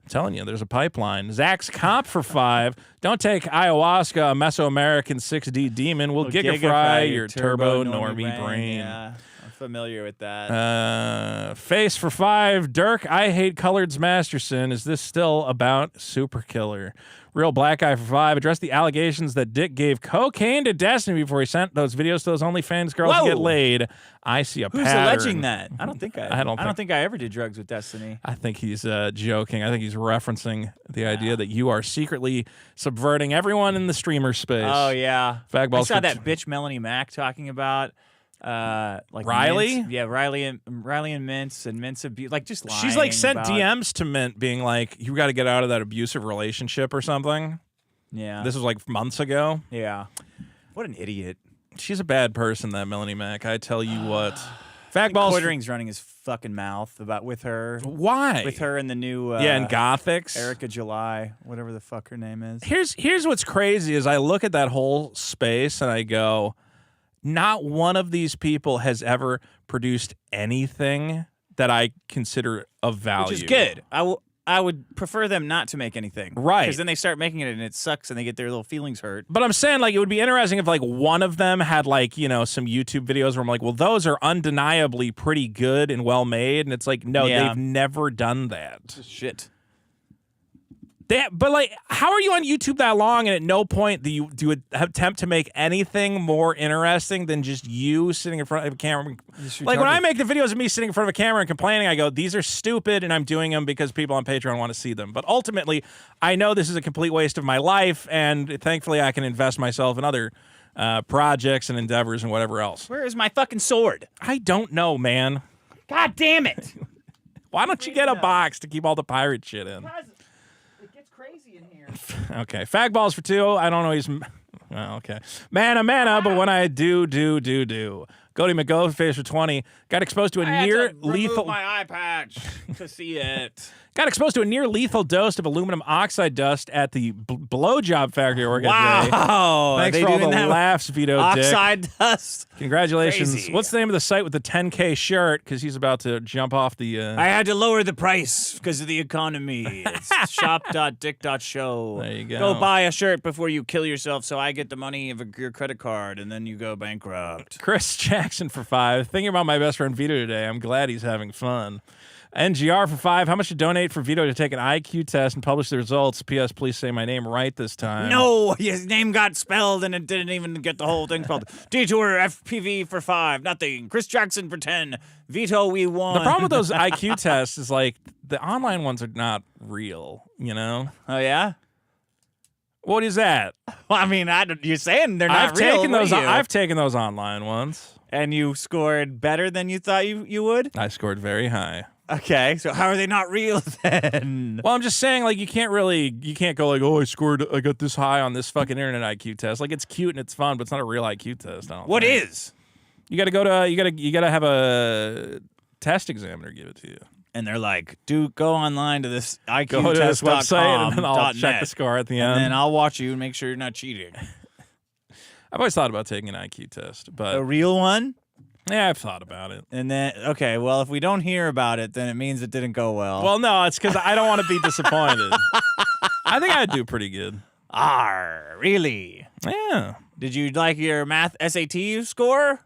telling you, there's a pipeline. Zach's comp for 5. Don't take ayahuasca, a Mesoamerican 6D demon. Will gigafry your turbo normie brain. Yeah. Familiar with that. Face for 5. Dirk, I hate Coloreds Masterson. Is this still about Super Killer? Real Black Guy for 5. Address the allegations that Dick gave cocaine to Destiny before he sent those videos to those OnlyFans girls to get laid. I see a Who's pattern. alleging that? I don't think I don't think I ever did drugs with Destiny. I think he's joking. I think he's referencing the idea that you are secretly subverting everyone in the streamer space. Oh yeah. Fagballs I saw for that bitch Melanie Mack talking about like Riley? Mint. Yeah, Riley and Mint's abuse, like just lying. She's like sent about... DMs to Mint being like, you got to get out of that abusive relationship or something. Yeah. This was like months ago. Yeah. What an idiot. She's a bad person, that Melanie Mack. I tell you what. Fagballs. Quartering's running his fucking mouth about with her. Why? With her and the new and Gothics. Erica July, whatever the fuck her name is. Here's what's crazy is I look at that whole space and I go, not one of these people has ever produced anything that I consider of value. Which is good. I would prefer them not to make anything. Right. Because then they start making it and it sucks and they get their little feelings hurt. But I'm saying, like, it would be interesting if, like, one of them had, like, you know, some YouTube videos where I'm like, well, those are undeniably pretty good and well made. And it's like, no, they've never done that. Shit. But, like, how are you on YouTube that long and at no point do you attempt to make anything more interesting than just you sitting in front of a camera? Like, when I make the videos of me sitting in front of a camera and complaining, I go, these are stupid, and I'm doing them because people on Patreon want to see them. But ultimately, I know this is a complete waste of my life, and thankfully I can invest myself in other projects and endeavors and whatever else. Where is my fucking sword? I don't know, man. God damn it. Why don't you get a box to keep all the pirate shit in? Crazy in here. Okay, Fagballs for 2. I don't know. He's well, okay. Mana, but when I do. Goaty McGoldface for 20. Got exposed to a near lethal. My eye patch to see it. Got exposed to a near lethal dose of aluminum oxide dust at the blowjob factory I work at today. Wow. Thanks for all the laughs, Vito. Oxide Dick. dust. Congratulations. Crazy. What's the name of the site with the 10K shirt? Because he's about to jump off the. I had to lower the price because of the economy. It's shop.dick.show. There you go. Go buy a shirt before you kill yourself so I get the money of your credit card and then you go bankrupt. Chris Jackson for 5. Thinking about my best friend Vito today. I'm glad he's having fun. NGR for 5. How much to donate for Vito to take an IQ test and publish the results? P.S. Please say my name right this time. No, his name got spelled and it didn't even get the whole thing spelled. Detour FPV for 5. Nothing. Chris Jackson for 10. Vito, we won. The problem with those IQ tests is like the online ones are not real, you know? Oh, yeah? What is that? Well, I mean, you're saying they're not real. I've taken those online ones. And you scored better than you thought you would? I scored very high. Okay, so how are they not real then? Well, I'm just saying, like, you can't go like, oh, I got this high on this fucking internet IQ test. Like, it's cute and it's fun, but it's not a real IQ test. I don't What think. is? You got to you got to have a test examiner give it to you. And they're like, dude, go online to this IQ Go to this website and then I'll .net, check the score at the end. And then I'll watch you and make sure you're not cheating. I've always thought about taking an IQ test, but A real one? yeah, I've thought about it. And then, okay, well, if we don't hear about it, then it means it didn't go well. Well, no, it's because I don't want to be disappointed. I think I'd do pretty good. Really? Yeah. Did you like your math SAT score?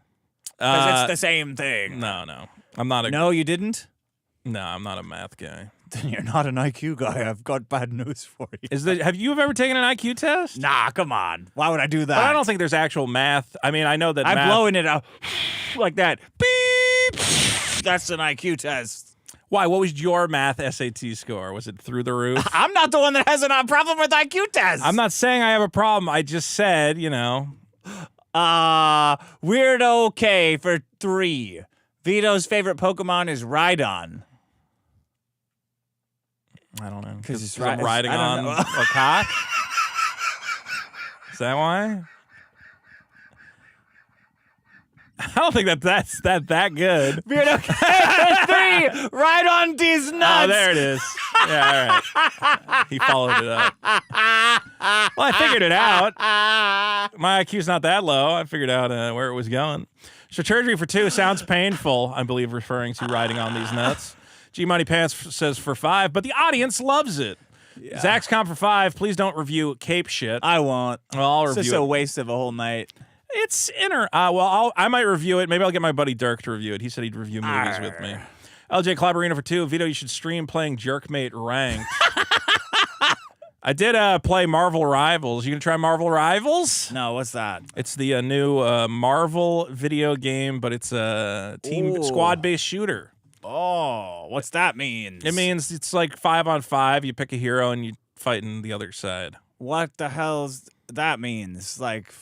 Because it's the same thing. No. I'm not a No, you didn't? No, I'm not a math guy. Then you're not an IQ guy. I've got bad news for you. Have you ever taken an IQ test? Nah, come on. Why would I do that? But I don't think there's actual math. I mean, I know that I'm blowing it out like that. Beep. That's an IQ test. Why? What was your math SAT score? Was it through the roof? I'm not the one that has a problem with IQ tests. I'm not saying I have a problem. I just said, you know. Weirdo K for 3. Vito's favorite Pokemon is Rhydon. I don't know. Because I'm riding on a cock? Is that why? I don't think that's that good. Weirdo K for 3. Rhydon these nuts. Oh, there it is. Yeah, all right. He followed it up. Well, I figured it out. My IQ's not that low. I figured out where it was going. Strategy for 2 sounds painful, I believe, referring to riding on these nuts. G Money Pants says for 5, but the audience loves it. Yeah. Zach's comp for 5. Please don't review Cape shit. I won't. Well, I'll review it. It's just a waste of a whole night. It's I might review it. Maybe I'll get my buddy Dirk to review it. He said he'd review movies with me. LJ Clabarino for 2. Vito, you should stream playing Jerkmate Ranked. I did play Marvel Rivals. You gonna try Marvel Rivals? No, what's that? It's the new Marvel video game, but it's a team squad-based shooter. Oh, what's that mean? It means it's like 5-on-5. You pick a hero and you fight in the other side. What the hell's that means? Like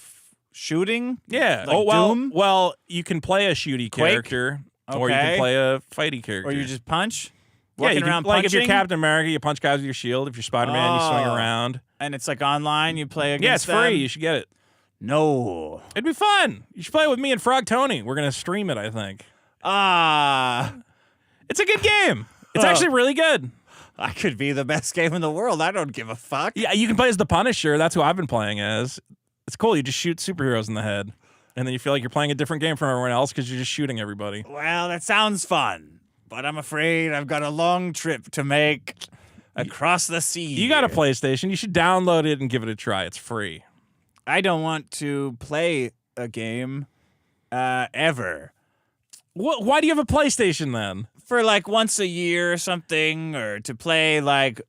shooting? Yeah. Like Doom? Well, you can play a shooty character, or you can play a fighty character. Or you just punch? Yeah, you around can, like punching? if you're Captain America, you punch guys with your shield. If you're Spider-Man, you swing around. And it's like online, you play against Yeah, it's them? free. You should get it. No. It'd be fun. You should play it with me and Frog Tony. We're going to stream it, I think. It's a good game. It's actually really good. I could be the best game in the world. I don't give a fuck. Yeah, you can play as the Punisher. That's who I've been playing as. It's cool. You just shoot superheroes in the head. And then you feel like you're playing a different game from everyone else because you're just shooting everybody. Well, that sounds fun. But I'm afraid I've got a long trip to make across the sea. You got a PlayStation. You should download it and give it a try. It's free. I don't want to play a game ever. Why do you have a PlayStation then? For like once a year or something, or to play like,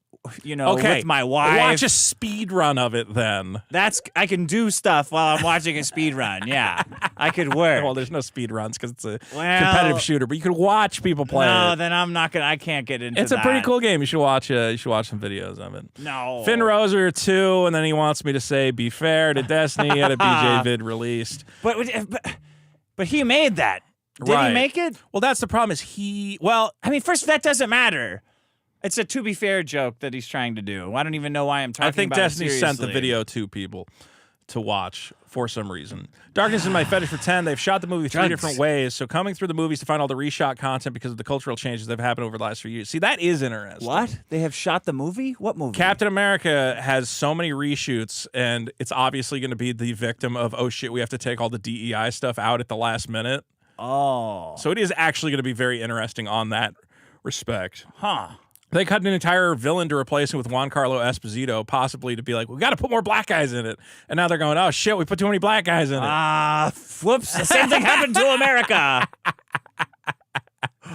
with my wife. Watch a speed run of it then. I can do stuff while I'm watching a speed run. Yeah, I could work. Well, there's no speed runs because it's a competitive shooter, but you can watch people play it. No, then I'm not gonna. I can't get into. It's a pretty cool game. You should watch. You should watch some videos of it. No. Finn Roser 2, and then he wants me to say, "Be fair to Destiny." Had a BJ vid released, but he made that. Did he make it? Well, that's the problem. First, that doesn't matter. It's a to be fair joke that he's trying to do. I don't even know why I'm talking about it. I think Destiny sent the video to people to watch for some reason. Darkness is my fetish for 10. They've shot the movie 3 different ways, so coming through the movies to find all the reshot content because of the cultural changes that have happened over the last few years. See, that is interesting. What? They have shot the movie? What movie? Captain America has so many reshoots, and it's obviously going to be the victim of, oh shit, we have to take all the DEI stuff out at the last minute. Oh. So it is actually going to be very interesting on that respect. Huh. They cut an entire villain to replace him with Juan Carlo Esposito, possibly to be like, we got to put more black guys in it. And now they're going, oh shit, we put too many black guys in it. Whoops. The same thing happened to America.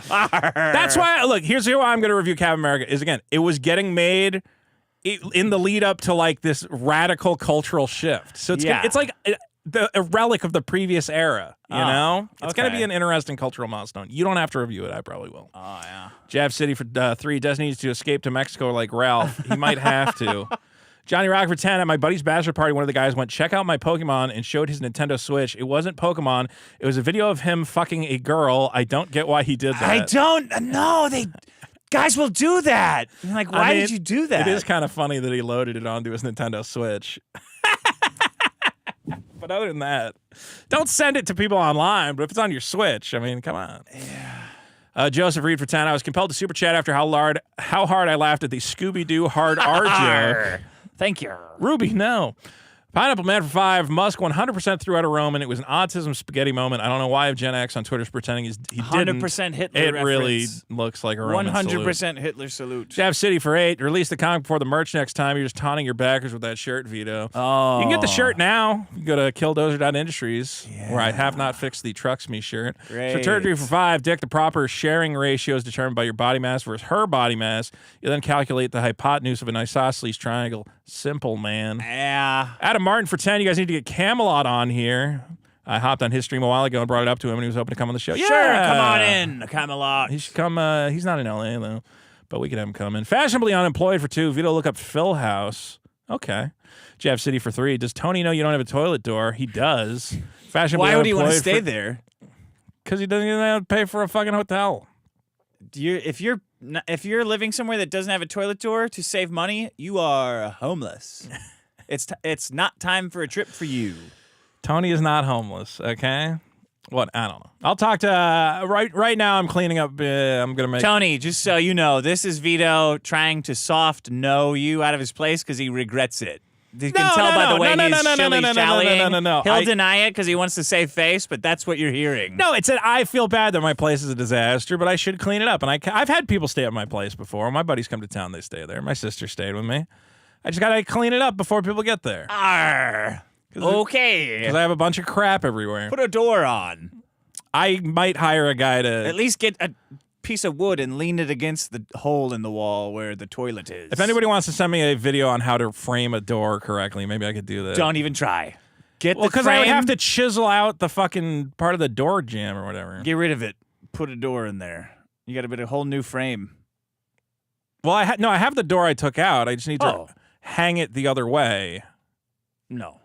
That's why, look, here's why I'm going to review Captain America is, again, it was getting made in the lead up to like this radical cultural shift. So it's like a relic of the previous era, you know? It's going to be an interesting cultural milestone. You don't have to review it. I probably will. Oh, yeah. Jab City for 3. Des needs to escape to Mexico like Ralph. He might have to. Johnny Rock for 10. At my buddy's bachelor party, one of the guys went, check out my Pokemon, and showed his Nintendo Switch. It wasn't Pokemon. It was a video of him fucking a girl. I don't get why he did that. I don't know. Guys will do that. Like, why did you do that? It is kind of funny that he loaded it onto his Nintendo Switch. But other than that, don't send it to people online. But if it's on your Switch, I mean, come on. Yeah. Joseph Reed for 10. I was compelled to super chat after how hard I laughed at the Scooby-Doo hard R joke. Thank you. Ruby, no. Pineapple Man for 5. Musk 100% threw out a Roman. It was an autism spaghetti moment. I don't know why Gen X on Twitter's pretending he didn't. 100% Hitler It reference. really looks like a Roman 100% salute. Hitler salute. Jab City for 8. Release the comic before the merch next time. You're just taunting your backers with that shirt, Vito. Oh. You can get the shirt now. You go to killdozer.industries, where I have not fixed the Trucks Me shirt. Great. Surgery for 5. Dick, the proper sharing ratio is determined by your body mass versus her body mass. You then calculate the hypotenuse of an isosceles triangle. Simple, man. Yeah. Adam Martin for 10. You guys need to get Camelot on here. I hopped on his stream a while ago and brought it up to him, and he was hoping to come on the show. Sure, come on in, Camelot. He should come. He's not in LA, though, but we could have him come in. Fashionably unemployed for 2. Vito, look up Phil House. Okay. Jeff City for 3. Does Tony know you don't have a toilet door? He does. Why would he want to stay there? Because he doesn't even have to pay for a fucking hotel. If you're living somewhere that doesn't have a toilet door to save money, you are homeless. It's not time for a trip for you. Tony is not homeless, okay? What? I don't know. I'll talk to right now. I'm cleaning up. I'm gonna make Tony. Just so you know, this is Vito trying to soft no you out of his place because he regrets it. You can tell by the way he's shilly-shallying. No. He'll deny it because he wants to save face, but that's what you're hearing. No, it's that I feel bad that my place is a disaster, but I should clean it up. And I've had people stay at my place before. My buddies come to town, they stay there. My sister stayed with me. I just gotta clean it up before people get there. Arr. Okay. Because I have a bunch of crap everywhere. Put a door on. I might hire a guy to at least get a piece of wood and lean it against the hole in the wall where the toilet is. If anybody wants to send me a video on how to frame a door correctly, maybe I could do that. Don't even try. Because I would have to chisel out the fucking part of the door jamb or whatever. Get rid of it. Put a door in there. You got to put a whole new frame. Well, I have the door I took out. I just need to hang it the other way. No.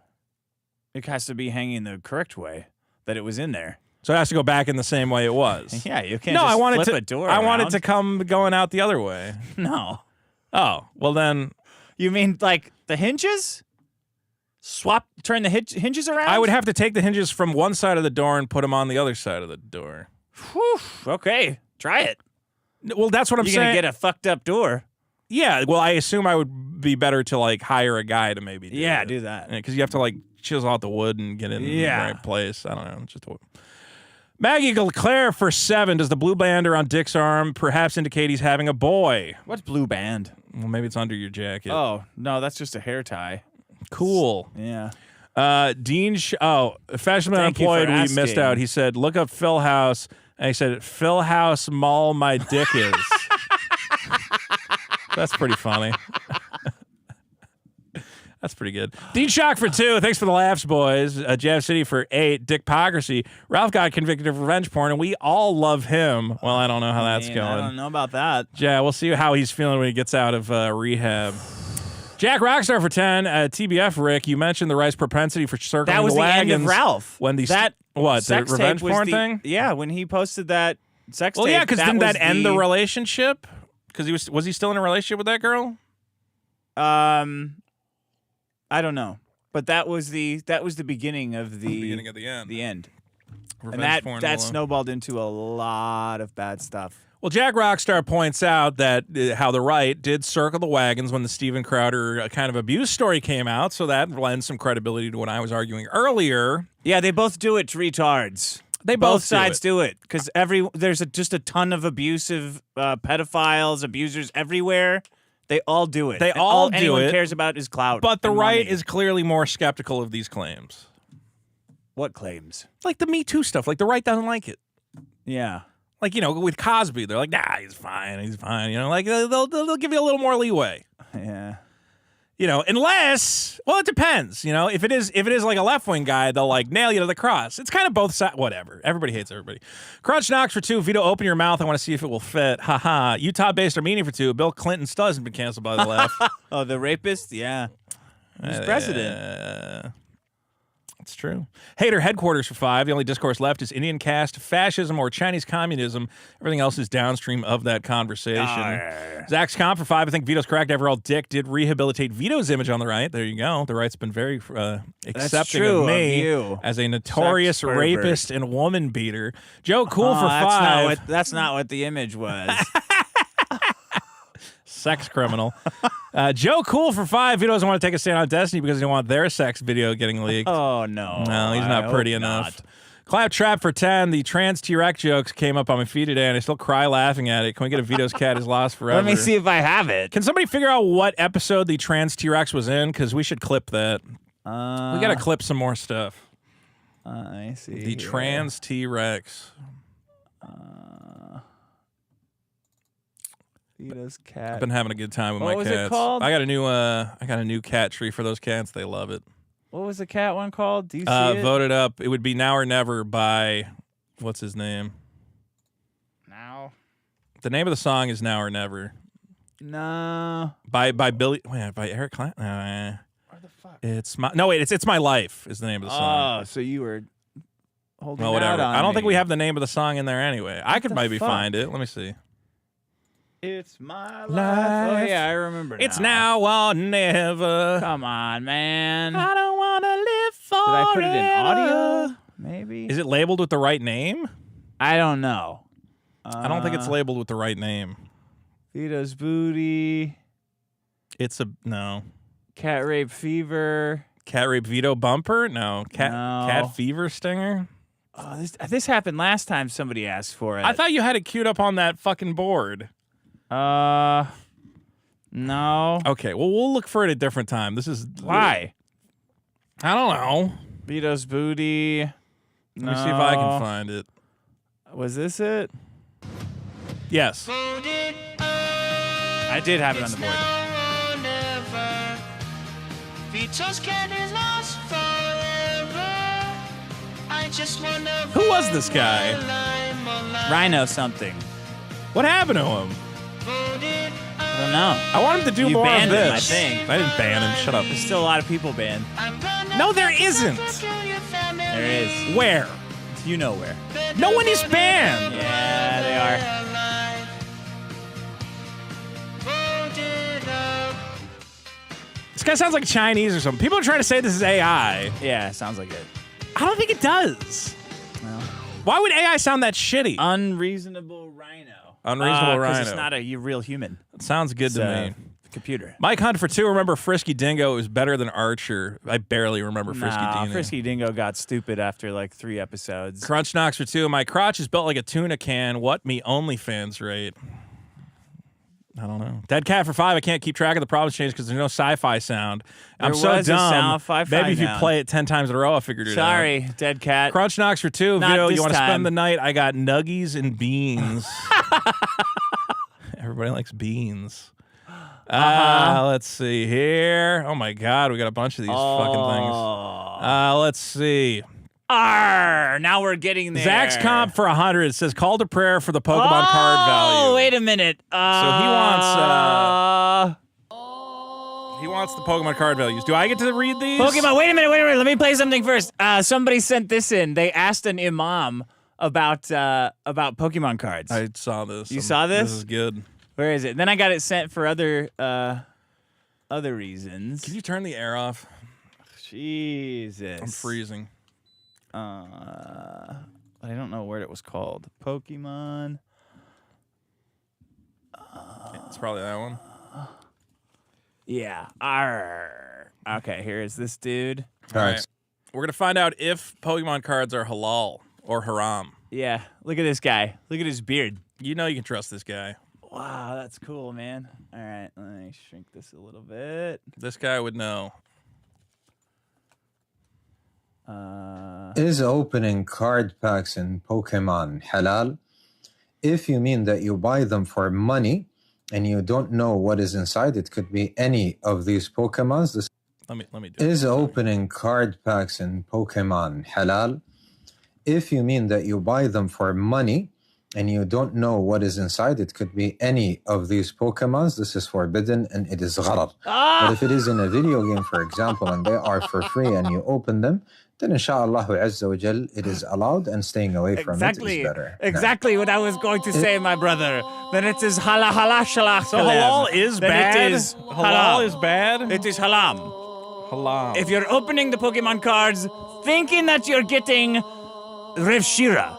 It has to be hanging the correct way that it was in there. So it has to go back in the same way it was. Yeah, you can't just flip a door around. I want it to come going out the other way. No. Oh, well then. You mean like the hinges? Turn the hinges around? I would have to take the hinges from one side of the door and put them on the other side of the door. Whew, okay, try it. Well, that's what I'm saying. You're going to get a fucked up door. Yeah, well, I assume I would be better to like hire a guy to maybe do that. Do that. Because you have to like chisel out the wood and get it in the right place. I don't know. Just Maggie Leclerc for 7. Does the blue band around Dick's arm perhaps indicate he's having a boy? What's blue band? Well, maybe it's under your jacket. Oh, no, that's just a hair tie. Cool. Yeah. Dean, Fashionable Unemployed, we missed out. He said, look up Phil House. And he said, Phil House Mall my dick is. That's pretty funny. That's pretty good. Dean Shock for 2. Thanks for the laughs, boys. Jab City for 8. Dickpocracy. Ralph got convicted of revenge porn, and we all love him. Well, I don't know how that's going. I don't know about that. Yeah, we'll see how he's feeling when he gets out of rehab. Jack Rockstar for 10. TBF, Rick, you mentioned the Rice propensity for circling the wagons. That was the end of Ralph. When the revenge porn thing? Yeah, when he posted that sex tape. Well, yeah, because didn't that end the relationship? Because was he still in a relationship with that girl? I don't know, but that was the beginning of the beginning of the end. The end, Revenge and that snowballed into a lot of bad stuff. Well, Jack Rockstar points out that how the right did circle the wagons when the Steven Crowder kind of abuse story came out, so that lends some credibility to what I was arguing earlier. Yeah, they both do it to retards. Both sides do it because there's just a ton of abusive pedophiles, abusers everywhere. They all do it. All do it. Anyone cares about is clout. But the right money. is clearly more skeptical of these claims. What claims? Like the Me Too stuff. Like the right doesn't like it. Yeah. Like, with Cosby, they're like, nah, he's fine. Like they'll give you a little more leeway. Yeah. Unless, well, it depends. If it is like a left-wing guy, they'll like nail you to the cross. It's kind of both sides. Whatever. Everybody hates everybody. Crunch Knox for 2. Vito, open your mouth. I want to see if it will fit. Haha. Utah-based Armenian for 2. Bill Clinton still hasn't been canceled by the left. Oh, the rapist? Yeah. He's president. It's true. Hater Headquarters for 5. The only discourse left is Indian caste, fascism, or Chinese communism. Everything else is downstream of that conversation. Zach's Comp for 5. I think Vito's correct. Everall Dick did rehabilitate Vito's image on the right. There you go. The right's been very accepting of me as a notorious rapist and woman beater. Joe Cool for 5. That's not what the image was. Sex criminal. Joe Cool for 5. Vito doesn't want to take a stand on Destiny because he don't want their sex video getting leaked. Oh, no. No, he's not pretty enough. Clap Trap for 10. The trans T-Rex jokes came up on my feed today, and I still cry laughing at it. Can we get a Vito's cat is lost forever? Let me see if I have it. Can somebody figure out what episode the trans T-Rex was in? Because we should clip that. We got to clip some more stuff. I see. The trans T-Rex. Vito's cat. I've been having a good time with my cats. What was it called? I got a new cat tree for those cats. They love it. What was the cat one called? Do you see it? Voted up. It would be Now or Never by what's his name? Now. The name of the song is Now or Never. No. By Billy. Wait, by Eric Clapton. Where the fuck? It's my life is the name of the song. Oh, so you were holding Well, out whatever. on I don't think me. we have the name of the song in there anyway. I could the maybe fuck? find it. Let me see. It's my life. Life. Oh, yeah, I remember now. It's now or never. Come on, man. I don't want to live forever. Did I put it in audio? Maybe. Is it labeled with the right name? I don't know. I don't think it's labeled with the right name. Vito's Booty. It's no. Cat Rape Fever. Cat Rape Vito Bumper? No. No. Cat Fever Stinger? Oh, this happened last time somebody asked for it. I thought you had it queued up on that fucking board. No. Okay, well, we'll look for it a different time. This is... Why? I don't know. Vito's Booty. Let me see if I can find it. Was this it? Yes. I did have it on the board. Who was this guy? Rhino something. What happened to him? I don't know. I want him to do You more of banned him, this. I think. I didn't ban him. Shut up. There's still a lot of people banned. No, there isn't. There is. Where? You know where. No one is banned. Yeah, they are. This guy sounds like Chinese or something. People are trying to say this is AI. Yeah, sounds like it. I don't think it does. Well, Why would AI sound that shitty? Unreasonable Rhino. Unreasonable Rhino. Because it's not a real human. It sounds good It's to a me. computer. Mike Hunt for 2. Remember Frisky Dingo? It was better than Archer. I barely remember Frisky Dingo. Frisky Dingo got stupid after like 3 episodes. Crunch Knox for 2. My crotch is built like a tuna can. What me OnlyFans rate? I don't know. Dead Cat for 5. I can't keep track of the problems change because there's no sci-fi sound. I'm There so was a dumb. sci-fi Maybe if you now. play it 10 times in a row, I figured it out. Sorry, Dead Cat. Crunch Knox for 2. Not Vito, this you want to time. spend the night? I got nuggies and beans. Everybody likes beans. Let's see here. Oh my God, we got a bunch of these fucking things. Let's see. Arr, now we're getting there. Zach's comp for 100 says call to prayer for the Pokemon card value. Oh, wait a minute. So he wants the Pokemon card values. Do I get to read these? Pokemon. Wait a minute. Let me play something first. Somebody sent this in. They asked an imam about Pokemon cards. I saw this. You saw this? This is good. Where is it? Then I got it sent for other reasons. Can you turn the air off? Jesus. I'm freezing. I don't know what it was called. Pokemon. It's probably that one. Yeah. Arr. Okay, here is this dude. All right. We're going to find out if Pokemon cards are halal or haram. Yeah. Look at this guy. Look at his beard. You know you can trust this guy. Wow, that's cool, man. All right, let me shrink this a little bit. This guy would know. Is opening card packs in Pokemon halal? If you mean that you buy them for money and you don't know what is inside, it could be any of these Pokemons. Let me do it. Is opening card packs in Pokemon halal? If you mean that you buy them for money and you don't know what is inside, it could be any of these Pokemons. This is forbidden and it is gharar. But if it is in a video game, for example, and they are for free and you open them, then inshallah azza wa jal, it is allowed and staying away from it is better. Exactly what I was going to say, my brother. Then it is halal. So halal is bad? It is halal is bad? It is halam. Halam. If you're opening the Pokemon cards thinking that you're getting Revshira,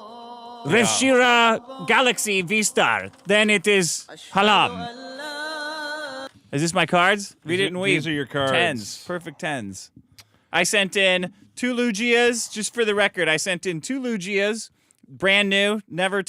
Galaxy V-Star, then it is halam. Is this my cards? Read it and weave. These are your cards. 10s. Perfect 10s. I sent in 2 Lugias, just for the record. I sent in 2 Lugias, brand new, never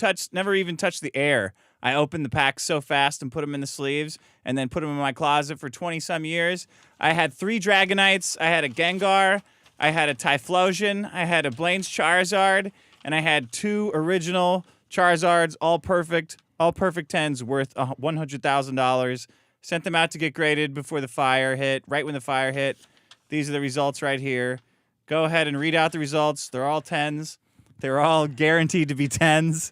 even touched the air. I opened the packs so fast and put them in the sleeves and then put them in my closet for 20-some years. I had 3 Dragonites. I had a Gengar. I had a Typhlosion. I had a Blaine's Charizard. And I had 2 original Charizards, all perfect 10s worth $100,000. Sent them out to get graded before the fire hit, right when the fire hit. These are the results right here. Go ahead and read out the results. They're all 10s. They're all guaranteed to be 10s.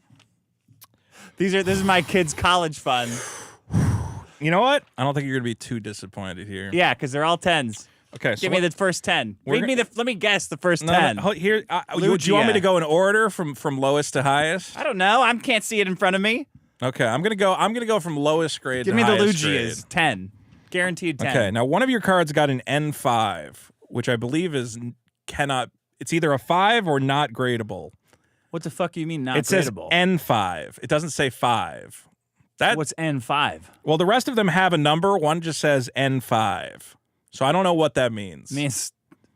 This is my kids' college fund. You know what? I don't think you're going to be too disappointed here. Yeah, because they're all 10s. Okay, so Give me the first 10. Let me guess the first 10. No, here, do you want me to go in order from lowest to highest? I don't know. I can't see it in front of me. Okay, I'm gonna go from lowest grade Give to me the highest Lugias. grade. 10. Guaranteed 10. Okay, now one of your cards got an N5, which I believe it's either a 5 or not gradable. What the fuck do you mean not It says gradable? N5. It doesn't say 5. What's N5? Well, the rest of them have a number. One just says N5. So I don't know what that means. It means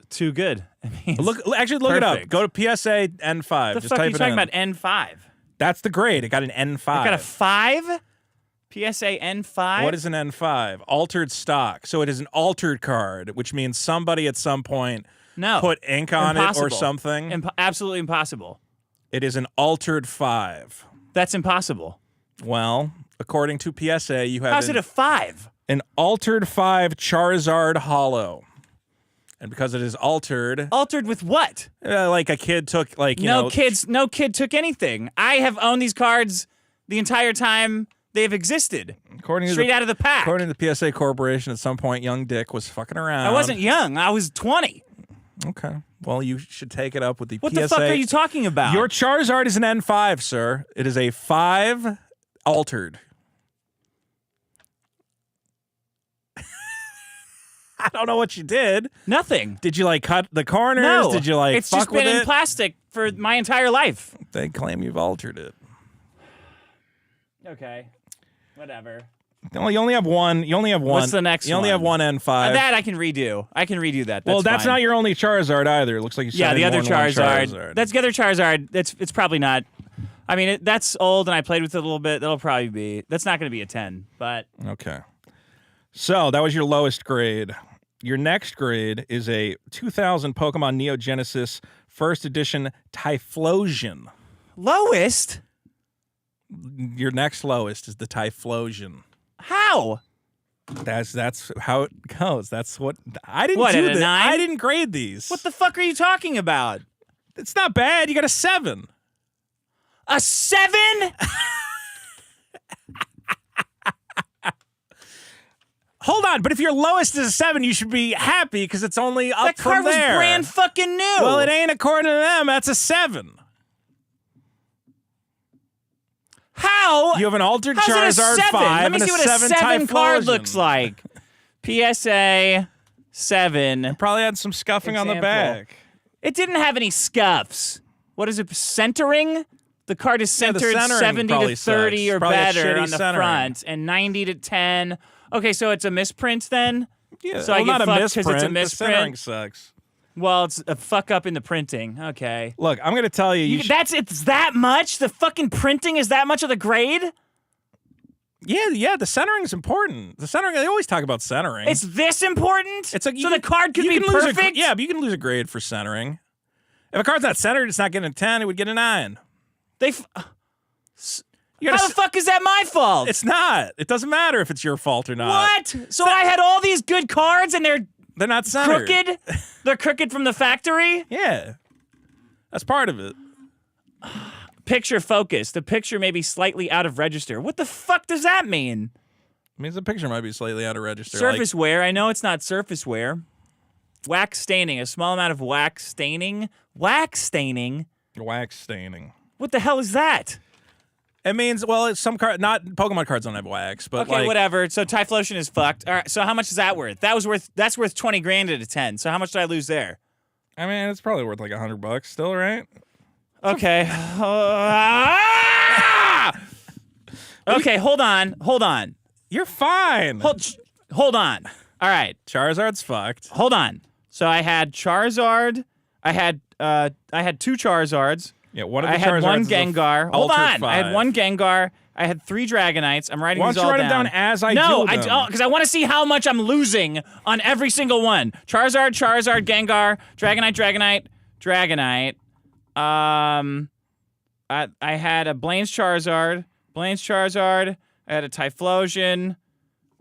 too good. It means look it up. Go to PSA N5. The just fuck are type you it talking in. about N5? That's the grade. It got an N5. It got a 5? PSA N5? What is an N5? Altered stock. So it is an altered card, which means somebody at some point put ink on it or something. Absolutely impossible. It is an altered 5. That's impossible. Well, according to PSA, you have How's it a 5? An altered 5 Charizard Hollow. And because it is altered... Altered with what? Like a kid took, No kid took anything. I have owned these cards the entire time they've existed. Straight out of the pack. According to the PSA Corporation, at some point, young Dick was fucking around. I wasn't young. I was 20. Okay. Well, you should take it up with the What PSA. the fuck are you talking about? Your Charizard is an N5, sir. It is a 5 altered. I don't know what you did. Nothing. Did you cut the corners? No. Did you it's fuck just with been it? in plastic for my entire life. They claim you've altered it. Okay. Whatever. No, you only have one. What's the next one? You only have one N5. That I can redo. I can redo that. That's fine. not your only Charizard either. It looks like you said the other more than one Charizard. That's the other Charizard. It's probably not. I mean, that's old, and I played with it a little bit. That'll probably be. That's not going to be a 10. But okay. So that was your lowest grade. Your next grade is a 2000 Pokemon Neo Genesis First Edition Typhlosion. Lowest? Your next lowest is the Typhlosion. How? That's how it goes. That's what I didn't What, do. at a 9? I didn't grade these. What the fuck are you talking about? It's not bad. You got a 7. A 7? Hold on, but if your lowest is a 7, you should be happy because it's only up that card from there. was brand fucking new. Well, it ain't according to them. That's a 7. How? You have an altered How's Charizard it a 7? 5 Let me and see a what a 7 7 card Typhlosion. looks like. PSA 7. Probably had some scuffing on the Example. back. It didn't have any scuffs. What is it? Centering? The card is Yeah, the centered centering 70 probably to 30 sucks. or Probably a better shitty on the centering. front, and 90 to 10. Okay, so it's a misprint then? Yeah, So I get not a fucked 'cause misprint. it's a The centering misprint? sucks. Well, it's a fuck up in the printing. Okay. Look, I'm going to tell you. It's that much? The fucking printing is that much of the grade? Yeah, the centering is important. The centering, they always talk about centering. It's this important? It's like so the card could be perfect? Yeah, but you can lose a grade for centering. If a card's not centered, it's not getting a 10, it would get a 9. How the fuck is that my fault? It's not. It doesn't matter if it's your fault or not. What? So I had all these good cards and they're not centered. Crooked? They're crooked from the factory? Yeah. That's part of it. Picture focus. The picture may be slightly out of register. What the fuck does that mean? It means the picture might be slightly out of register. Surface wear. I know it's not surface wear. Wax staining. A small amount of wax staining. Wax staining? Wax staining. What the hell is that? It means, well, it's some card. Not Pokemon cards don't have wax, but okay, whatever. So Typhlosion is fucked. All right. So how much is that worth? That's worth 20 grand at a 10. So how much did I lose there? I mean, it's probably worth like $100 still, right? Okay. Okay. Hold on. You're fine. Hold on. All right. Charizard's fucked. Hold on. So I had Charizard. I had 2 Charizards. Yeah, one of the I had Charizards one is a Gengar. Hold altered on. 5. I had one Gengar. I had 3 Dragonites. I'm writing Why these don't you all write down. them down as I no, do them? No, because I want to see how much I'm losing on every single one. Charizard, Gengar, Dragonite. I had a Blaine's Charizard. I had a Typhlosion.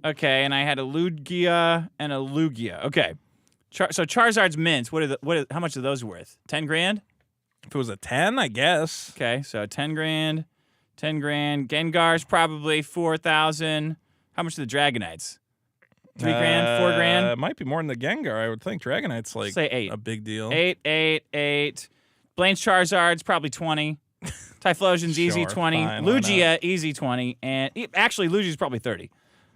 Okay, and I had a Lugia and a Lugia. Okay. So Charizard's mints. How much are those worth? 10 grand? If it was a 10, I guess. Okay, so 10 grand. 10 grand. Gengar's probably 4,000. How much are the Dragonites? 3 grand, 4 grand? It might be more than the Gengar, I would think. Dragonite's like Say 8. a big deal. 8. Blaine's Charizard's probably 20. Typhlosion's easy Sure, 20. fine, why Lugia, easy 20. And actually, Lugia's probably 30.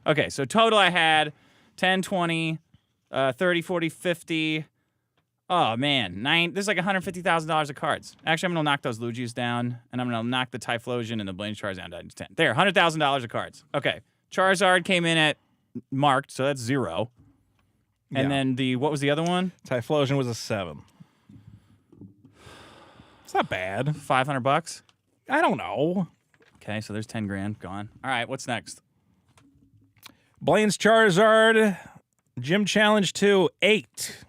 Okay, so total I had 10, 20, 30, 40, 50. Oh, man. There's like $150,000 of cards. Actually, I'm going to knock those Lugias down, and I'm going to knock the Typhlosion and the Blaine's Charizard down to 10. There, $100,000 of cards. Okay. Charizard came in at marked, so that's 0. And then what was the other one? Typhlosion was a 7. It's not bad. $500? I don't know. Okay, so there's 10 grand gone. All right, what's next? Blaine's Charizard, Gym Challenge 2, 8.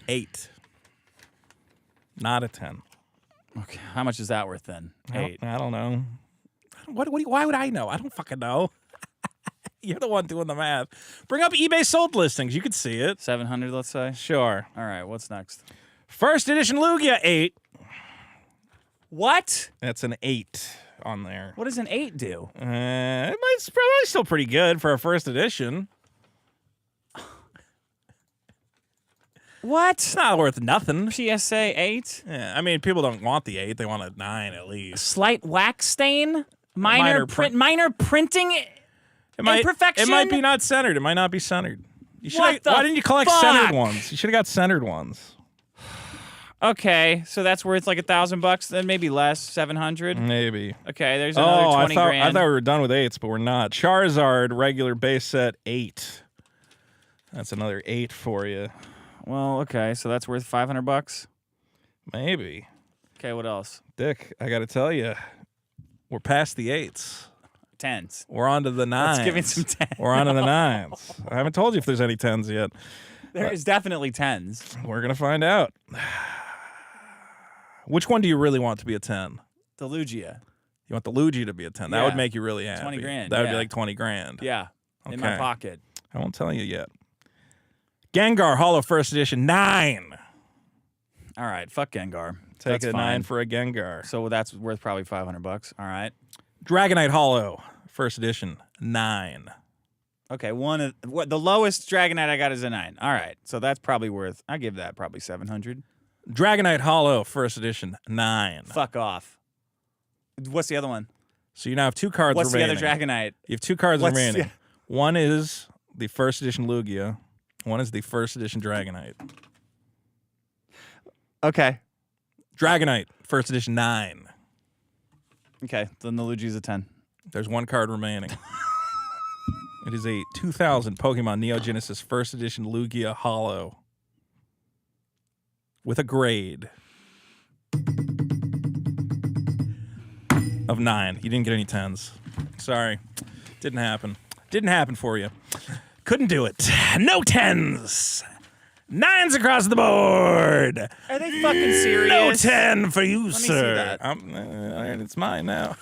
$8. Not a 10. Okay, how much is that worth then? 8. I don't know. Why would I know? I don't fucking know. You're the one doing the math. Bring up eBay sold listings. You could see it. 700, let's say. Sure. All right, what's next? First edition Lugia, 8. What? That's an 8 on there. What does an 8 do? It's probably still pretty good for a first edition. What? It's not worth nothing. PSA 8? Yeah, I mean, people don't want the 8. They want a 9 at least. Slight wax stain? Minor Minor printing imperfection? It might be not centered. It might not be centered. Why didn't you collect fuck? centered ones? You should have got centered ones. Okay, so that's worth like $1,000, then maybe less, 700. Maybe. Okay, there's another 20 grand. I thought we were done with 8s, but we're not. Charizard regular base set 8. That's another 8 for you. Well, okay, so that's worth $500. Maybe. Okay, what else? Dick, I got to tell you, we're past the 8s. 10s. We're on to the 9s. Let's give me some 10s. We're on to the 9s. I haven't told you if there's any 10s yet. There is definitely 10s. We're going to find out. Which one do you really want to be a 10? The Lugia. You want the Lugia to be a 10. That Yeah. would make you really happy. 20 grand, That would be yeah. like 20 grand. Yeah, in my Okay. pocket. I won't tell you yet. Gengar Holo First Edition 9. All right, fuck Gengar. Take That's a fine. 9 for a Gengar. So that's worth probably $500. All right. Dragonite Holo First Edition 9. Okay, the lowest Dragonite I got is a 9. All right, so that's probably worth. I give that probably 700. Dragonite Holo First Edition 9. Fuck off. What's the other one? So you now have 2 cards What's remaining. the other Dragonite? You have 2 cards What's- remaining. yeah. One is the First Edition Lugia. One is the First Edition Dragonite. Okay. Dragonite First Edition 9. Okay, then the Luigi's a 10. There's 1 card remaining. It is a 2000 Pokemon Neo Genesis First Edition Lugia Holo with a grade of 9. You didn't get any 10s. Sorry. Didn't happen. Didn't happen for you. Couldn't do it. No 10s. 9s across the board. Are they fucking serious? No 10 for you, Let me see sir. that. It's mine now.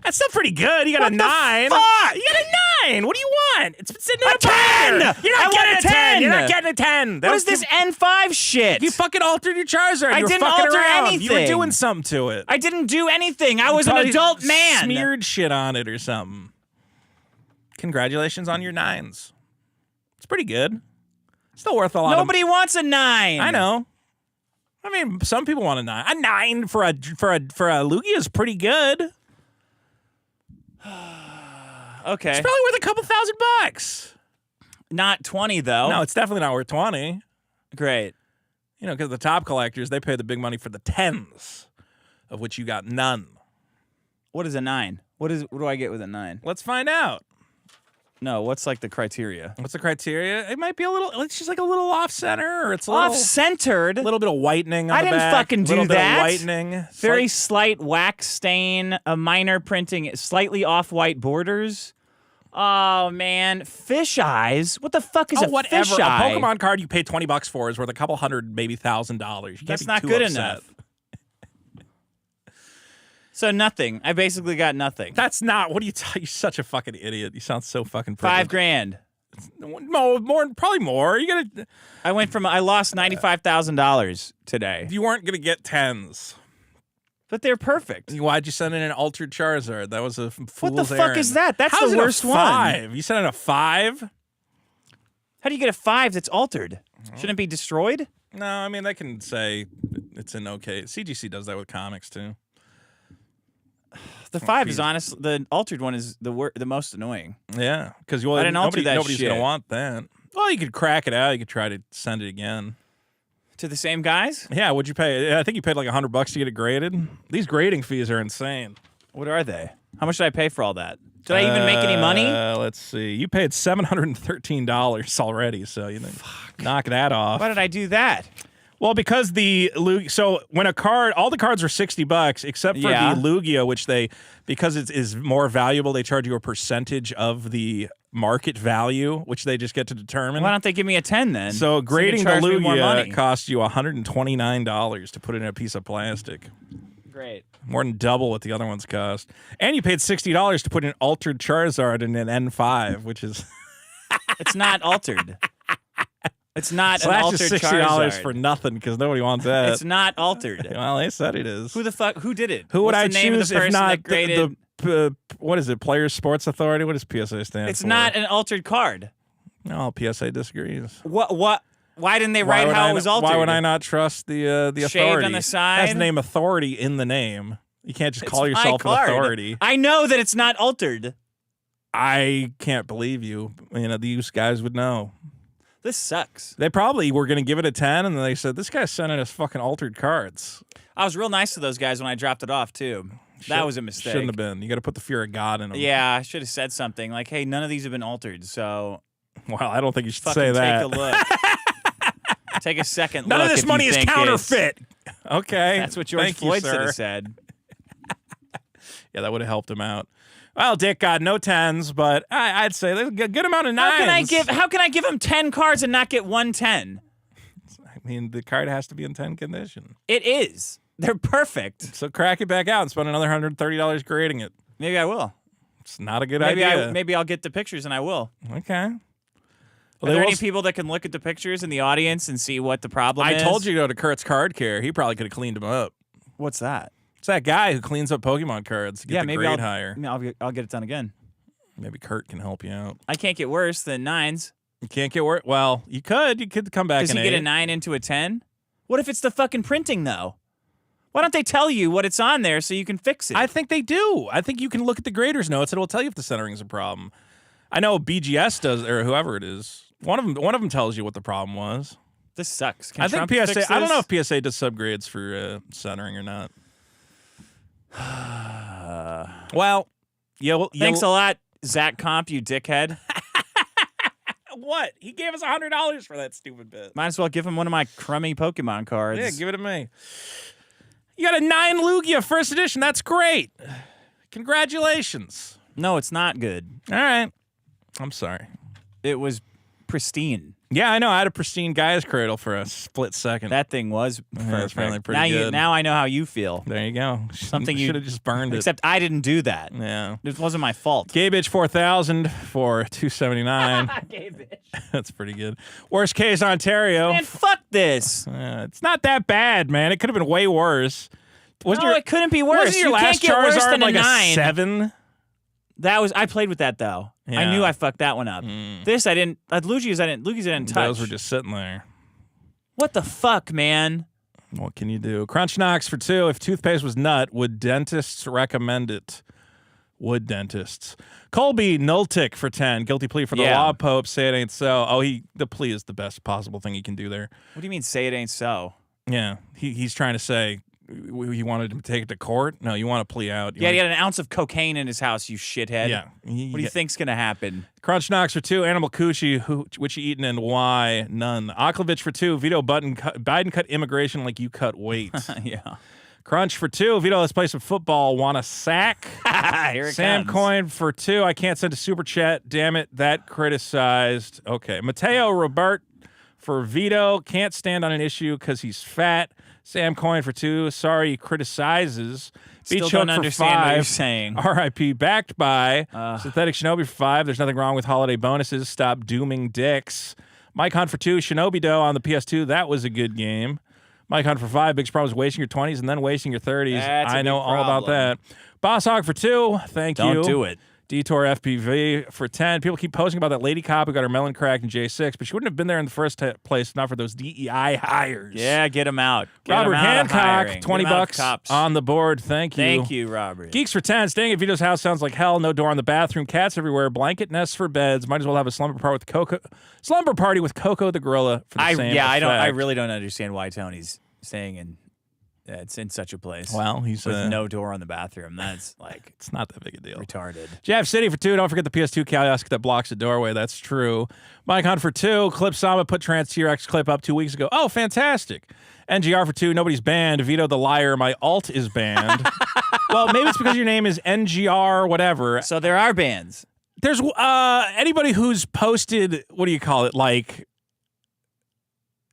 That's still pretty good. You got a 9. fuck? You got a 9. What do you want? It's been sitting in A 10. You're not I want getting a a 10. 10. You're not getting a 10. What is this N5 shit? You fucking altered your Charizard. I You were didn't fucking alter around. You were anything. doing something to it. I didn't do anything. I was an Probably adult man. Smeared shit on it or something. Congratulations on your 9s. It's pretty good. Still worth a lot. Nobody wants a 9. I know. I mean, some people want a 9. A 9 for a Lugia is pretty good. Okay. It's probably worth a couple $1,000. Not 20 though. No, it's definitely not worth 20. Great. You know, because the top collectors, they pay the big money for the 10s, of which you got none. What is a 9? What do I get with a 9? Let's find out. No, what's like the criteria? What's the criteria? It might be a little, it's just like a little off-center, or it's a little, Off-centered? a little bit of whitening on I the didn't back. fucking do little bit that. of whitening. Very slight wax stain, a minor printing, slightly off-white borders. Oh, man. Fish eyes? What the fuck is a whatever. fish eye? A Pokemon card you pay $20 for is worth a couple $100, maybe $1,000. That's not good enough. So nothing. I basically got nothing. That's not. What do you tell? You're such a fucking idiot. You sound so fucking. $5 grand. No, probably more. I lost $95,000 today. You weren't gonna get 10s. But they're perfect. Why'd you send in an altered Charizard? That was a fool's What the fuck errand. is that? That's How's the it a worst 5? one. You sent in a 5? How do you get a 5 that's altered? Shouldn't it be destroyed? No, I mean, they can say it's an okay. CGC does that with comics, too. The 5 is honest. The altered one is the most annoying. Yeah, because I didn't alter that nobody's shit. going to want that. Well, you could crack it out. You could try to send it again. To the same guys? Yeah, what'd you pay? I think you paid like $100 to get it graded. These grading fees are insane. What are they? How much did I pay for all that? Did I even make any money? Let's see. You paid $713 already, so you knock that off. Why did I do that? Well, because when all the cards are $60 except for the Lugia, which because it is more valuable, they charge you a percentage of the market value, which they just get to determine. Why don't they give me a 10 then? So grading the Lugia costs costs you $129 to put it in a piece of plastic. Great. More than double what the other ones cost. And you paid $60 to put an altered Charizard in an N5, which is... It's not altered. It's not so an that's altered just $60 Charizard. for nothing because nobody wants that. It's not altered. Well, they said it is. Who the fuck? Who did it? Who would What's I the name choose of the person if not that graded? the what is it? Players Sports Authority? What does PSA stand for? It's not an altered card. No, PSA disagrees. What? Why didn't they write how it was altered? Why would I not trust the authority? Shaved on the side? It has the name authority in the name. You can't just call It's my yourself an card. authority. I know that it's not altered. I can't believe you. These guys would know. This sucks. They probably were going to give it a 10, and then they said, this guy's sending us fucking altered cards. I was real nice to those guys when I dropped it off, too. That was a mistake. Shouldn't have been. You got to put the fear of God in them. Yeah, I should have said something like, hey, none of these have been altered, so... Well, I don't think you should fucking say that. Take a look. Take a second None look. of this if money you is think counterfeit. Okay. That's what George Thank you, Floyd should sir. have said. Yeah, that would have helped him out. Well, Dick got no 10s, but I'd say there's a good amount of 9s. How can I give him 10 cards and not get 1 10? I mean, the card has to be in 10 condition. It is. They're perfect. So crack it back out and spend another $130 grading it. Maybe I will. It's not a good idea. Maybe I'll get the pictures and I will. Okay. Are there any people that can look at the pictures in the audience and see what the problem is? I told you to go to Kurt's Card Care. He probably could have cleaned them up. What's that? It's that guy who cleans up Pokemon cards to get the maybe grade higher. I'll get it done again. Maybe Kurt can help you out. I can't get worse than 9s. You can't get worse? Well, you could. You could come back Does in he get 8. a 9 into a 10? What if it's the fucking printing, though? Why don't they tell you what it's on there so you can fix it? I think they do. I think you can look at the grader's notes and it'll tell you if the centering's a problem. I know BGS does, or whoever it is. One of them tells you what the problem was. This sucks. Can I think Trump fix PSA. I don't know this? if PSA does subgrades for centering or not. Well, thanks a lot, Zach Comp, you dickhead. What? He gave us $100 for that stupid bit. Might as well give him one of my crummy Pokemon cards. Yeah, give it to me. You got a 9 Lugia first edition. That's great. Congratulations. No, it's not good. All right. I'm sorry. It was pristine. Yeah, I know. I had a pristine Gaia's Cradle for a split second. That thing was That's really perfect. pretty good. Now I know how you feel. There you go. Something you should have just burned it. Except I didn't do that. Yeah. It wasn't my fault. Gay Bitch 4000 for $279. Gay bitch. That's pretty good. Worst case, Ontario. Man, fuck this. It's not that bad, man. It could have been way worse. It couldn't be worse. Wasn't your You last can't get worse Charizard than like a 9. 7? I played with that though. Yeah. I knew I fucked that one up. This I didn't. Lugia's I didn't touch. Those were just sitting there. What the fuck, man? What can you do? Crunch Knox for 2. If toothpaste was nut, would dentists recommend it? Would dentists? Colby Nultic for 10. Guilty plea for the law pope. Say it ain't so. Oh, the plea is the best possible thing he can do there. What do you mean? Say it ain't so. Yeah, he's trying to say he wanted to take it to court. No, you want to plea out. He had an ounce of cocaine in his house. You shithead. Yeah. What do you think's gonna happen? Crunch Knox for 2. Animal Coochie, which you eaten and why? None. Aklovich for 2. Vito Biden cut immigration like you cut weight. Yeah. Crunch for 2. Vito, let's play some football. Want a sack? Here it Sam comes. Coin for 2. I can't send a super chat. Damn it. That criticized. Okay. Mateo Robert for Vito. Can't stand on an issue because he's fat. Sam Coyne for 2. Sorry he criticizes. Still Beach don't Hook for understand 5. what you're saying. R.I.P. Backed by Synthetic Shinobi for 5. There's nothing wrong with holiday bonuses. Stop dooming dicks. Mike Hunt for 2. Shinobi Do on the PS2. That was a good game. Mike Hunt for 5. Biggest problem is wasting your 20s and then wasting your 30s. That's a I know big all about that. Boss Hog for 2. Thank you. Don't do it. Detour FPV for 10. People keep posting about that lady cop who got her melon cracked in J6, but she wouldn't have been there in the first place, not for those DEI hires. Yeah, get them out. Get Robert 'em out of Hancock, hiring. 20 Get 'em out of bucks cops. on the board. Thank you. Thank you, Robert. Geeks for 10. Staying at Vito's house sounds like hell. No door on the bathroom. Cats everywhere. Blanket nests for beds. Might as well have a slumber party with Coco the gorilla for the same I effect. really don't understand why Tony's staying in. It's in such a place. Well, he's with no door on the bathroom. That's like it's not that big a deal. Retarded. Jeff City for 2. Don't forget the PS2 kiosk that blocks the doorway. That's true. Mike Hunt for 2. Clip Sama put Trans T-Rex clip up 2 weeks ago. Oh, fantastic. NGR for 2. Nobody's banned. Vito the liar. My alt is banned. Well, maybe it's because your name is NGR whatever. So there are bans. There's anybody who's posted, what do you call it, like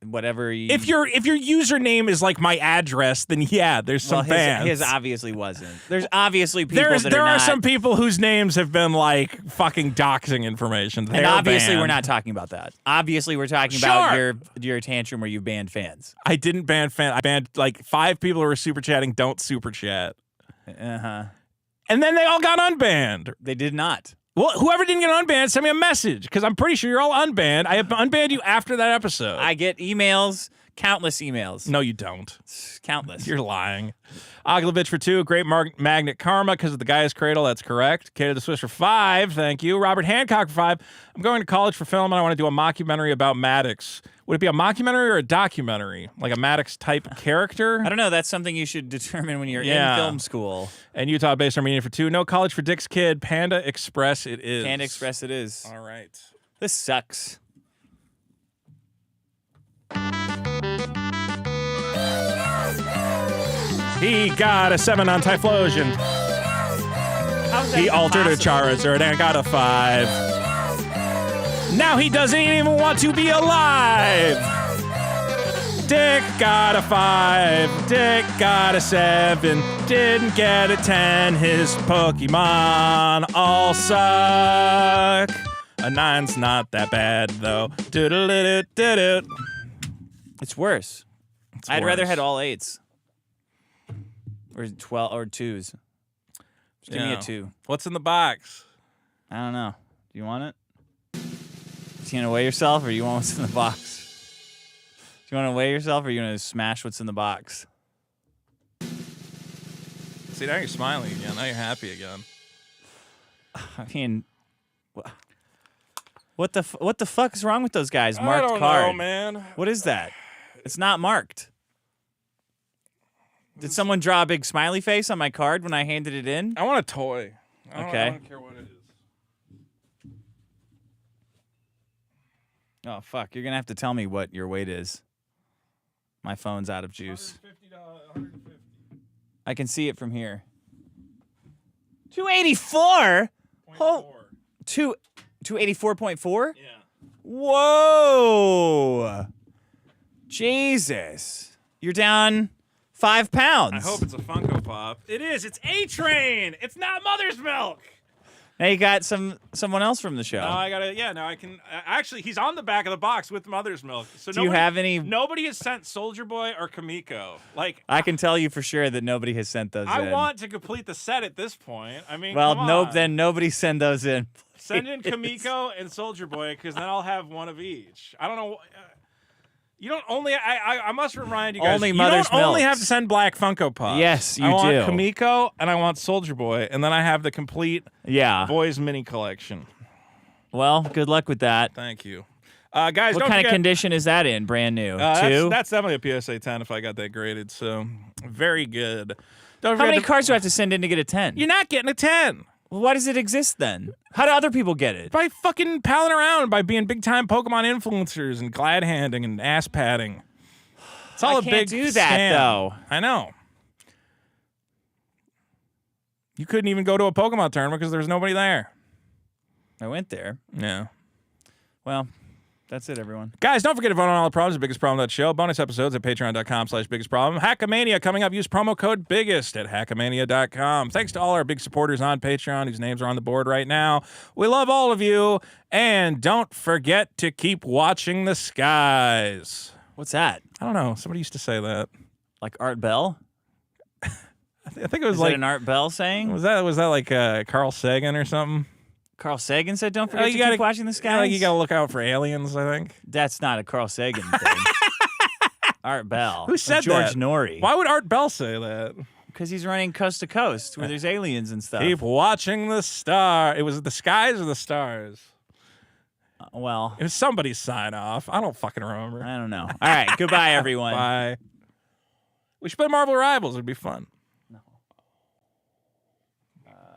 whatever. If your username is like my address, then yeah, there's some bans. His obviously wasn't. There's obviously people there are some people whose names have been like fucking doxing information. And obviously banned. we're not talking about that. Obviously we're talking about your tantrum where you banned fans. I didn't ban fans. I banned like 5 people who were super chatting. Don't super chat. Uh-huh. And then they all got unbanned. They did not. Well, whoever didn't get unbanned, send me a message because I'm pretty sure you're all unbanned. I have unbanned you after that episode. I get emails, countless emails. No, you don't. Countless. You're lying. Oglovich for 2. Great magnet karma because of the Gaia's Cradle. That's correct. K to the Swiss for 5. Thank you. Robert Hancock for 5. I'm going to college for film and I want to do a mockumentary about Maddox. Would it be a mockumentary or a documentary? Like a Maddox type character? I don't know. That's something you should determine when you're in film school. And Utah-based Armenian for 2. No college for Dick's kid. Panda Express it is. Panda Express it is. All right. This sucks. He got a 7 on Typhlosion. He altered a Charizard and got a 5. Now he doesn't even want to be alive. Dick got a 5. Dick got a 7. Didn't get a 10. His Pokemon all suck. A 9's not that bad though. Do-do-do-do-do-do. It's worse. I'd rather had all 8s. Or 12 or 2s. Just give me a 2. What's in the box? I don't know. Do you want it? You gonna weigh yourself, or you want what's in the box? Do you want to weigh yourself, or you gonna smash what's in the box? See, now you're smiling again. Now you're happy again. I mean, what the fuck is wrong with those guys? Marked I don't card, know, man. What is that? It's not marked. Did someone draw a big smiley face on my card when I handed it in? I want a toy. I Okay. don't care what it is. Oh, fuck. You're going to have to tell me what your weight is. My phone's out of juice. $150. I can see it from here. 284? Oh, 284.4? Yeah. Whoa. Jesus. You're down 5 pounds. I hope it's a Funko Pop. It is. It's A-Train. It's not Mother's Milk. Now you got someone else from the show. No, I gotta. Yeah, no, I can. Actually, he's on the back of the box with Mother's Milk. So Do you have any? Nobody has sent Soldier Boy or Kamiko. Like I can tell you for sure that nobody has sent those in. I want to complete the set at this point. I mean, well, come nope. on. Then nobody send those in. Send in Kamiko and Soldier Boy because then I'll have one of each. I don't know. You don't only. I must remind you guys. Only you Mother's don't only Milks. have to send black Funko Pops. Yes, you I want do. Kamiko and I want Soldier Boy, and then I have the complete boys mini collection. Well, good luck with that. Thank you, guys. What don't kind forget, of condition is that in? Brand new. 2? That's definitely a PSA 10 if I got that graded. So very good. Don't How forget many cards do I have to send in to get a 10? You're not getting a 10. Well, why does it exist then? How do other people get it? By fucking palling around, by being big time Pokemon influencers and glad handing and ass patting. It's all I a can't big do that scam. though. I know. You couldn't even go to a Pokemon tournament because there was nobody there. I went there. Yeah. Well, That's it, everyone. Guys, don't forget to vote on all the problems at Biggest Problem Show. Bonus episodes at patreon.com/biggestproblem. Hackamania coming up. Use promo code BIGGEST at hackamania.com. Thanks to all our big supporters on Patreon whose names are on the board right now. We love all of you. And don't forget to keep watching the skies. What's that? I don't know. Somebody used to say that. Like Art Bell? I think it was Is like that an Art Bell saying? Was that like Carl Sagan or something? Carl Sagan said, "Don't forget to keep watching the skies." Like you gotta look out for aliens. I think that's not a Carl Sagan thing. Art Bell. Who said George that? Norrie. Why would Art Bell say that? Because he's running coast to coast where there's aliens and stuff. Keep watching the star. It was the skies or the stars. Well, it was somebody's sign off. I don't fucking remember. I don't know. All right, goodbye, everyone. Bye. We should play Marvel Rivals. It'd be fun.